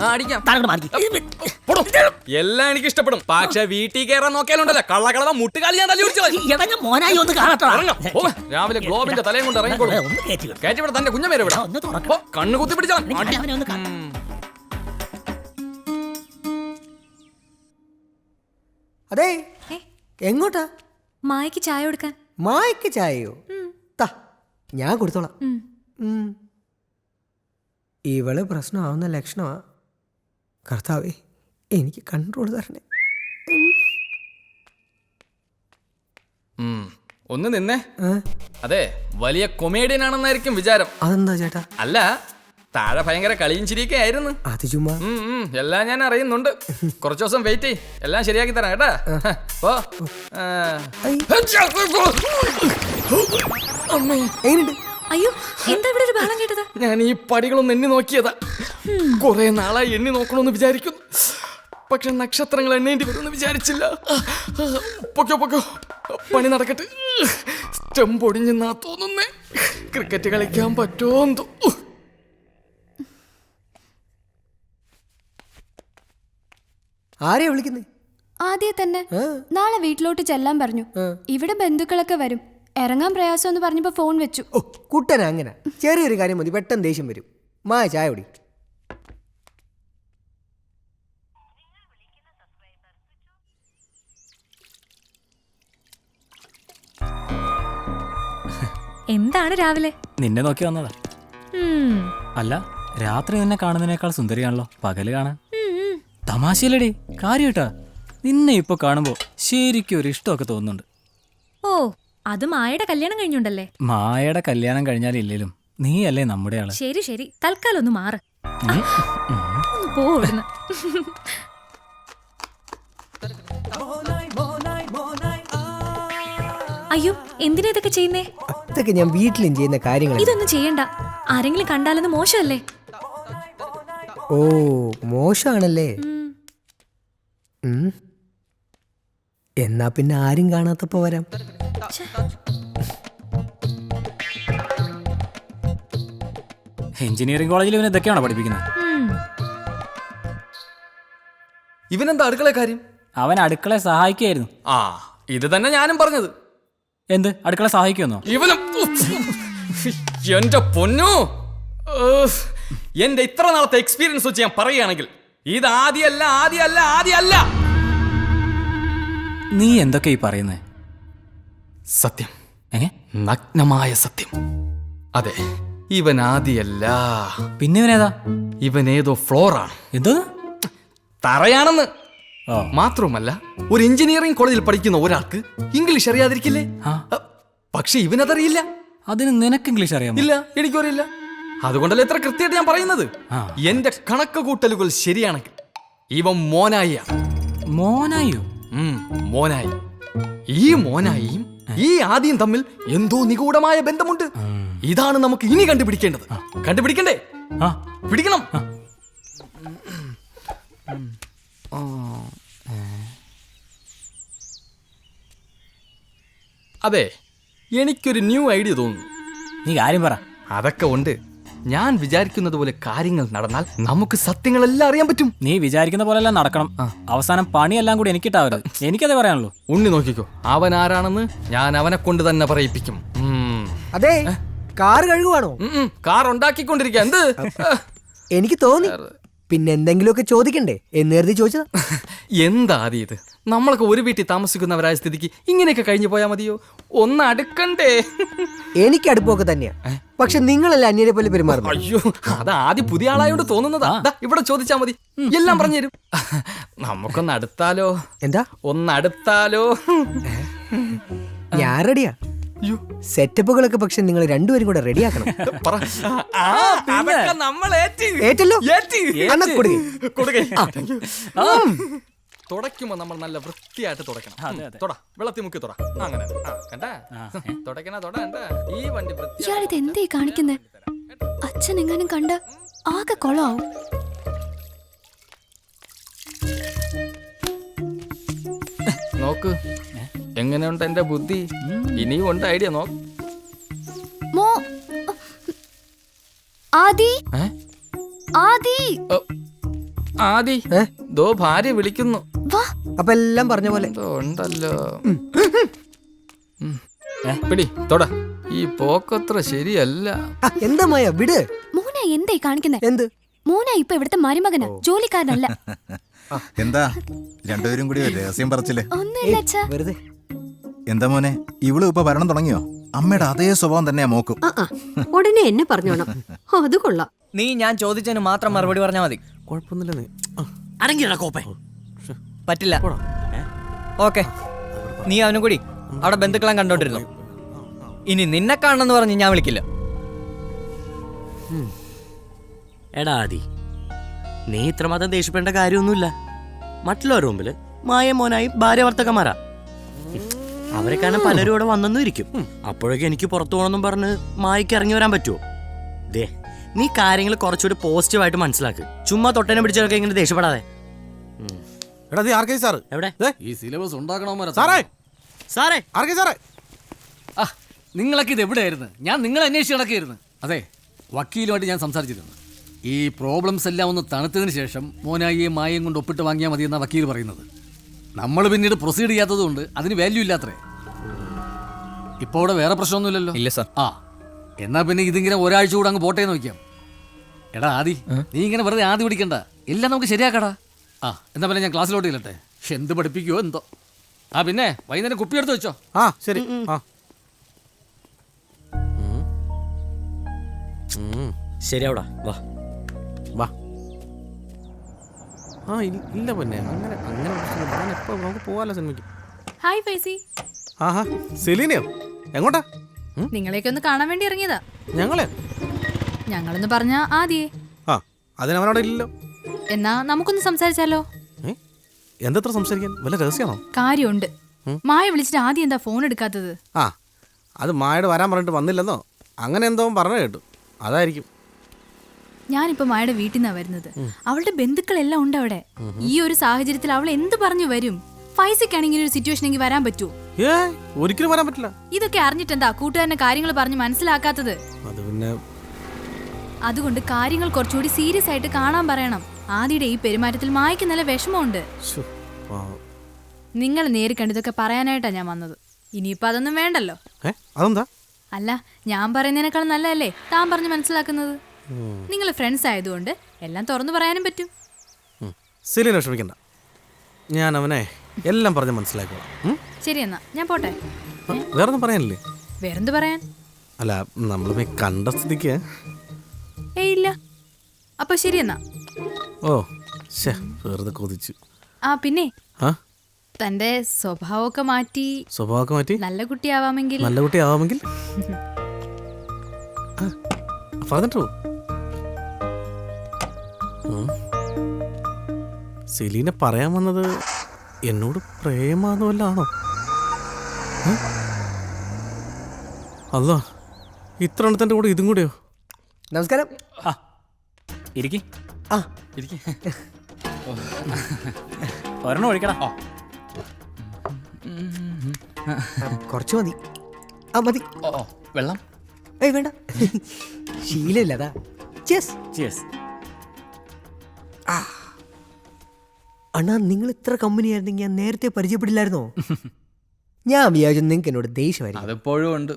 എല്ലാം എനിക്ക് ഇഷ്ടപ്പെടും. പക്ഷെ വീട്ടിൽ കയറാൻ നോക്കിയാലുണ്ടല്ലോ കള്ളകളവ മുട്ടുകാലി ഞാൻ തല്ലി പിടിച്ചു. മോനായി ഒന്ന് കാണട്ടോ. രാവിലെ ഗ്ലോബിന്റെ തലയും കൊണ്ട് ഇറങ്ങിക്കോളൂ. കയറ്റിവിടെ തന്റെ കുഞ്ഞമേരെ ഇവിടെ കണ്ണു കുത്തി പിടിച്ചാ. അതെ, എങ്ങോട്ടാ? മായക്ക് ചായ കൊടുക്കാൻ. മായക്ക് ചായയോ? താ, ഞാൻ കൊടുത്തോളാം. ഇവള് പ്രശ്നമാവുന്ന ലക്ഷണമാ. കർത്താവേ, എനിക്ക് കൺട്രോൾ തരണേ. ഒന്ന് നിന്നേ. അതെ, വലിയ കൊമേഡിയൻ ആണെന്നായിരിക്കും വിചാരം. അതെന്താ ചേട്ടാ? അല്ല, താഴെ ഭയങ്കര കളിയും ചിരിയൊക്കെ ആയിരുന്നു. അത് ചുമ്മാ. എല്ലാം ഞാൻ അറിയുന്നുണ്ട്. കുറച്ചു ദിവസം വെയിറ്റ് ചെയ്, എല്ലാം ശരിയാക്കി തരാം കേട്ടാ. അയ്യോ, എന്താ ഇവിടെ ഒരു ബഹളം കേട്ടത്? ഞാൻ ഈ പടികളൊന്ന് എണ്ണി നോക്കിയതാ. കുറെ നാളായി എണ്ണി നോക്കണമെന്ന് വിചാരിക്കുന്നു. പക്ഷെ നക്ഷത്രങ്ങൾ എണ്ണേണ്ടി വരുമെന്ന് വിചാരിച്ചില്ല. പൊക്കോ പൊക്കോ, പണി നടക്കട്ടെ. സ്റ്റംപ് ഒടിഞ്ഞെന്നാ തോന്നുന്നേ. ക്രിക്കറ്റ് കളിക്കാൻ പറ്റുമോ? ആരെയാ വിളിക്കുന്നേ? ആദ്യം തന്നെ നാളെ വീട്ടിലോട്ട് ചെല്ലാൻ പറഞ്ഞു. ഇവിടെ ബന്ധുക്കളൊക്കെ വരും. ഇറങ്ങാൻ പ്രയാസം എന്ന് പറഞ്ഞപ്പോ ഫോൺ വെച്ചു. ഓ, കുട്ടനാ അങ്ങനെ. ചെറിയൊരു കാര്യം മതി, പെട്ടെന്ന് ദേഷ്യം വരും. മായ ചായ കുടി. എന്താണ് രാവിലെ? നിന്നെ നോക്കി വന്നതാ. അല്ല, രാത്രി നിന്നെ കാണുന്നതിനേക്കാൾ സുന്ദരിയാണല്ലോ പകല് കാണാൻ. തമാശയിലടി, കാര്യട്ടാ. നിന്നെ ഇപ്പൊ കാണുമ്പോ ശരിക്കും ഒരു ഇഷ്ടമൊക്കെ തോന്നുന്നുണ്ട്. ഓ, അത് മായയുടെ കല്യാണം കഴിഞ്ഞുണ്ടല്ലേ? മായയുടെ കല്യാണം കഴിഞ്ഞാലില്ലേലും നീ അല്ലേ നമ്മുടെ ആള്. ശരി ശരി, തൽക്കാലം ഒന്ന് മാറ്. ഒന്ന് പോടുന്നു. അയ്യോ, എന്തിനാ ഇതൊക്കെ ചെയ്യുന്നേ? അതൊക്കെ ഞാൻ വീട്ടിലും ചെയ്യുന്ന കാര്യങ്ങൾ. ഇതൊന്നും ചെയ്യണ്ട. ആരെങ്കിലും കണ്ടാലെന്ന് മോശമല്ലേ? ഓ, മോശമാണല്ലേ? എന്നാ പിന്നെ ആരും കാണാത്തപ്പോ വരാം. എഞ്ചിനീയറിംഗ് കോളേജിൽ ഇവൻ ഇതൊക്കെയാണോ പഠിപ്പിക്കുന്നത്? ഇവനെന്താ അടുക്കള കാര്യം? അവൻ അടുക്കള സഹായിക്കായിരുന്നു. ആ, ഇത് തന്നെ ഞാനും പറഞ്ഞത്. എന്ത് അടുക്കള സഹായിക്കുമെന്നോ? ഇവനും എന്റെ പൊന്നോ, എന്റെ ഇത്ര നാളത്തെ എക്സ്പീരിയൻസ് വെച്ച് ഞാൻ പറയുകയാണെങ്കിൽ ഇത് ആദ്യമല്ല. നീ എന്തൊക്കെ ഈ പറയുന്നേ? സത്യം, നഗ്നമായ സത്യം. അതെ, ഇവൻ ആദ്യമല്ല. പിന്നെ ഇവനേതാ? ഇവനേതോ ഫ്ലോറാണ്. എന്തോ തറയാണെന്ന്. മാത്രവുമല്ല, ഒരു എഞ്ചിനീയറിംഗ് കോളേജിൽ പഠിക്കുന്ന ഒരാൾക്ക് ഇംഗ്ലീഷ് അറിയാതിരിക്കില്ലേ? പക്ഷെ ഇവനതറിയില്ല. അതിന് നിനക്ക് ഇംഗ്ലീഷ് അറിയാമോ? ഇല്ല, എനിക്കും അറിയില്ല. അതുകൊണ്ടല്ലേ എത്ര കൃത്യമായിട്ട് ഞാൻ പറയുന്നത്. എന്റെ കണക്ക് കൂട്ടലുകൾ ശരിയാണെങ്കിൽ ഇവൻ മോനായിയാ. മോനായോ? മോനായി. ഈ മോനായിയും ഈ ആദ്യം തമ്മിൽ എന്തോ നിഗൂഢമായ ബന്ധമുണ്ട്. ഇതാണ് നമുക്ക് ഇനി കണ്ടുപിടിക്കേണ്ടത്. കണ്ടുപിടിക്കണ്ടേ? പിടിക്കണം. അതെ, എനിക്കൊരു ന്യൂ ഐഡിയ തോന്നുന്നു. നീ കാര്യം പറ. അതൊക്കെ ഉണ്ട്. ഞാൻ വിചാരിക്കുന്നത് പോലെ കാര്യങ്ങൾ നടന്നാൽ നമുക്ക് സത്യങ്ങളെല്ലാം അറിയാൻ പറ്റും. നീ വിചാരിക്കുന്ന പോലെല്ലാം നടക്കണം. അവസാനം പണിയെല്ലാം കൂടി എനിക്കിട്ടാവരുത്. എനിക്കതേ പറയാനുള്ളൂ. ഉണ്ണി നോക്കിക്കോ, അവൻ ആരാണെന്ന് ഞാൻ അവനെ കൊണ്ട് തന്നെ പറയിപ്പിക്കും. അതെ, കാർ കഴുകുവാണോ? കാർ ഉണ്ടാക്കിക്കൊണ്ടിരിക്കുക. എന്ത്? എനിക്ക് തോന്നി. പിന്നെ എന്തെങ്കിലുമൊക്കെ ചോദിക്കണ്ടേ എന്ന് കരുതി ചോദിച്ചതാ. എന്താ ആദ്യം ഇത്? നമ്മളൊക്കെ ഒരു വീട്ടിൽ താമസിക്കുന്നവരായ സ്ഥിതിക്ക് ഇങ്ങനെയൊക്കെ കഴിഞ്ഞു പോയാൽ മതിയോ? ഒന്ന് അടുക്കണ്ടേ? എനിക്ക് അടുപ്പമൊക്കെ തന്നെയാ, പക്ഷെ നിങ്ങളല്ല അന്യരെ പോലെ പെരുമാറുന്നു. അയ്യോ, അത് ആദ്യം പുതിയ ആളായോണ്ട് തോന്നുന്നതാ. ദാ, ഇവിടെ ചോദിച്ചാ മതി, എല്ലാം പറഞ്ഞുതരും. നമുക്കൊന്ന് അടുത്താലോ? എന്താ? ഒന്നടുത്താലോ? ഞാൻ റെഡിയാ. സെറ്റപ്പുകളൊക്കെ പക്ഷെ നിങ്ങൾ രണ്ടുപേരും കൂടെ റെഡിയാക്കണം. ഏറ്റല്ലോ? എന്നാ കൊടുക്ക്. തുടയ്ക്കുമ്പോ നമ്മൾ നല്ല വൃത്തിയായിട്ട് തുടയ്ക്കണം. തൊട, വെള്ളത്തിൽ മുക്കി തൊട. അങ്ങനെ കണ്ടാ തുടയ്ക്കണ തൊട. ഈ വണ്ടി ഇയാളിത് എന്തേ കാണിക്കുന്നേ? അച്ഛൻ എങ്ങാനും കണ്ട ആകെ കൊളാവും. നോക്ക് എങ്ങനെയുണ്ട് എന്റെ ബുദ്ധി? ഇനിയും ഉണ്ട് ഐഡിയ. നോക്ക്. ആദി ആദി ആദി ദോ ഭാര്യ വിളിക്കുന്നു. അപ്പൊ എല്ലാം പറഞ്ഞ പോലെ ഉണ്ടല്ലോ. പിടി തൊട. ഈ പോക്കത്ര ശരിയല്ല. എന്താ മായ വിട്. മോന എന്തേ കാണിക്കുന്നേ? എന്ത്? മോന ഇപ്പൊ ഇവിടുത്തെ മരുമകനാ, ജോലിക്കാരനല്ല. എന്താ രണ്ടുപേരും കൂടി ഒരു രഹസ്യം പറച്ചില്ലേ? ഒന്നുമില്ല അച്ഛാ. വെറുതെ. എന്താ മോനെ, ഇവള് ഇപ്പൊ ഭരണം തുടങ്ങിയോ? അമ്മയുടെ അതേ സ്വഭാവം തന്നെയാ മോക്കും. ഉടനെ എന്നെ പറഞ്ഞോണം. അത് കൊള്ളാം. നീ ഞാൻ ചോദിച്ചതിന് മാത്രം മറുപടി പറഞ്ഞാൽ മതി. കുഴപ്പമൊന്നുമില്ല. അടങ്ങിയടാ കോപ്പേ. പറ്റില്ല. ഓക്കെ, നീ അവനും കൂടി അവിടെ ബന്ധുക്കളെ കണ്ടോണ്ടിരുന്നു. ഇനി നിന്നെ കാണണമെന്ന് പറഞ്ഞ് ഞാൻ വിളിക്കില്ല. എടാ ആദി, നീ ഇത്രമാത്രം ദേഷ്യപ്പെടേണ്ട കാര്യമൊന്നുമില്ല. മറ്റുള്ളവരുടെ മുമ്പില് മായ മോനായി ഭാര്യ ഭർത്തകന്മാരാ. അവരെ കാണാൻ പലരും ഇവിടെ വന്നെന്നും ഇരിക്കും. അപ്പോഴൊക്കെ എനിക്ക് പുറത്തു പോകണമെന്നും പറഞ്ഞ് മായക്ക് ഇറങ്ങി വരാൻ പറ്റുമോ? ദേ, നീ കാര്യങ്ങൾ കുറച്ചുകൂടി പോസിറ്റീവായിട്ട് മനസ്സിലാക്ക്. ചുമ്മാ തൊട്ടനെ പിടിച്ചതൊക്കെ ഇങ്ങനെ ദേഷ്യപ്പെടാതെ. എവിടെ ഈ സിലബസ് ഉണ്ടാക്കണോ സാറേ നിങ്ങളൊക്കെ ഇത് എവിടെയായിരുന്നു? ഞാൻ നിങ്ങളെ അന്വേഷിച്ച് നടക്കുകയായിരുന്നു. അതെ, വക്കീലുമായിട്ട് ഞാൻ സംസാരിച്ചിരുന്നു. ഈ പ്രോബ്ലംസ് എല്ലാം ഒന്ന് തണുത്തതിന് ശേഷം മോനായിയും മായയും കൊണ്ട് ഒപ്പിട്ട് വാങ്ങിയാൽ മതി എന്നാണ് വക്കീൽ പറയുന്നത്. നമ്മൾ പിന്നീട് പ്രൊസീഡ് ചെയ്യാത്തതുകൊണ്ട് അതിന് വാല്യൂ ഇല്ലാത്രേ. ഇപ്പോൾ അവിടെ വേറെ പ്രശ്നമൊന്നുമില്ലല്ലോ? ഇല്ല സാർ. ആ, എന്നാ പിന്നെ ഇതിങ്ങനെ ഒരാഴ്ച കൂടെ അങ്ങ് പോട്ടേന്ന് നോക്കിയാം. എടാ ആദി, നീ ഇങ്ങനെ വെറുതെ ആദ്യം പിടിക്കണ്ട, എല്ലാം നമുക്ക് ശരിയാക്കടാ. ആ, എന്നാ പിന്നെ ഞാൻ ക്ലാസ്സിലോട്ട് ഇല്ലട്ടെ. എന്ത് പഠിപ്പിക്കുമോ എന്തോ. ആ, പിന്നെ വൈകുന്നേരം കുപ്പി എടുത്ത് വെച്ചോ. ആ ശരി. ശരിയാവടാ, വാ വാ. ആ ഇല്ല പിന്നെ അങ്ങനെ അങ്ങനെ എപ്പോ നമുക്ക് പോവാലോ സിനിമയ്ക്ക്. ഹായ് ഫൈസി. ആഹാ, സെലീനയോ? എങ്ങോട്ടാ? നിങ്ങളെയൊക്കെ ഒന്ന് കാണാൻ വേണ്ടി ഇറങ്ങിയതാ. ഞങ്ങളെ? ഞങ്ങളെന്ന് പറഞ്ഞ ആദ്യേ. ആ, അതിനവനവിടെ ഇല്ലല്ലോ. എന്നാ നമുക്കൊന്ന് സംസാരിച്ചാലോ? എന്തത്ര സംസാരിക്കാൻ? വല്ല രഹസ്യമാണോ? കാര്യമുണ്ട്. മായ വിളിച്ചിട്ട് ആദ്യം എന്താ ഫോൺ എടുക്കാത്തത്? ആ, അത് മായയുടെ വരാൻ പറഞ്ഞിട്ട് വന്നില്ലെന്നോ അങ്ങനെ എന്തോ പറഞ്ഞു കേട്ടു. അതായിരിക്കും. ഞാനിപ്പോ മായയുടെ വീട്ടിൽ നിന്നാ വരുന്നത്. അവളുടെ ബന്ധുക്കളെല്ലാം ഉണ്ട് അവിടെ. ഈ ഒരു സാഹചര്യത്തിൽ അവൾ എന്ത് പറഞ്ഞു വരും? ഫൈസിക്കാണ് ഇങ്ങനെ ഒരു സിറ്റുവേഷൻ എങ്കിൽ വരാൻ പറ്റുമോ? ഒരിക്കലും വരാൻ പറ്റില്ല. ഇതൊക്കെ അറിഞ്ഞിട്ടെന്താ കൂട്ടുകാരനെ കാര്യങ്ങൾ പറഞ്ഞ് മനസ്സിലാക്കാത്തത്? അത് പിന്നെ അതുകൊണ്ട് കാര്യങ്ങൾ കുറച്ചുകൂടി സീരിയസ് ആയിട്ട് കാണാൻ പറയണം. ആദിയുടെ ഈ പെരുമാറ്റത്തിൽ മായക്ക് നല്ല വിഷമമുണ്ട്. നിങ്ങൾ നേരി കണ്ടിതൊക്കെ പറയാനായിട്ടാ ഞാൻ വന്നത്. ഇനിയിപ്പോ അതൊന്നും വേണ്ടല്ലോ. അതെന്താ? അല്ല, ഞാൻ പറയുന്നതിനേക്കാൾ നല്ലതല്ലേ താൻ പറഞ്ഞ് മനസ്സിലാക്കുന്നത്. നിങ്ങൾ ഫ്രണ്ട്സ് ആയതുകൊണ്ട് എല്ലാം തുറന്നു പറയാനും പറ്റും. സെലീന വിഷമിക്കണ്ട, ഞാൻ അവനെ എല്ലാം പറഞ്ഞ് മനസ്സിലാക്കണം. ശരി, എന്നാ ഞാൻ പോട്ടെ. വേറൊന്നും പറയാനില്ലേ? വേറെന്ത് പറയാൻ? അല്ല, നമ്മൾ കണ്ട സ്ഥിതിക്ക്. ഇല്ല. അപ്പൊ ശരി എന്നാ. ഓ വെറുതെ കൊതിച്ചു. ആ പിന്നെ തന്റെ സ്വഭാവമൊക്കെ മാറ്റി നല്ല കുട്ടിയാവാമെങ്കിൽ പറഞ്ഞിട്ടോ? സെലീന പറയാൻ വന്നത് എന്നോട് പ്രേമാന്ന് വല്ലാണോ? അല്ല, ഇത്ര എണ്ണത്തിന്റെ കൂടെ ഇതും കൂടെയോ? നമസ്കാരം. ഒരെണ്ണം ഒഴിക്കടാ. കുറച്ച് മതി. ആ മതി. വെള്ളം വേണ്ട, ശീലമില്ലതാ. അണ്ണാ, നിങ്ങൾ ഇത്ര കമ്പനി ആയിരുന്നെങ്കിൽ ഞാൻ നേരത്തെ പരിചയപ്പെടില്ലായിരുന്നോ? ഞാൻ വിചാരിച്ചു നിങ്ങൾക്ക് എന്നോട് ദേഷ്യമായിരുന്നു. അതെപ്പോഴും ഉണ്ട്.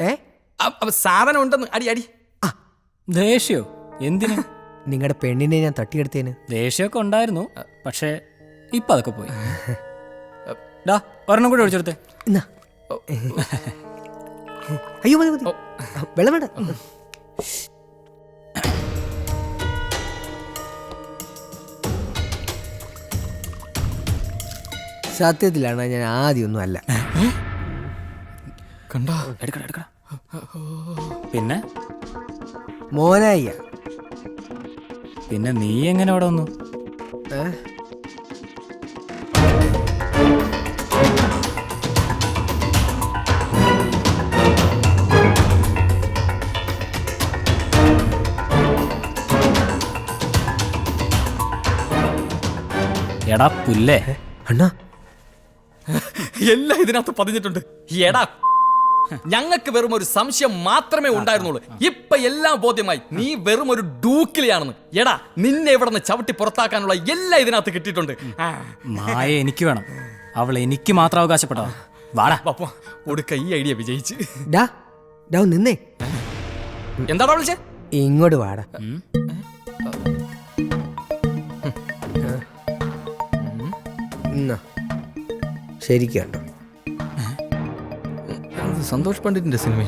സാധനം ഉണ്ടെന്ന്. അടി അടി. ദേഷ്യോ? എന്തിന്? നിങ്ങളുടെ പെണ്ണിനെ ഞാൻ തട്ടിയെടുത്തേന്. ദേഷ്യമൊക്കെ ഉണ്ടായിരുന്നു, പക്ഷേ ഇപ്പം അതൊക്കെ പോയി. ഡാ ഒരെണ്ണം കൂടി ഒഴിച്ചെടുത്തേ. അയ്യോ മതി മതി, വെള്ളം വേണ്ട. സത്യത്തിലാണ് ഞാൻ ആദ്യമൊന്നും അല്ല. കണ്ടാ എടുക്കടാ. പിന്നെ മോനായിയ. പിന്നെ നീ എങ്ങനെ അവിടെ വന്നു? എടാ പുല്ലേ അണ്ണാ, എല്ലാം ഇതിനകത്ത് പതിഞ്ഞിട്ടുണ്ട്. എടാ ഞങ്ങൾക്ക് വെറും ഒരു സംശയം മാത്രമേ ഉണ്ടായിരുന്നുള്ളൂ. ഇപ്പൊ എല്ലാം ബോധ്യമായി, നീ വെറും ഒരു ഡൂക്കിലെയാണെന്ന്. എടാ നിന്നെ ഇവിടെ നിന്ന് ചവിട്ടി പുറത്താക്കാനുള്ള എല്ലാം ഇതിനകത്ത് കിട്ടിയിട്ടുണ്ട്. മായ എനിക്ക് വേണം, അവൾ എനിക്ക് മാത്രം അവകാശപ്പെട്ടോ. വാടാ കൊടുക്ക, ഈ ഐഡിയ വിജയിച്ച്. നിന്നേ. എന്താടാ വിളിച്ചേ? ഇങ്ങോട്ട് വാടാ. ശരിക്കും കേട്ടോ, സന്തോഷ് പണ്ഡിറ്റിന്റെ സിനിമ.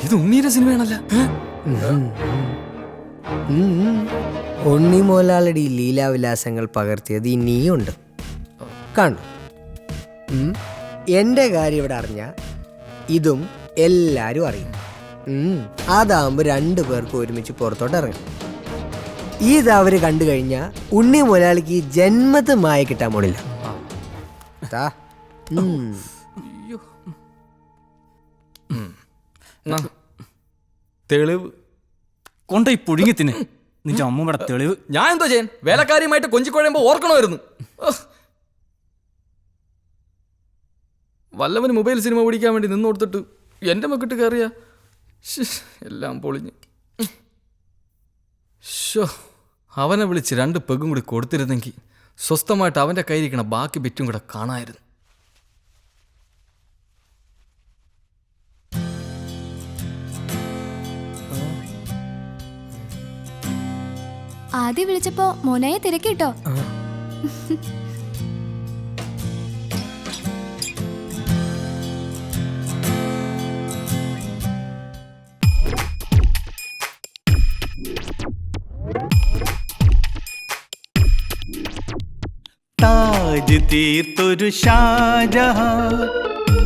ഇത് ഉണ്ണീരെ സിനിമയാണല്ലോ. ഉണ്ണി മോലാളടി ലീലാവിലാസങ്ങൾ പകർത്തിയത് ഇനിയുണ്ട്, കാണും. എൻ്റെ കാര്യം ഇവിടെ അറിഞ്ഞ ഇതും എല്ലാരും അറിയും. അതാകുമ്പോ 2 പേർക്കും ഒരുമിച്ച് പുറത്തോട്ട് ഇറങ്ങും. ഇത് അവര് കണ്ടു കഴിഞ്ഞാ ഉണ്ണി മുതലാളിക്ക് ജന്മത്തമായി കിട്ടാൻ പോണില്ല. തെളിവ് കൊണ്ടുപോയി പുഴുങ്ങിത്തിന്. നിന്റെ അമ്മൂടെ തെളിവ് ഞാൻ എന്തോ ചെയ്യാൻ? വേലക്കാരിയുമായിട്ട് കൊഞ്ചിക്കൊഴയുമ്പോ ഓർക്കണമായിരുന്നു. വല്ലവന് മൊബൈൽ സിനിമ പിടിക്കാൻ വേണ്ടി നിന്ന് കൊടുത്തിട്ട് എൻ്റെ മക്കിട്ട് കയറിയ എല്ലാം പൊളിഞ്ഞു. അവനെ വിളിച്ച് 2 പെഗും കൂടി കൊടുത്തിരുന്നെങ്കിൽ സ്വസ്ഥമായിട്ട് അവൻ്റെ കയ്യിരിക്കണ ബാക്കി ബിറ്റും കൂടെ കാണാമായിരുന്നു. ആദ്യം വിളിച്ചപ്പോ മോനായെ തിരക്കിട്ടോ. താജ് തീർത്തൊരു ഷാജഹാൻ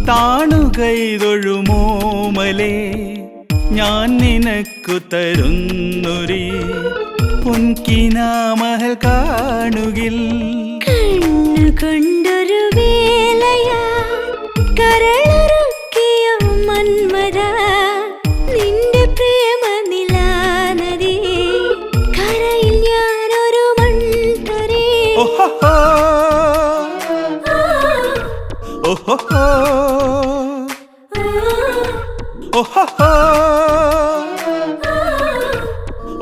താണുകൈതൊഴുമോമലേ, ഞാൻ നിനക്കു തരുന്നൊരു പൊൻകിനാമഹൽ കാണുകിൽ. കണ്ണുകൊണ്ടൊരു വേലയാ കരളുറുക്കിയ മന്മഥ, നിന്റെ പ്രേമ നിലാനദി കരയിൽ ഞാനൊരു മൺതരേ. ഓഹോ ഓഹോ ഓഹോ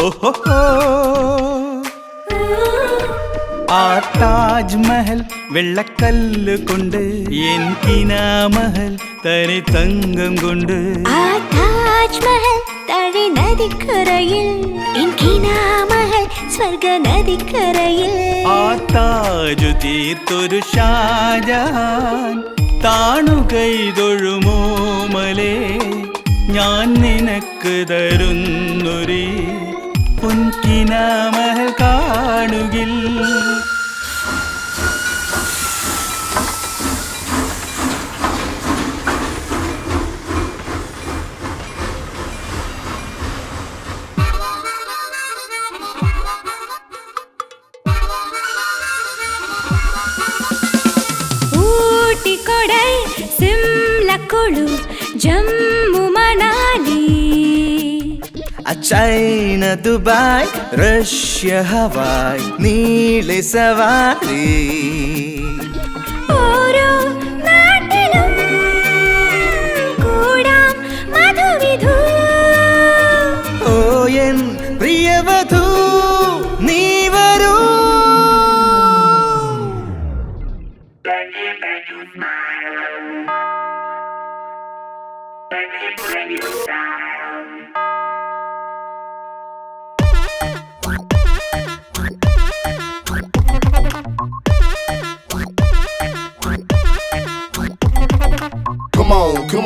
ഓഹോ. ആ താജ്മഹൽ വെള്ളക്കല്ല് കൊണ്ട്, എൻ കിനാമഹൽ തനി തങ്കം കൊണ്ട്. ആ താജ്മഹൽ തഴി നദിക്കരയിൽ, എൻ കിനാമഹൽ സ്വർഗ നദിക്കരയിൽ. ആ താജു തീർത്തൊരു ഷാജഹാൻ താണുകൈതൊഴുമോമലേ, ഞാൻ നിനക്ക് തരുന്നൊരു പൊൻകിനാമഹൽ കാണുകിൽ. ഊട്ടിക്കൊടൈ Simla Kullu Jammu Manali. China Dubai Russia Hawaii നീളെ സവാരി. ഓരോ നാട്ടിലും കൂടാം മധുവിധു. ഓ എൻ പ്രിയവധു നീ വരൂ. Baby,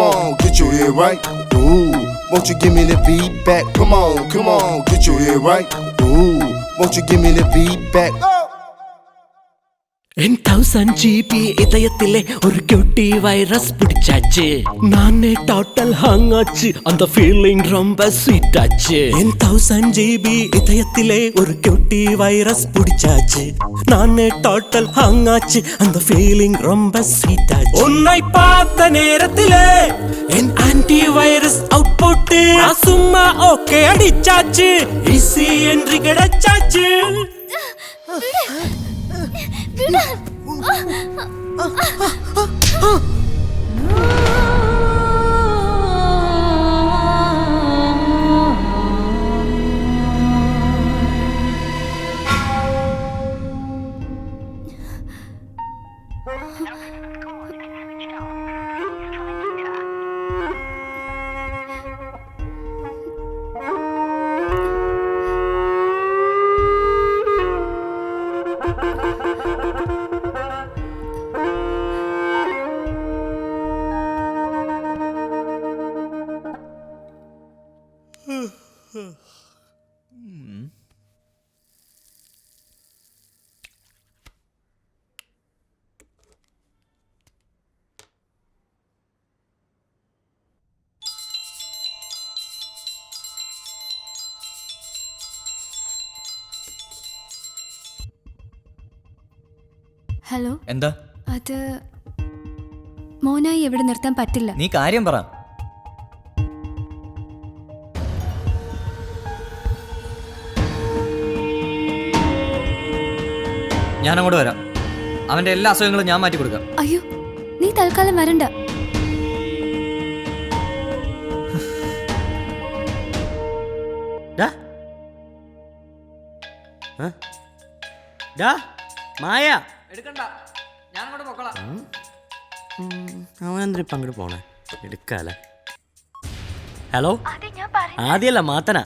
on, get your head right. Ooh, won't you give me the beat back? Come on, get your head right. Ooh, won't you give me the beat back? 1000 GB இதயத்திலே ஒரு கியூட்டி வைரஸ் பிடிச்சாச்சு. நானே total ஹாங் ஆச்சு, அந்த feeling ரொம்ப sweet ஆச்சு. 1000 GB இதயத்திலே ஒரு கியூட்டி வைரஸ் பிடிச்சாச்சு. நானே டோட்டல் ஹாங் ஆச்சு, அந்த ஃபீலிங் ரொம்ப ஸ்வீட் ஆச்சு. உன்னை பார்த்த நேரத்திலே என் ஆன்டி வைரஸ் அவுட்புட் சும்மா ஓகே அடிச்சாச்சு. ஈஸி என்று கிடைச்சாச்சு. ഹലോ, എന്താ? അത് മോനായി എവിടെ നിർത്താൻ പറ്റില്ല. നീ കാര്യം പറ. ഞാൻ അങ്ങോട്ട് വരാം. അവന്റെ എല്ലാ അസുഖങ്ങളും ഞാൻ മാറ്റി കൊടുക്കാം. അയ്യോ, നീ തൽക്കാലം വരണ്ട. മായ എടുക്കണ്ട, ഞാൻ അങ്ങോട്ട് പോക്കളാം. അവനെന്തിനാ ഇപ്പം അങ്ങോട്ട് പോണേ? എടുക്കാല്ലേ. ഹലോ, ആദ്യമല്ല മാത്തന.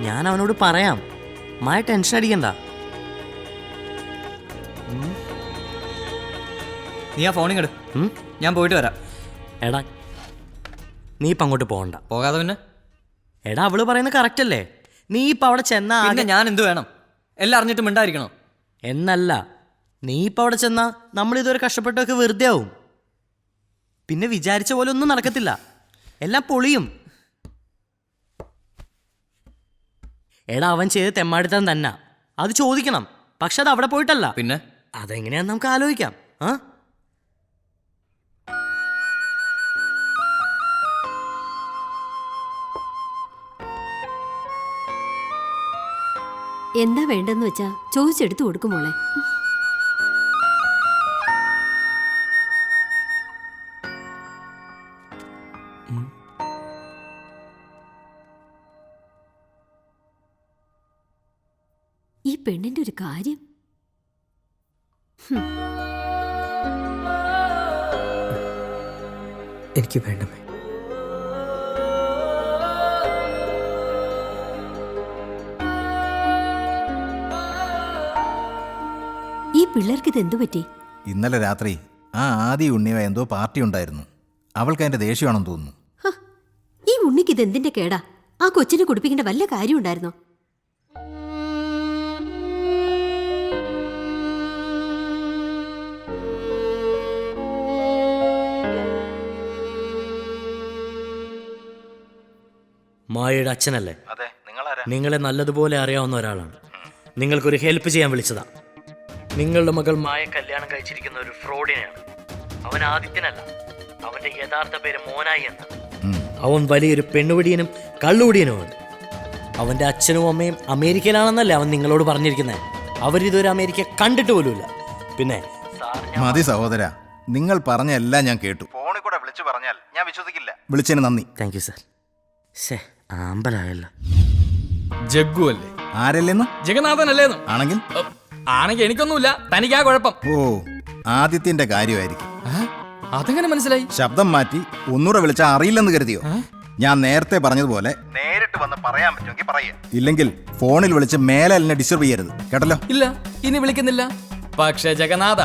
ഞാൻ അവനോട് പറയാം, മായ ടെൻഷൻ അടിക്കണ്ട. നീ ആ ഫോണിങ് എടു, ഞാൻ പോയിട്ട് വരാം. എടാ, നീ ഇപ്പം അങ്ങോട്ട് പോകണ്ട. പോകാതെ പിന്നെ? എടാ, അവള് പറയുന്നത് കറക്റ്റ് അല്ലേ? നീ ഇപ്പം അവിടെ ചെന്നാ പിന്നെ ഞാൻ എന്ത് വേണം? എല്ലാം അറിഞ്ഞിട്ട് മിണ്ടായിരിക്കണോ? എന്നല്ല, നീ ഇപ്പം അവിടെ ചെന്നാ നമ്മളിതുവരെ കഷ്ടപ്പെട്ടൊക്കെ വെറുതെ ആവും. പിന്നെ വിചാരിച്ച പോലെ ഒന്നും നടക്കത്തില്ല, എല്ലാം പൊളിയും. എടാ, അവൻ ചെയ്ത് തെമ്മാടിത്തം തന്നെ, അത് ചോദിക്കണം. പക്ഷെ അത് അവിടെ പോയിട്ടല്ല. പിന്നെ അതെങ്ങനെയാന്ന് നമുക്ക് ആലോചിക്കാം. എന്താ വേണ്ടെന്ന് വെച്ചാ ചോദിച്ചെടുത്ത് കൊടുക്കും മോളെ. ഈ പെണ്ണിന്റെ ഒരു കാര്യം. എനിക്ക് വേണ്ടമേ. ഈ പിള്ളേർക്ക് ഇത് എന്തു പറ്റി? ഇന്നലെ രാത്രി ആ ആദി ഉണ്ണിവ എന്തോ പാർട്ടി ഉണ്ടായിരുന്നു. അവൾക്ക് അതിന്റെ ദേഷ്യമാണെന്ന് തോന്നുന്നു. ഈ ഉണ്ണിക്ക് ഇത് എന്തിന്റെ കേടാ? ആ കൊച്ചിനെ കുടിപ്പിക്കേണ്ട വല്ല കാര്യം ഉണ്ടായിരുന്നോ? മായയുടെ അച്ഛനല്ലേ? നിങ്ങളെ നല്ലതുപോലെ അറിയാവുന്ന ഒരാളാണ്. നിങ്ങൾക്കൊരു ഹെൽപ്പ് ചെയ്യാൻ വിളിച്ചതാ. നിങ്ങളുടെ മകൾ മായ കല്യാണം കഴിച്ചിരിക്കുന്ന ഒരു ഫ്രോഡിനെയാണ്. അവൻ ആദിത്യനല്ല, അവന്റെ യഥാർത്ഥ പേര് മോനായി എന്നാണ്. അവൻ വലിയൊരു പെണ്ണുപിടിയനും കള്ളുപിടിയനുമാണ്. അവന്റെ അച്ഛനും അമ്മയും അമേരിക്കയിലാണെന്നല്ലേ അവൻ നിങ്ങളോട് പറഞ്ഞിരിക്കുന്നത്. അവരിതൊരു അമേരിക്ക കണ്ടിട്ട് പോലുമില്ല. പിന്നെ മതി സഹോദര, നിങ്ങൾ പറഞ്ഞ എല്ലാം ഞാൻ കേട്ടു. ഫോണിൽ കൂടെ വിളിച്ചു പറഞ്ഞാൽ ഞാൻ വിശ്വസിക്കില്ല. വിളിച്ചതിന് നന്ദി. Thank you sir. ആമ്പലായല്ലോ. ജഗ്ഗു അല്ലേ? ആരല്ലേന്ന്? ജഗന്നാഥൻ അല്ലേന്ന്? ആണെങ്കിൽ എനിക്കൊന്നുമില്ല, തനിക്കാ കുഴപ്പം. ഓ, ആദിത്യന്റെ കാര്യമായിരിക്കും. അതെങ്ങനെ മനസ്സിലായി? ശബ്ദം മാറ്റി ഒന്നുകൂടെ വിളിച്ചാൽ അറിയില്ലെന്ന് കരുതിയോ? ഞാൻ നേരത്തെ പറഞ്ഞതുപോലെ നേരിട്ട് വന്ന് പറയാൻ പറ്റുമെങ്കിൽ പറയാ, ഇല്ലെങ്കിൽ ഫോണിൽ വിളിച്ച് മേലെ എന്നെ ഡിസ്റ്റർബ് ചെയ്യരുത്, കേട്ടല്ലോ? ഇല്ല, ഇനി വിളിക്കുന്നില്ല. പക്ഷേ ജഗന്നാഥ,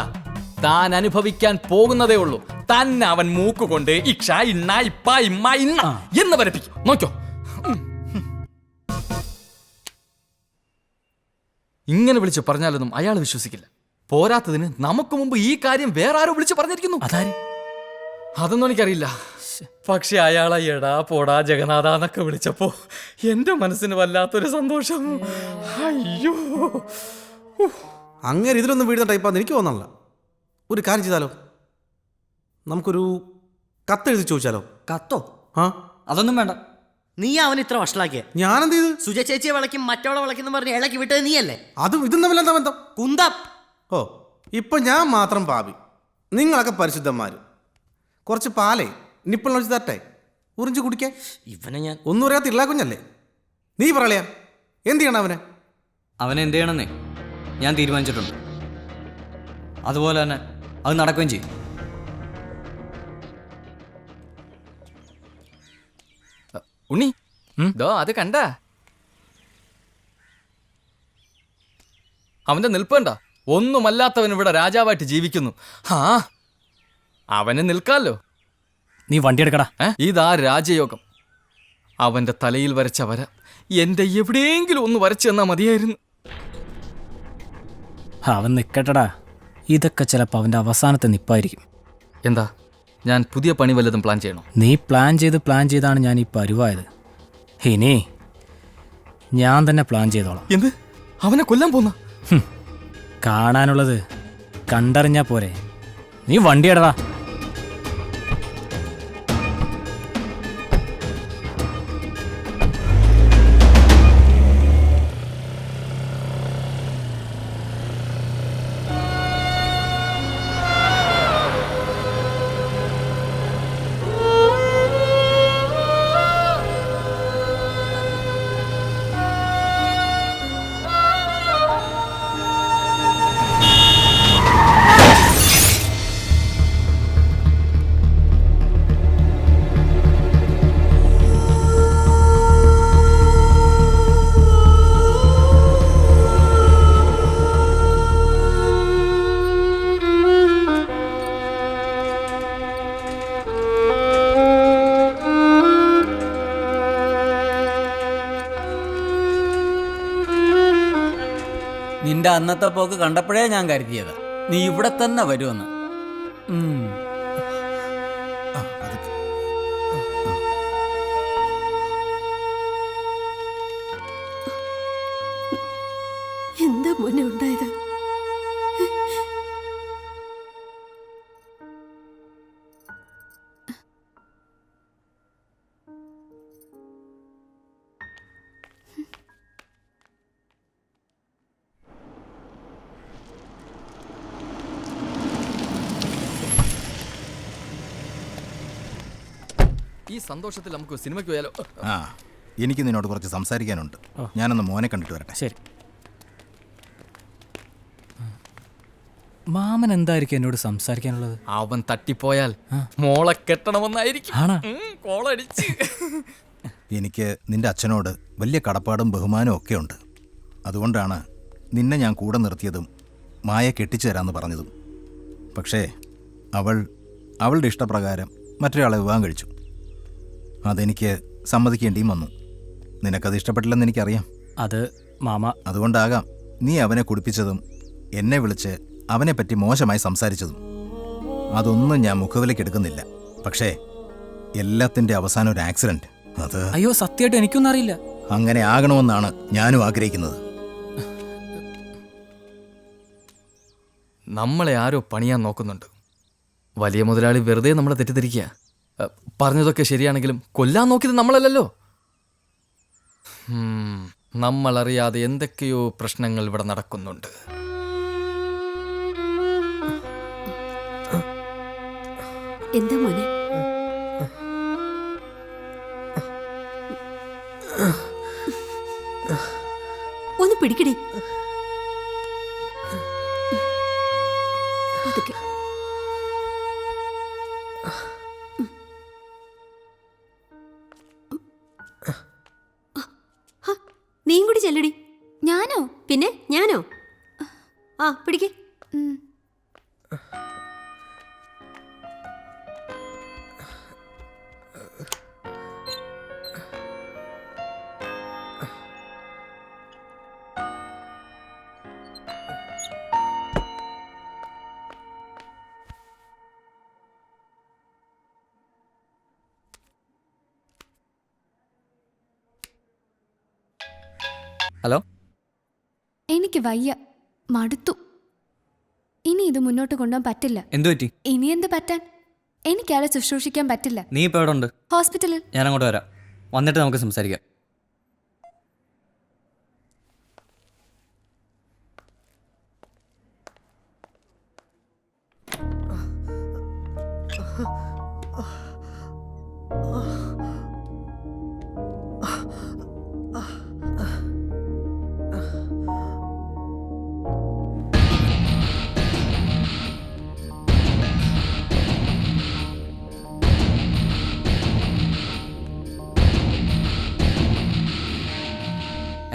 താൻ അനുഭവിക്കാൻ പോകുന്നതേ ഉള്ളൂ. തന്നെ അവൻ മൂക്കുകൊണ്ട് ഇക്ഷ ഇണ്ണ ഇപ്പ ഇമ്മ ഇന്ന എന്ന് വരപ്പിക്കും. നോക്കോ, ഇങ്ങനെ വിളിച്ച് പറഞ്ഞാലൊന്നും അയാൾ വിശ്വസിക്കില്ല. പോരാത്തതിന് നമുക്ക് മുമ്പ് ഈ കാര്യം വേറെ ആരോ വിളിച്ച് പറഞ്ഞിരിക്കുന്നു. അതൊന്നും എനിക്കറിയില്ല. പക്ഷെ അയാളെ എടാ പോടാ ജഗന്നാഥ എന്നൊക്കെ വിളിച്ചപ്പോ എന്റെ മനസ്സിന് വല്ലാത്തൊരു സന്തോഷം. അയ്യോ, അങ്ങനെ ഇതിലൊന്നും വീഴുന്ന ടൈപ്പാന്ന് എനിക്ക് തോന്നല്ല. ഒരു കാര്യം ചെയ്താലോ, നമുക്കൊരു കത്തെഴുതി ചോദിച്ചാലോ? കത്തോ? ആ, അതൊന്നും വേണ്ട. നീ അവൻ ഇത്ര വഷളാക്കിയ. ഞാനെന്ത് ചെയ്തു? സുജ ചേച്ചിയെ വിളക്കും മറ്റവളെ വിളക്കും പറഞ്ഞ് ഇളക്കി വിട്ടത് നീയല്ലേ? അതും ഇതും തമ്മിൽ എന്താ ബന്ധം? കുന്തം. ഓ, ഇപ്പൊ ഞാൻ മാത്രം പാപി, നിങ്ങളൊക്കെ പരിശുദ്ധന്മാര്. കുറച്ച് പാലേ നിപ്പിൾ ഒഴിച്ച് തട്ടെ, ഉറിഞ്ചു കുടിക്കാൻ. ഇവനെ ഞാൻ ഒന്നും അറിയാത്ത ഇള്ള കുഞ്ഞല്ലേ. നീ പറയലയാ എന്ത് ചെയ്യണം അവനെ? അവനെ എന്ത് ചെയ്യണമെന്നേ ഞാൻ തീരുമാനിച്ചിട്ടുണ്ട്. അതുപോലെ തന്നെ അത് നടക്കുകയും ചെയ്യും. ഉണ്ണി, ദോ അത് കണ്ട അവന്റെ നിൽപ്പണ്ട. ഒന്നുമല്ലാത്തവൻ ഇവിടെ രാജാവായിട്ട് ജീവിക്കുന്നു. ആ, അവന് നിൽക്കാലോ. നീ വണ്ടി എടുക്കടാ. ഇതാ രാജയോഗം. അവന്റെ തലയിൽ വരച്ച വര എന്റെ എവിടെയെങ്കിലും ഒന്ന് വരച്ചു തന്നാ മതിയായിരുന്നു. അവൻ നിൽക്കട്ടടാ. ഇതൊക്കെ ചിലപ്പോൾ അവൻ്റെ അവസാനത്തെ നിപ്പായിരിക്കും. എന്താ, ഞാൻ പുതിയ പണി വല്ലതും പ്ലാൻ ചെയ്യണോ? നീ പ്ലാൻ ചെയ്താണ് ഞാൻ ഈ പരുവായത്. ഇനി ഞാൻ തന്നെ പ്ലാൻ ചെയ്തോളാം. എന്ത്, അവനെ കൊല്ലാൻ പോന്ന? കാണാനുള്ളത് കണ്ടറിഞ്ഞാ പോരെ. നീ വണ്ടി ഇടടാ. നിന്റെ അന്നത്തെ പോക്ക് കണ്ടപ്പോഴേ ഞാൻ കരുതിയത് നീ ഇവിടെ തന്നെ വരുമെന്ന്. എന്താ മോനെ ഉണ്ടായത്? ഈ സന്തോഷത്തിൽ നമുക്ക് സിനിമയ്ക്ക് പോയാലോ? ആ, എനിക്ക് നിന്നോട് കുറച്ച് സംസാരിക്കാനുണ്ട്. ഞാനൊന്ന് മോനെ കണ്ടിട്ട് വരട്ടെ. ശരി. മാമൻ എന്തായിരിക്കും എന്നോട് സംസാരിക്കാനുള്ളത്? അവൻ തട്ടിപ്പോയാൽ മോളെ കെട്ടണമെന്നായിരിക്കും. കോളടിച്ച്. എനിക്ക് നിന്റെ അച്ഛനോട് വലിയ കടപ്പാടും ബഹുമാനവും ഒക്കെ ഉണ്ട്. അതുകൊണ്ടാണ് നിന്നെ ഞാൻ കൂടെ നിർത്തിയതും മായെ കെട്ടിച്ചു തരാമെന്ന് പറഞ്ഞതും. പക്ഷേ അവളുടെ ഇഷ്ടപ്രകാരം മറ്റൊരാളെ വിവാഹം കഴിച്ചു. അതെനിക്ക് സമ്മതിക്കേണ്ടിയും വന്നു. നിനക്കത് ഇഷ്ടപ്പെട്ടില്ലെന്ന് എനിക്കറിയാം. അത് മാമ, അതുകൊണ്ടാകാം നീ അവനെ കുടിപ്പിച്ചതും എന്നെ വിളിച്ച് അവനെപ്പറ്റി മോശമായി സംസാരിച്ചതും. അതൊന്നും ഞാൻ മുഖവിലേക്ക് എടുക്കുന്നില്ല. പക്ഷേ എല്ലാത്തിൻ്റെ അവസാനം ഒരു ആക്സിഡന്റ്. അത് അയ്യോ, സത്യമായിട്ട് എനിക്കൊന്നും അറിയില്ല. അങ്ങനെ ആകണമെന്നാണ് ഞാനും ആഗ്രഹിക്കുന്നത്. നമ്മളെ ആരോ പണിയാൻ നോക്കുന്നുണ്ട്. വലിയ മുതലാളി വെറുതെ നമ്മളെ തെറ്റിദ്ധരിക്കുക. പറഞ്ഞതൊക്കെ ശരിയാണെങ്കിലും കൊല്ലാൻ നോക്കിയത് നമ്മളല്ലല്ലോ. നമ്മളറിയാതെ എന്തൊക്കെയോ പ്രശ്നങ്ങൾ ഇവിടെ നടക്കുന്നുണ്ട്. എന്താ മോനെ? ഒന്ന് പിടിക്കടി. പതുക്കെ. നീയും കൂടി ചെല്ലടി. ഞാനോ? പിന്നെ ഞാനോ? ആ, പിടിക്ക്. ഹലോ. എനിക്ക് വയ്യ, മടുത്തു. ഇനി ഇത് മുന്നോട്ട് കൊണ്ടുപോകാൻ പറ്റില്ല. എന്തു പറ്റി? ഇനി എന്ത് പറ്റാൻ? എനിക്കയാളെ ശുശ്രൂഷിക്കാൻ പറ്റില്ല. നീ ഇപ്പൊ എവിടെ ഉണ്ട്? ഹോസ്പിറ്റലിൽ. ഞാൻ അങ്ങോട്ട് വരാം, വന്നിട്ട് നമുക്ക് സംസാരിക്കാം.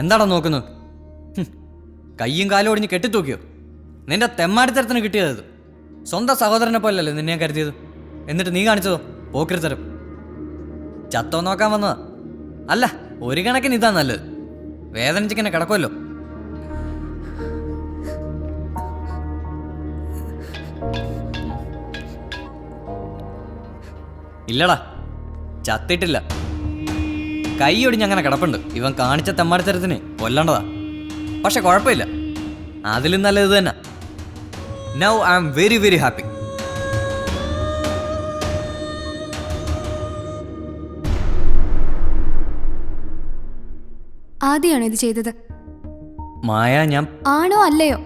എന്താടാ നോക്കുന്നത്? കയ്യും കാലും ഒടിഞ്ഞ് കെട്ടിത്തൂക്കിയോ? നിന്റെ തെമ്മാടിത്തരത്തിന് കിട്ടിയത്. സ്വന്തം സഹോദരനെ പോലല്ലേ നിന്നെ ഞാൻ കരുതിയത്. എന്നിട്ട് നീ കാണിച്ചതോ പോക്കിരിത്തരം. ചത്തോ നോക്കാൻ വന്നതാ. അല്ല, ഒരു കണക്കിന് ഇതാ നല്ലത്. വേദനിച്ചിങ്ങനെ കിടക്കുമല്ലോ. ഇല്ലടാ, ചത്തിട്ടില്ല. കൈ ഒടിഞ്ഞങ്ങനെ കിടപ്പുണ്ട്. ഇവൻ കാണിച്ച തെമ്മാടിത്തരത്തിന് കൊല്ലണ്ടതാ. പക്ഷെ കുഴപ്പമില്ല, അതിലും നല്ലത് തന്നെ. Now I am very very happy. ആദ്യമാണോ ഇത് ചെയ്തത്? മായ, ഞാൻ ആണോ അല്ലയോ?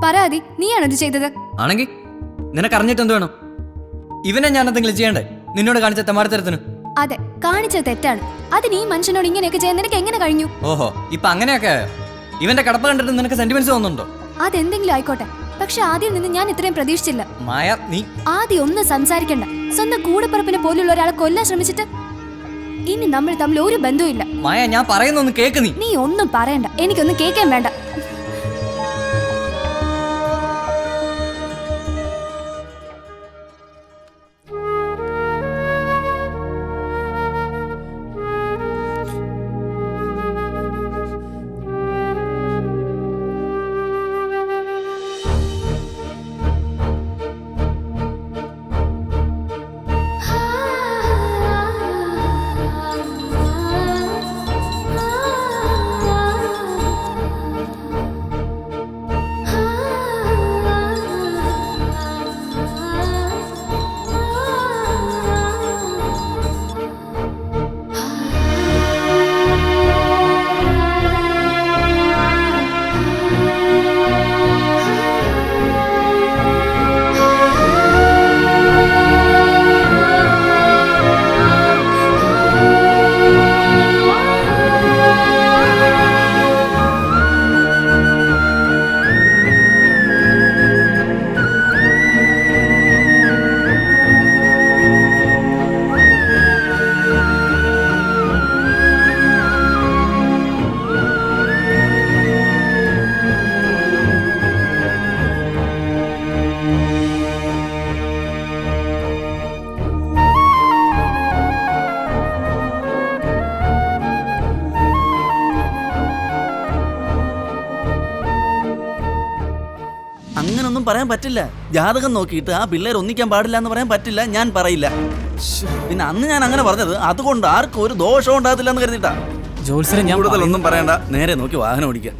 പരാതി, നീയാണോ ഇത് ചെയ്തത്? ആണെങ്കിൽ നിനക്കറിഞ്ഞിട്ട് എന്ത് വേണം? ഇവനെ ഞാൻ എന്തെങ്കിലും ചെയ്യണ്ടേ നിന്നോട് കാണിച്ച തെമ്മാടിത്തരത്തിന്? അതെ, കാണിച്ചത് തെറ്റാണ്. അതിന് ഈ മനുഷ്യനോട് ഇങ്ങനെയൊക്കെ ചെയ്യാൻ നിനക്ക് എങ്ങനെ കഴിഞ്ഞു? ഓഹോ, ഇപ്പൊ അങ്ങനെയൊക്കെ ആയോ? ഇവന്റെ കിടപ്പ് കണ്ടിട്ട് നിനക്ക് സെന്റിമെന്റ്സ് തോന്നുന്നുണ്ടോ? അതെന്തെങ്കിലും ആയിക്കോട്ടെ, പക്ഷെ ആദ്യം നിന്ന് ഞാൻ ഇത്രയും പ്രതീക്ഷിച്ചില്ല. മായ, നീ ആദ്യം ഒന്നും സംസാരിക്കണ്ട. സ്വന്തം കൂടപ്പറപ്പിനെ പോലുള്ള ഒരാളെ കൊല്ലാൻ ശ്രമിച്ചിട്ട് ഇനി നമ്മൾ തമ്മിൽ ഒരു ബന്ധവുമില്ല. മായ, ഞാൻ പറയുന്നൊന്ന് കേക്ക്. നീ ഒന്നും പറയണ്ട, എനിക്കൊന്നും കേൾക്കാൻ വേണ്ട. അങ്ങനൊന്നും പറയാൻ പറ്റില്ല. ജാതകം നോക്കിയിട്ട് ആ പിള്ളേർ ഒന്നിക്കാൻ പാടില്ല എന്ന് പറയാൻ പറ്റില്ല. ഞാൻ പറയില്ല. പിന്നെ അന്ന് ഞാൻ അങ്ങനെ പറഞ്ഞത് അതുകൊണ്ട് ആർക്കും ഒരു ദോഷം ഉണ്ടാകത്തില്ല എന്ന് കരുതിട്ടാ. കൂടുതലൊന്നും പറയണ്ട, നേരെ നോക്കി വാഹനം ഓടിക്കുക.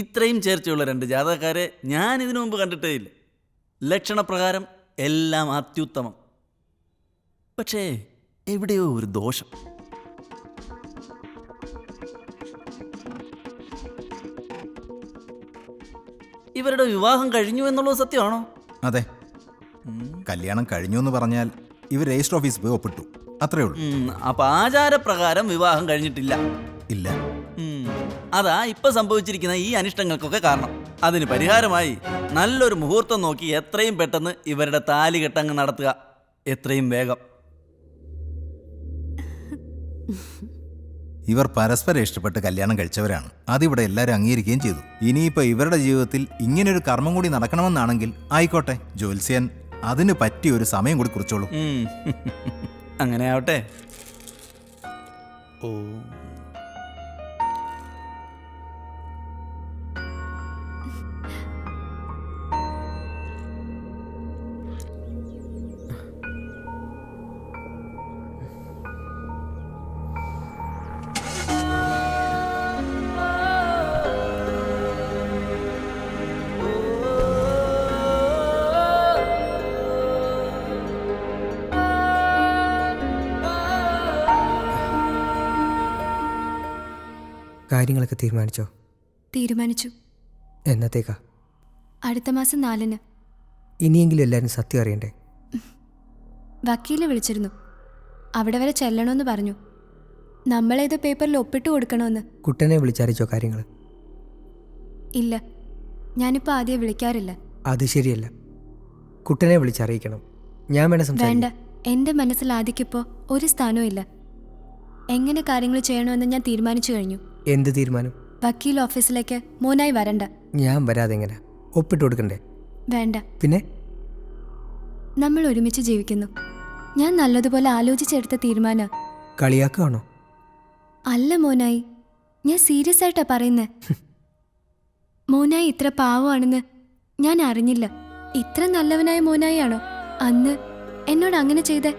ഇത്രയും ചേർച്ചയുള്ള രണ്ട് ജാതകക്കാരെ ഞാൻ ഇതിനു മുമ്പ് കണ്ടിട്ടേ ഇല്ല. ലക്ഷണപ്രകാരം എല്ലാം അത്യുത്തമം. പക്ഷേ എവിടെയോ ഒരു ദോഷം. ഇവരുടെ വിവാഹം കഴിഞ്ഞു എന്നുള്ളത് സത്യമാണോ? അതെ, കല്യാണം കഴിഞ്ഞു എന്ന് പറഞ്ഞാൽ ഇവർ രജിസ്റ്റർ ഓഫീസിൽ പോയി ഒപ്പിട്ടു, അത്രേ ഉള്ളൂ. അപ്പൊ ആചാരപ്രകാരം വിവാഹം കഴിഞ്ഞിട്ടില്ല? ഇല്ല. അതാ ഇപ്പൊ സംഭവിച്ചിരിക്കുന്ന ഈ അനിഷ്ടങ്ങൾക്കൊക്കെ കാരണം. അതിന് പരിഹാരമായി നല്ലൊരു മുഹൂർത്തം നോക്കി എത്രയും പെട്ടെന്ന് ഇവരുടെ താലികെട്ടങ്ങ് നടത്തുക, എത്രയും വേഗം. ഇവർ പരസ്പരം ഇഷ്ടപ്പെട്ട് കല്യാണം കഴിച്ചവരാണ്. അതിവിടെ എല്ലാവരും അംഗീകരിക്കുകയും ചെയ്തു. ഇനിയിപ്പോൾ ഇവരുടെ ജീവിതത്തിൽ ഇങ്ങനൊരു കർമ്മം കൂടി നടക്കണമെന്നാണെങ്കിൽ ആയിക്കോട്ടെ, ജ്യോത്സ്യൻ അതിന് പറ്റിയ ഒരു സമയം കൂടി കുറിച്ചോളൂ. അങ്ങനെ ആവട്ടെ. ഓ കാര്യങ്ങളൊക്കെ തീരുമാനിച്ചോ? തീരുമാനിച്ചു. എന്നത്തേക്കാ? അടുത്ത മാസം 4-ന്. ഇനിയെങ്കിലും എല്ലാവരും സത്യം അറിയണ്ടേ? വക്കീല് വിളിച്ചിരുന്നു. അവിടെ വരെ ചെല്ലണമെന്ന് പറഞ്ഞു. നമ്മളേത് പേപ്പറിൽ ഒപ്പിട്ട് കൊടുക്കണമെന്ന്. കുട്ടനെ വിളിച്ചറിയിച്ചോ കാര്യങ്ങൾ? ഇല്ല, ഞാനിപ്പോൾ ആദ്യം വിളിക്കാറില്ല. അത് ശരിയല്ല. കുട്ടനെ വിളിച്ചറിയിക്കണം. ഞാൻ വേണം വേണ്ട, സംസാരിക്കാൻ. എൻ്റെ മനസ്സിൽ ആദ്യക്കിപ്പോൾ ഒരു സ്ഥാനവും ഇല്ല. എങ്ങനെ കാര്യങ്ങൾ ചെയ്യണമെന്ന് ഞാൻ തീരുമാനിച്ചു കഴിഞ്ഞു. എന്ത് തീരുമാനം? വക്കീൽ ഓഫീസിലേക്ക് മോനായി വരണ്ട. ഞാൻ വരാതെ എങ്ങനെ? ഒപ്പിട്ട് കൊടുക്കണ്ടേ? വേണ്ട. പിന്നെ? നമ്മൾ ഒരുമിച്ച് ജീവിക്കുന്നു. ഞാൻ നല്ലതുപോലെ ആലോചിച്ചെടുത്ത തീരുമാനം. കളിയാക്കുകയാണോ? അല്ല മോനായി, ഞാൻ സീരിയസ് ആയിട്ടാ പറയുന്നേ. മോനായി ഇത്ര പാവമാണെന്ന് ഞാൻ അറിഞ്ഞില്ല. ഇത്ര നല്ലവനായ മോനായിയാണോ അന്ന് എന്നോട് അങ്ങനെ ചെയ്തേ?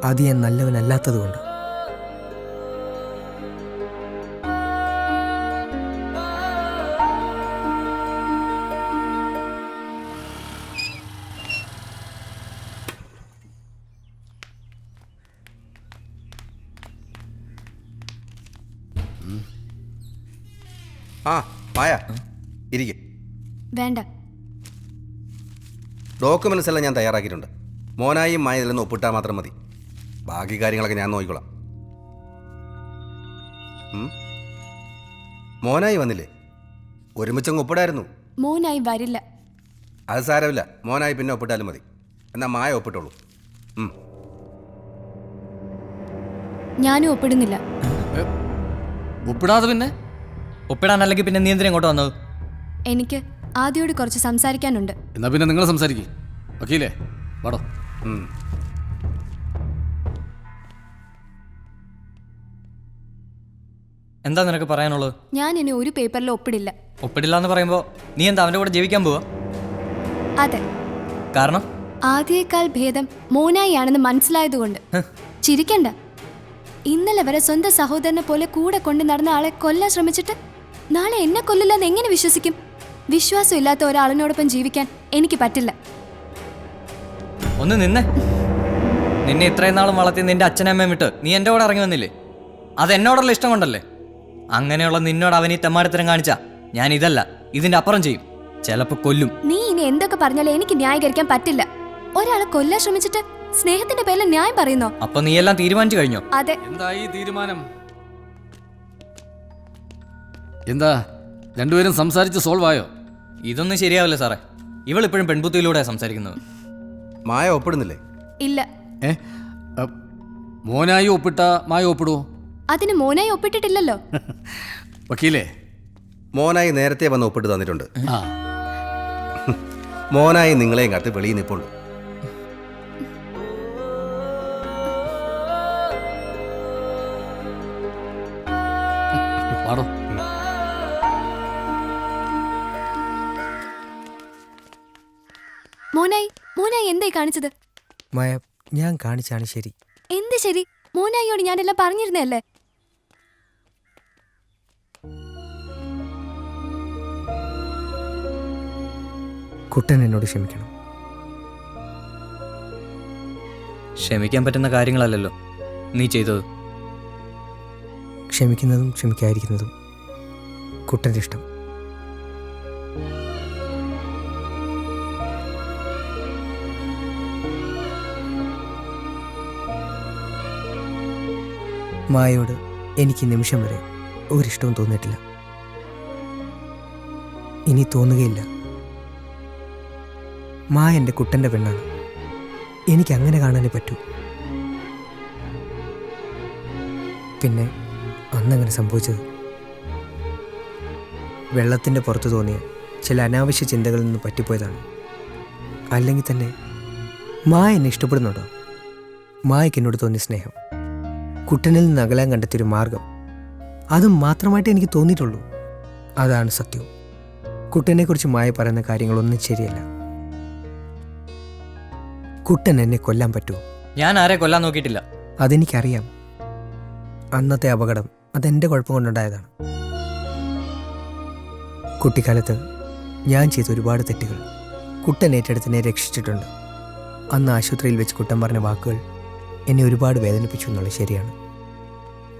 അത് ഞാൻ നല്ലവനല്ലാത്തത് കൊണ്ട്. ആ മായ ഇരിക്കും. വേണ്ട. ഡോക്യുമെന്റ്സ് എല്ലാം ഞാൻ തയ്യാറാക്കിയിട്ടുണ്ട്. മോനായും മായ ഇതിൽ നിന്ന് ഒപ്പിട്ടാൽ മാത്രം മതി. ബാക്കി കാര്യങ്ങളൊക്കെ ഞാൻ നോക്കിക്കോളാം. മോനായി വന്നില്ലേ? ഒരുമിച്ചങ്ങ് ഒപ്പിടായിരുന്നു. മോനായി വരില്ല. അത് സാരമില്ല, മോനായി പിന്നെ ഒപ്പിട്ടാലും മതി. എന്നാൽ മായ ഒപ്പിട്ടോളൂ. ഞാനും ഒപ്പിടുന്നില്ല. ഒപ്പിടാതെ പിന്നെ? ഒപ്പിടാനല്ലെങ്കിൽ പിന്നെ നീ എന്തിനാ ഇങ്ങോട്ട് വന്നത്? എനിക്ക് ആദ്യയോട് കുറച്ച് സംസാരിക്കാനുണ്ട്. എന്നാ പിന്നെ നിങ്ങൾ സംസാരിക്കേ. വക്കീലേ വാടോ. എന്താ നിനക്ക് പറയാനുള്ളത്? ഞാൻ ഇനി ഒരു പേപ്പറിൽ ഒപ്പിടില്ല. ഒപ്പിടില്ല എന്ന് പറയുമ്പോൾ നീ എന്താ അവൻ്റെ കൂടെ ജീവിക്കാൻ പോവാ? അതെ. കാരണം ആദ്യേക്കാൾ ഭേദം മോനായി ആണെന്ന് മനസ്സിലായതുകൊണ്ട്. ചിരിക്കണ്ട. ഇന്നലെ വരെ സ്വന്തം സഹോദരനെ പോലെ കൂടെ കൊണ്ട് നടന്ന ആളെ കൊല്ലാൻ ശ്രമിച്ചിട്ട് നാളെ എന്നെ കൊല്ലില്ലെന്ന് എങ്ങനെ വിശ്വസിക്കും? വിശ്വാസം ഇല്ലാത്ത ഒരാളിനോടൊപ്പം ജീവിക്കാൻ എനിക്ക് പറ്റില്ല. ഒന്ന് നിന്നെ. നിന്നെ ഇത്രയും നാളും വളർത്തി നിന്റെ അച്ഛനമ്മയും വിട്ട് നീ എൻ്റെ കൂടെ ഇറങ്ങി വന്നില്ലേ? അത് എന്നോടുള്ള ഇഷ്ടം കൊണ്ടല്ലേ? അങ്ങനെയുള്ള നിന്നോട് അവൻ ഈ തെമ്മാടിത്തരം കാണിച്ചാ ഞാൻ ഇതല്ല ഇതിന്റെ അപ്പുറം ചെയ്യും. ചിലപ്പോ കൊല്ലും. നീ ഇനി എന്തൊക്കെ പറഞ്ഞാലും എനിക്ക് ന്യായീകരിക്കാൻ പറ്റില്ല. ഒരാളെ കൊല്ലാൻ ശ്രമിച്ചിട്ട് സ്നേഹത്തിന്റെ പേരിൽ ന്യായം പറയുന്നോ? അപ്പൊ നീ എല്ലാം തീരുമാനിച്ചു കഴിഞ്ഞോ? അതെ. എന്തായി തീരുമാനം? എന്താ രണ്ടുപേരും സംസാരിച്ച് സോൾവ് ആയോ? ഇതൊന്നും ശരിയാവില്ല സാറേ. ഇവളിപ്പോഴും പെൺബുദ്ധിയിലൂടെ സംസാരിക്കുന്നത്. മായ ഒപ്പിടുന്നില്ലേ? ഇല്ല. മോനായി ഒപ്പിട്ട മായ ഒപ്പിടുവോ? അതിന് മോനായി ഒപ്പിട്ടിട്ടില്ലല്ലോ. വക്കീലേ, മോനായി നേരത്തെ വന്ന് ഒപ്പിട്ട് തന്നിട്ടുണ്ട്. മോനായി നിങ്ങളെയും കാത്ത് വെളിയിൽ നിൽപ്പുണ്ട്. പാടോ. മോനായി എന്തായി കാണിച്ചത്? മായ, ഞാൻ കാണിച്ചാണ് ശരി. എന്ത് ശരി? മോനായിയോട് ഞാനെല്ലാം പറഞ്ഞിരുന്നല്ലേ? കുട്ടൻ എന്നോട് ക്ഷമിക്കണം. ക്ഷമിക്കാൻ പറ്റുന്ന കാര്യങ്ങളല്ലല്ലോ നീ ചെയ്തത്. ക്ഷമിക്കുന്നതും ക്ഷമിക്കാതിരിക്കുന്നതും കുട്ടൻ്റെ ഇഷ്ടം. മായയോട് എനിക്ക് നിമിഷം വരെ ഒരിഷ്ടവും തോന്നിയിട്ടില്ല. ഇനി തോന്നുകയില്ല. മായ എൻ്റെ കുട്ടൻ്റെ പെണ്ണാണ്. എനിക്ക് അങ്ങനെ കാണാനേ പറ്റൂ. പിന്നെ അന്നങ്ങനെ സംഭവിച്ചത് വെള്ളത്തിൻ്റെ പുറത്ത് തോന്നിയ ചില അനാവശ്യ ചിന്തകളിൽ നിന്ന് പറ്റിപ്പോയതാണ്. അല്ലെങ്കിൽ തന്നെ മായ എന്നെ ഇഷ്ടപ്പെടുന്നുണ്ടോ? മായയ്ക്ക് എന്നോട് തോന്നിയ സ്നേഹം, കുട്ടനിൽ നിന്ന് അകലാൻ കണ്ടെത്തിയൊരു മാർഗം, അതും മാത്രമായിട്ട് എനിക്ക് തോന്നിയിട്ടുള്ളൂ. അതാണ് സത്യം. കുട്ടനെക്കുറിച്ച് മായ പറയുന്ന കാര്യങ്ങളൊന്നും ശരിയല്ല. കുട്ടൻ എന്നെ കൊല്ലാൻ പറ്റുമോ? ഞാൻ ആരെ കൊല്ലാൻ നോക്കിയിട്ടില്ല. അതെനിക്കറിയാം. അന്നത്തെ അപകടം അതെൻ്റെ കുഴപ്പം കൊണ്ടുണ്ടായതാണ്. കുട്ടിക്കാലത്ത് ഞാൻ ചെയ്ത ഒരുപാട് തെറ്റുകൾ കുട്ടൻ ഏറ്റെടുത്തിനെ രക്ഷിച്ചിട്ടുണ്ട്. അന്ന് ആശുപത്രിയിൽ വെച്ച് കുട്ടൻ പറഞ്ഞ വാക്കുകൾ എന്നെ ഒരുപാട് വേദനിപ്പിച്ചു എന്നുള്ളത് ശരിയാണ്.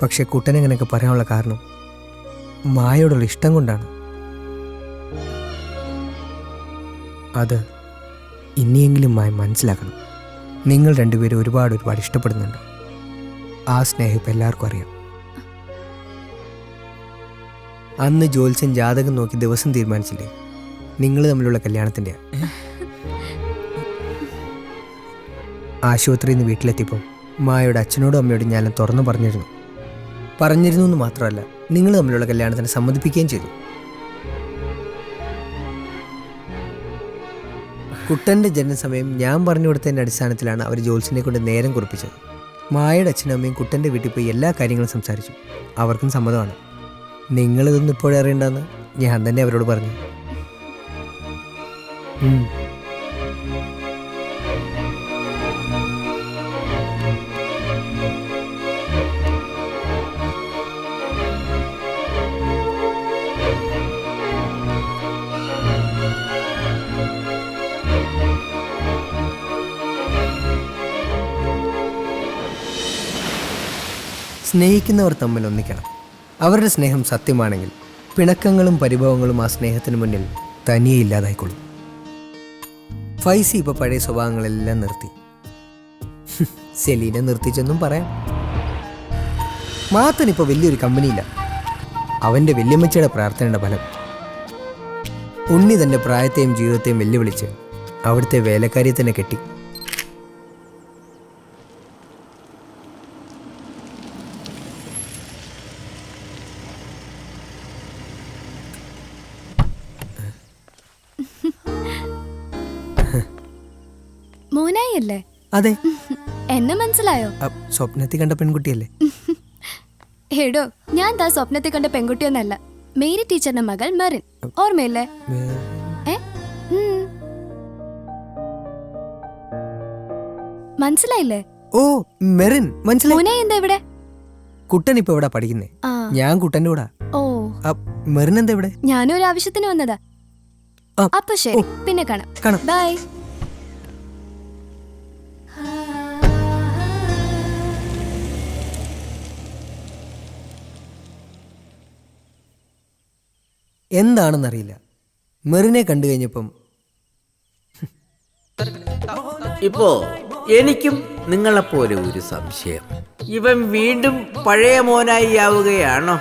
പക്ഷെ കുട്ടൻ അങ്ങനെയൊക്കെ പറയാനുള്ള കാരണം മായയോടുള്ള ഇഷ്ടം കൊണ്ടാണ്. അത് ഇനിയെങ്കിലും മായ മനസ്സിലാക്കണം. നിങ്ങൾ രണ്ടുപേരും ഒരുപാട് ഇഷ്ടപ്പെടുന്നുണ്ട്. ആ സ്നേഹം ഇപ്പം എല്ലാവർക്കും അറിയാം. അന്ന് ജോത്സ്യൻ ജാതകം നോക്കി ദിവസം തീരുമാനിച്ചില്ലേ നിങ്ങൾ തമ്മിലുള്ള കല്യാണത്തിൻ്റെ. ആശുപത്രിയിൽ നിന്ന് വീട്ടിലെത്തിയപ്പോൾ മായയുടെ അച്ഛനോടും അമ്മയോടും ഞാൻ തുറന്നു പറഞ്ഞിരുന്നു എന്ന് മാത്രമല്ല, നിങ്ങൾ തമ്മിലുള്ള കല്യാണത്തിന് സമ്മതിപ്പിക്കുകയും ചെയ്തു. കുട്ടൻ്റെ ജനനസമയം ഞാൻ പറഞ്ഞു കൊടുത്തതിൻ്റെ അടിസ്ഥാനത്തിലാണ് അവർ ജോത്സ്യനെ കൊണ്ട് നേരം കുറിപ്പിച്ചത്. മായയുടെ അച്ഛനും അമ്മയും കുട്ടൻ്റെ വീട്ടിൽ പോയി എല്ലാ കാര്യങ്ങളും സംസാരിച്ചു. അവർക്കും സമ്മതമാണ്. നിങ്ങളിതൊന്നും ഇപ്പോഴേ അറിയണ്ടെന്ന് ഞാൻ തന്നെ അവരോട് പറഞ്ഞു. സ്നേഹിക്കുന്നവർ തമ്മിൽ ഒന്നിക്കണം. അവരുടെ സ്നേഹം സത്യമാണെങ്കിൽ പിണക്കങ്ങളും പരിഭവങ്ങളും ആ സ്നേഹത്തിന് മുന്നിൽ തനിയെ ഇല്ലാതായിക്കൊള്ളും. ഫൈസി ഇപ്പോൾ പഴയ സ്വഭാവങ്ങളെല്ലാം നിർത്തി. സെലീനെ നിർത്തിച്ചെന്നും പറയാം. മാത്തനിപ്പോൾ വലിയൊരു കമ്പനിയില്ല. അവൻ്റെ വല്യമ്മച്ചയുടെ പ്രാർത്ഥനയുടെ ഫലം. ഉണ്ണി തൻ്റെ പ്രായത്തെയും ജീവിതത്തെയും വെല്ലുവിളിച്ച് അവിടുത്തെ വേലക്കാരിയെ തന്നെ കെട്ടി. മോനായി അല്ലേ? അതെ. എന്നെ മനസ്സിലായോ? സ്വപ്നത്തിൽ കണ്ട പെൺകുട്ടിയല്ലേ? എടോ, ഞാൻ താ സ്വപ്നത്തിൽ കണ്ട പെൺകുട്ടിയൊന്നല്ല. മേരി ടീച്ചറിന്റെ മകൾ മെറിൻ. ഓർമ്മയില്ലേ? മനസ്സിലായില്ലേ? ഓ, മെറിൻ മനസ്സിലായി. മോനായി എന്താ ഇവിടെ? കുട്ടൻ ഇപ്പൊ ഇവിടെ പഠിക്കുന്നേ. ഞാൻ കുട്ടൻ്റെ കൂടെ. ഓ, മെറിൻ എന്താ ഇവിടെ? ഞാനും ഒരു ആവശ്യത്തിന് വന്നതാ. അപ്പൊ ശരി, പിന്നെ കാണാം. ബൈ. എന്താണെന്നറിയില്ല, മെറിനെ കണ്ടു കഴിഞ്ഞപ്പം ഇപ്പോ എനിക്കും നിങ്ങളെപ്പോലെ ഒരു സംശയം. ഇവൻ വീണ്ടും പഴയ മോനായി ആവുകയാണോ?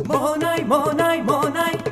Monai, monai, monai.